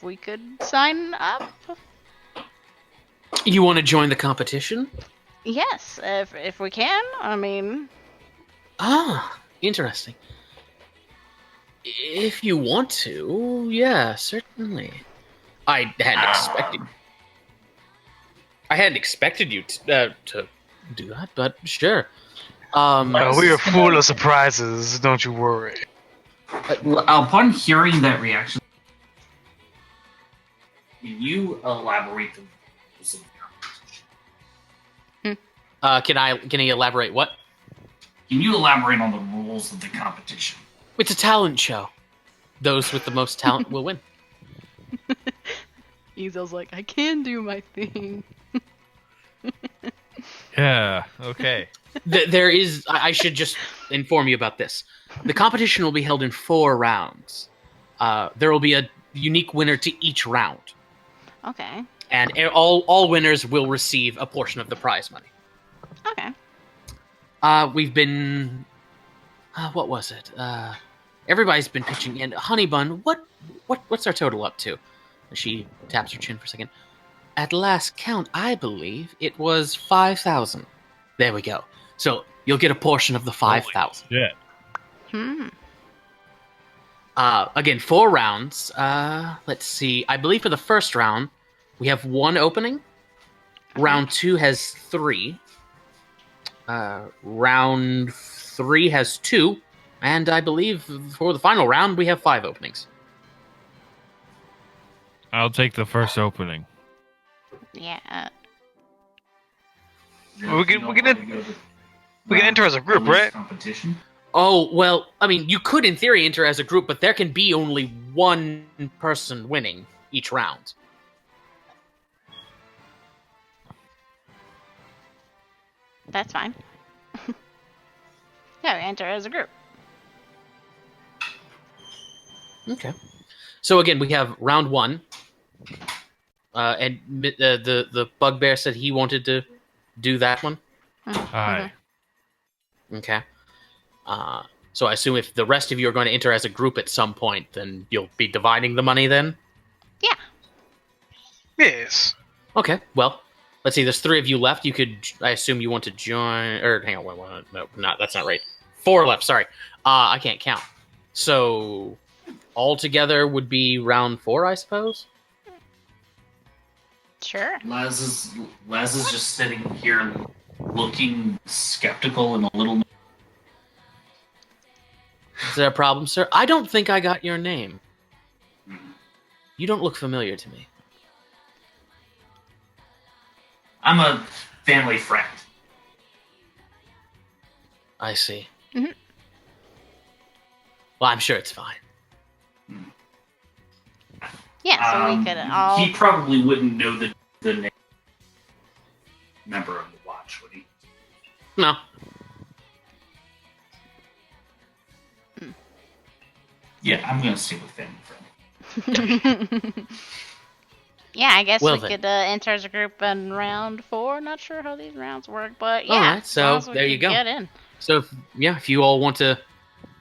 we could sign up. You want to join the competition? Yes, if we can. I mean, Interesting. If you want to, yeah, certainly. I hadn't expected you to do that, but sure. We are full of surprises, don't you worry. Upon hearing that reaction, Can you elaborate the rules of the competition? Can I elaborate what? Can you elaborate on the rules of the competition? It's a talent show. Those with the most talent will win. Ezel's like, I can do my thing. Yeah. Okay. There is. I should just inform you about this. The competition will be held in 4 rounds. There will be a unique winner to each round, Okay. and all winners will receive a portion of the prize money. Okay. We've been. What was it? Everybody's been pitching in. Honey Bun, what's our total up to? She taps her chin for a second. At last count, I believe it was 5,000. There we go. So you'll get a portion of the 5,000. Yeah. Again, 4 rounds. Let's see. I believe for the first round, we have 1 opening. Round 2 has 3. Round 3 has 2. And I believe for the final round, we have 5 openings. I'll take the first opening. Yeah. We can enter as a group, right? Competition. Oh, well, I mean, you could in theory enter as a group, but there can be only 1 person winning each round. That's fine. Yeah, we enter as a group. Okay. So again, we have round 1. And the bugbear said he wanted to do that one. Aye. Okay. So I assume if the rest of you are going to enter as a group at some point, then you'll be dividing the money then? Yeah. Yes. Okay, well, let's see, there's 3 of you left. You could, I assume you want to join, or hang on, no, that's not right. 4 left, sorry. I can't count. So, all together would be round 4, I suppose? Sure. Laz is just sitting here looking skeptical and a little. Is there a problem, sir? I don't think I got your name. You don't look familiar to me. I'm a family friend. I see. Mhm. Well, I'm sure it's fine. Yeah, so we could all. He probably wouldn't know the name member of the watch, would he? No. Yeah, I'm gonna stick with family friend. Yeah, I guess Well we then. could enter as a group in round 4. Not sure how these rounds work, but yeah. Alright, as long so as we there you could go. Get in. So, if you all want to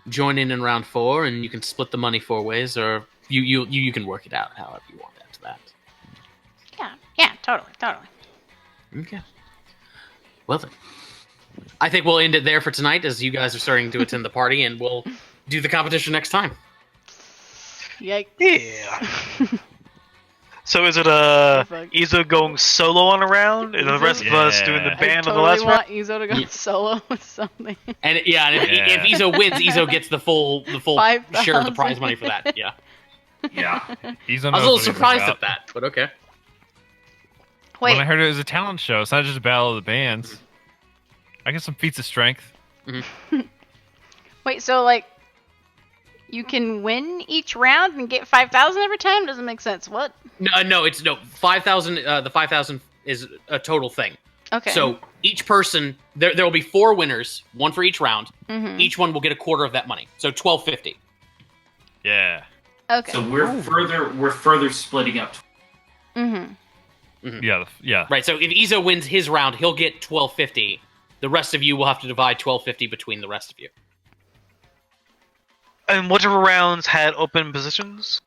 join in round 4, and you can split the money 4 ways, or you can work it out however you want after that. Yeah, totally. Okay. Well then. I think we'll end it there for tonight, as you guys are starting to attend the party, and we'll do the competition next time. Yikes. Yeah. So is it Fuck. Izo going solo on a round, and the rest of us doing the Yeah. band I on the last totally round? want Izo to go solo with something. And if Yeah. Izo wins, Izo gets the full share of the 5,000. prize money for that. Yeah. Yeah. He's I was a little surprised at that, but okay. Wait, When I heard it was a talent show, it's not just a battle of the bands. I get some feats of strength. wait, so like you can win each round and get 5,000 every time? Doesn't make sense. What? No, it's 5,000. The 5,000 is a total thing. Okay. So each person, there will be 4 winners, 1 for each round. Mhm. Each one will get a quarter of that money. So 1,250. Yeah. Okay. So we're further splitting up. Mhm. Yeah. Right. So if Izo wins his round, he'll get 1,250. The rest of you will have to divide 1,250 between the rest of you. And whichever rounds had open positions?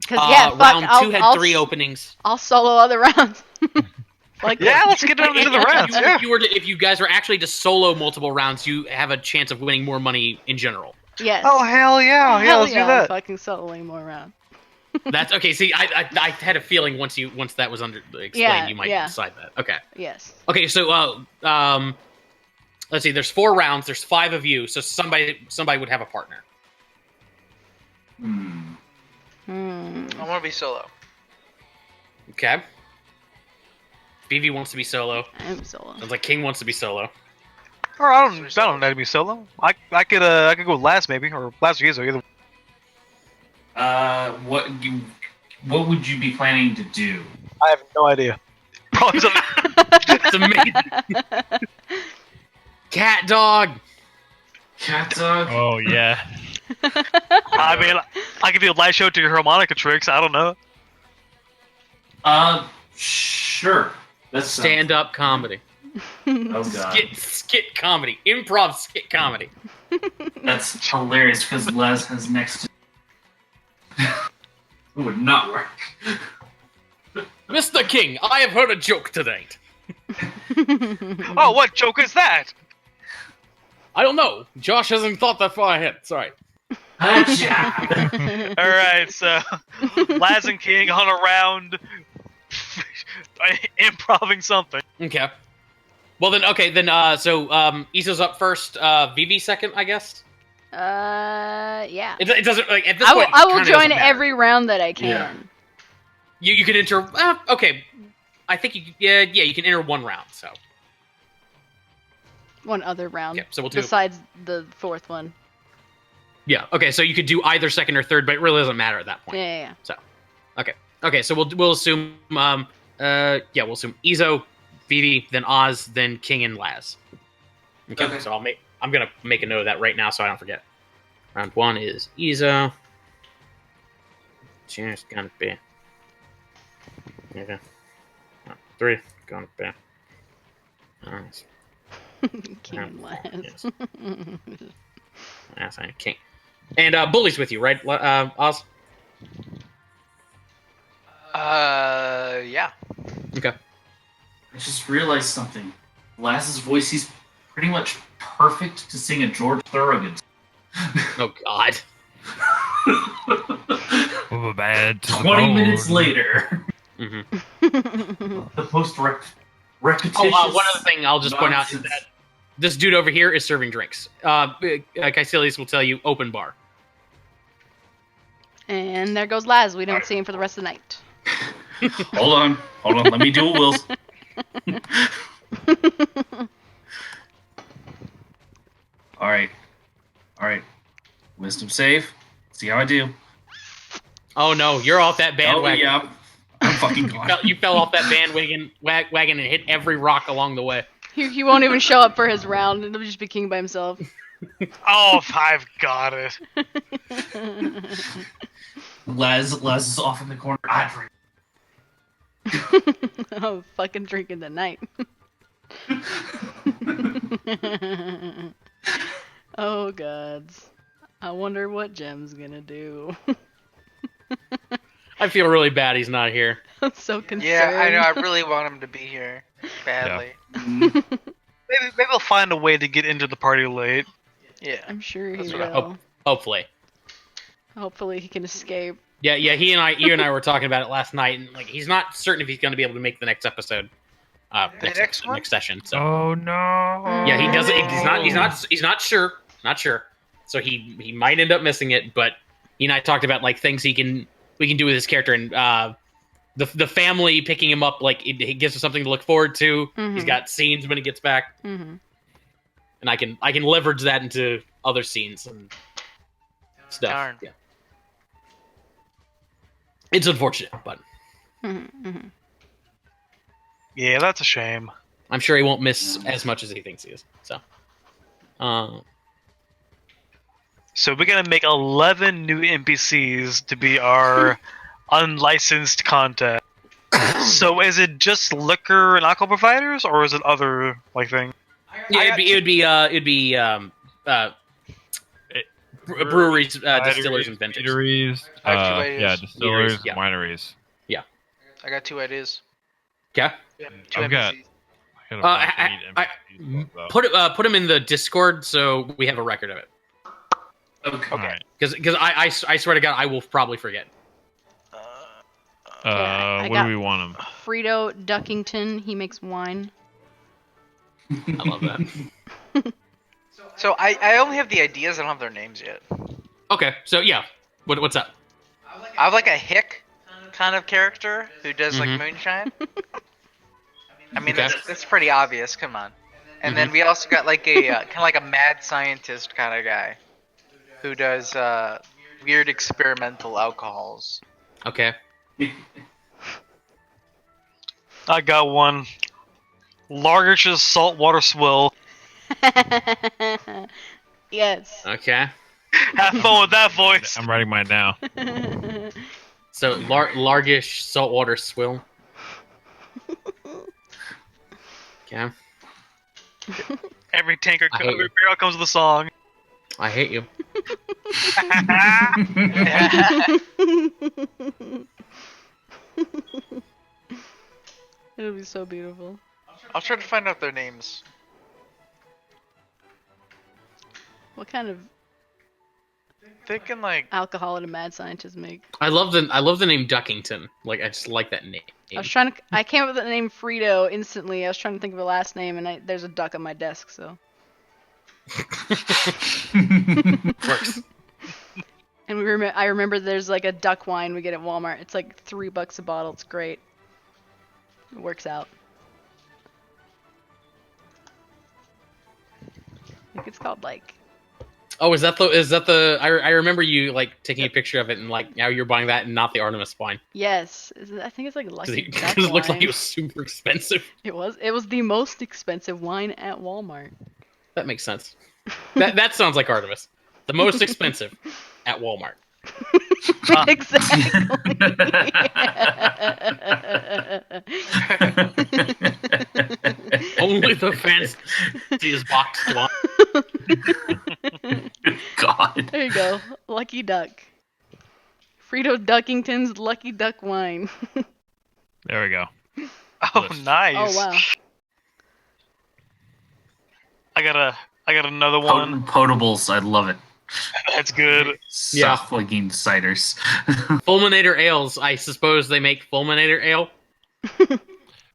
Because yeah, fuck, round 2 had I'll 3 openings. I'll solo other rounds. like Yeah, let's get into the rounds. Yeah. If you guys are actually to solo multiple rounds, you have a chance of winning more money in general. Yes. Oh hell yeah! Yeah, Hell let's do I'm that. fucking soloing more rounds. That's okay. See, I had a feeling once that was explained, Yeah, you might yeah. decide that. Okay. Yes. Okay. So let's see. There's 4 rounds. There's 5 of you. So somebody would have a partner. Hmm. Hmm. I want to be solo. Okay. BV wants to be solo. I'm solo. Sounds like King wants to be solo. Or I don't need to be solo. I could go with Laz maybe, or Laz or Izo, either. What would you be planning to do? I have no idea. Probably something. It's amazing. Cat dog. Cat dog. Oh yeah. I mean, I could do a live show to your harmonica tricks. I don't know. Sure. That's Stand-up comedy. Oh god. Skit comedy. Improv skit comedy. That's hilarious because Les has next to. It would not work. Mr. King, I have heard a joke tonight. Oh, what joke is that? I don't know. Josh hasn't thought that far ahead. Sorry. Gotcha. All right, so Laz and King on a round, improving something. Okay. Well then, so Iso's up first, Vivi second, I guess. Yeah. It doesn't like at this I will, point. I will kinda join doesn't matter. every round that I can. Yeah. You can enter. Okay. I think you can enter one round. So One other round. yeah. So we'll do. Besides the fourth one. Yeah. Okay. So you could do either second or third, but it really doesn't matter at that point. Yeah. So, okay. So we'll assume we'll assume Izo, Vivi, then Oz, then King and Laz. Okay. So I'm gonna make a note of that right now so I don't forget. Round one is Izo. Just gonna be. Okay. Round three gonna be. Oz. King and Laz. Yes, I'm King. And Bully's with you, right, Oz? Yeah. Okay. I just realized something. Laz's voice, he's pretty much perfect to sing a George Thorogood. Oh God. Bad to the 20 bone. minutes later. Mm-hmm. The repetitious. Oh, one other thing I'll just point out is nonsense. that this dude over here is serving drinks. Caecilius will tell you, open bar. And there goes Laz. We don't see him for the rest of the night. Hold on. Let me do a Will's. All right. Wisdom save. See how I do. Oh no, you're off that Oh bandwagon. yeah. I'm fucking gone. You fell off that bandwagon and hit every rock along the way. He won't even show up for his round. It'll just be King by himself. Oh, I've got it. Laz is off in the corner. I drink. Oh, fucking drinking tonight. Oh, gods. I wonder what Jem's gonna do. I feel really bad he's not here. I'm so concerned. Yeah, I know. I really want him to be here badly. Maybe they'll find a way to get into the party late. Yeah. I'm sure he That's will. what I hope. Hopefully. Hopefully he can escape. Yeah. You and I were talking about it last night, and like he's not certain if he's going to be able to make the next episode. next one? Next session. So Oh no. yeah, he doesn't. He's not sure. Not sure. So he might end up missing it. But he and I talked about like things we can do with his character, and the family picking him up, like it gives us something to look forward to. Mhm. He's got scenes when he gets back, Mm-hmm. and I can leverage that into other scenes and stuff. Darn. Yeah. It's unfortunate, but Mm-hmm. Mm-hmm. Yeah, that's a shame. I'm sure he won't miss as much as he thinks he is. So, So we're gonna make 11 new NPCs to be our unlicensed content. So is it just liquor and alcohol providers, or is it other like thing? yeah, it'd be breweries, distillers, and vendors. Eateries, I have two ideas. yeah, distillers, Eateries, yeah. wineries. I got 2 ideas. Yeah, Yeah, 2 I've got- NPCs. I got a bunch of neat NPCs, though. put them in the Discord so we have a record of it. Okay. Alright. Because I swear to God I will probably forget. I What got- do we want them? Frito Duckington, he makes wine. I love that. So I only have the ideas. I don't have their names yet. Okay, so yeah, what's up? I have like a hick, kind of character who does like Mhm. moonshine. I mean, Okay. that's pretty obvious. Come on. And then we also got like a kind of like a mad scientist kind of guy who does weird experimental alcohols. Okay. I got one. Largish's saltwater swill. Yes. Okay. Have fun with that voice. I'm writing mine now. So largish saltwater swill. Okay. Every tanker, I hate every you. barrel comes with a song. I hate you. It'll be so beautiful. I'll try to find out their names. What kind of Thinking like alcohol did a mad scientist make? I love the name Duckington. Like I just like that name. I came up with the name Frito instantly. I was trying to think of a last name, and there's a duck on my desk, so. Works. And I remember there's like a duck wine we get at Walmart. It's like $3 a bottle. It's great. It works out. I think it's called like. Oh, is that the? I remember you like taking a picture of it and like now you're buying that and not the Artemis wine Yes, I think it's like Lucky Duck because it looked like wine. it was super expensive. It was the most expensive wine at Walmart. That makes sense. That sounds like Artemis. The most expensive at Walmart. Exactly. Only the fanciest boxed wine. God. There you go. Lucky Duck. Frito Duckington's Lucky Duck wine. There we go. Oh, List. nice. Oh wow. I got another one. Potables, I love it. That's good. Yeah. Fucking ciders. Fulminator ales. I suppose they make Fulminator ale.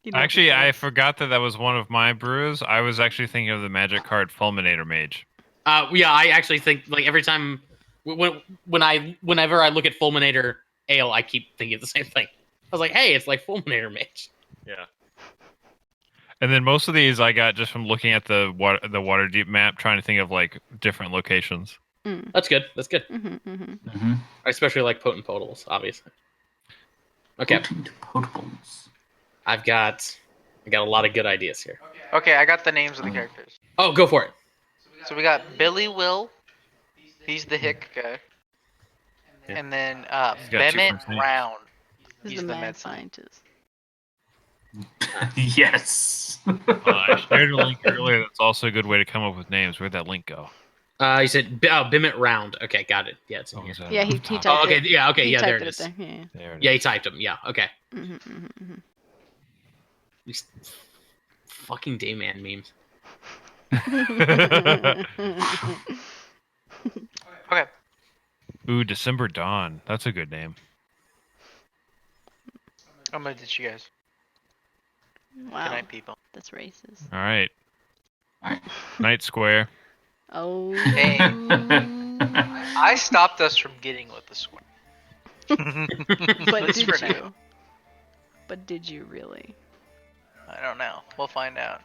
You know Actually, I what forgot that was one of my brews. I was actually thinking of the magic card Fulminator Mage. Yeah, I actually think like every time whenever I look at Fulminator ale, I keep thinking of the same thing. I was like, hey, it's like Fulminator Mage. Yeah. And then most of these I got just from looking at the Waterdeep map, trying to think of like different locations. That's good. That's good. Mm-hmm. I especially like potent potables, obviously. Okay, Potent potables. I got a lot of good ideas here. okay, I got the names of the characters. Oh, go for it. So we got Billy Will. He's the hick guy. Yeah. And then He's got two Bennett first names. Brown. This He's is the the mad med scientist. Yes. I shared a link earlier. That's also a good way to come up with names. Where'd that link go? You said Bimmet Round. Okay, got it. Yeah, it's in here. Was that Yeah, he up top? typed Oh, okay. it. Yeah, okay. He Yeah, there typed it is. There. Yeah. There it Yeah, is. he typed them. Yeah, okay. Mhm. These fucking Dayman memes. Okay. Ooh, December Dawn. That's a good name. I'm gonna ditch you guys. Wow, Good night, people. that's racist. All right. Alright. Night Square. Oh. Hey. I stopped us from getting with the square. But Just did for you? now. But did you really? I don't know. We'll find out.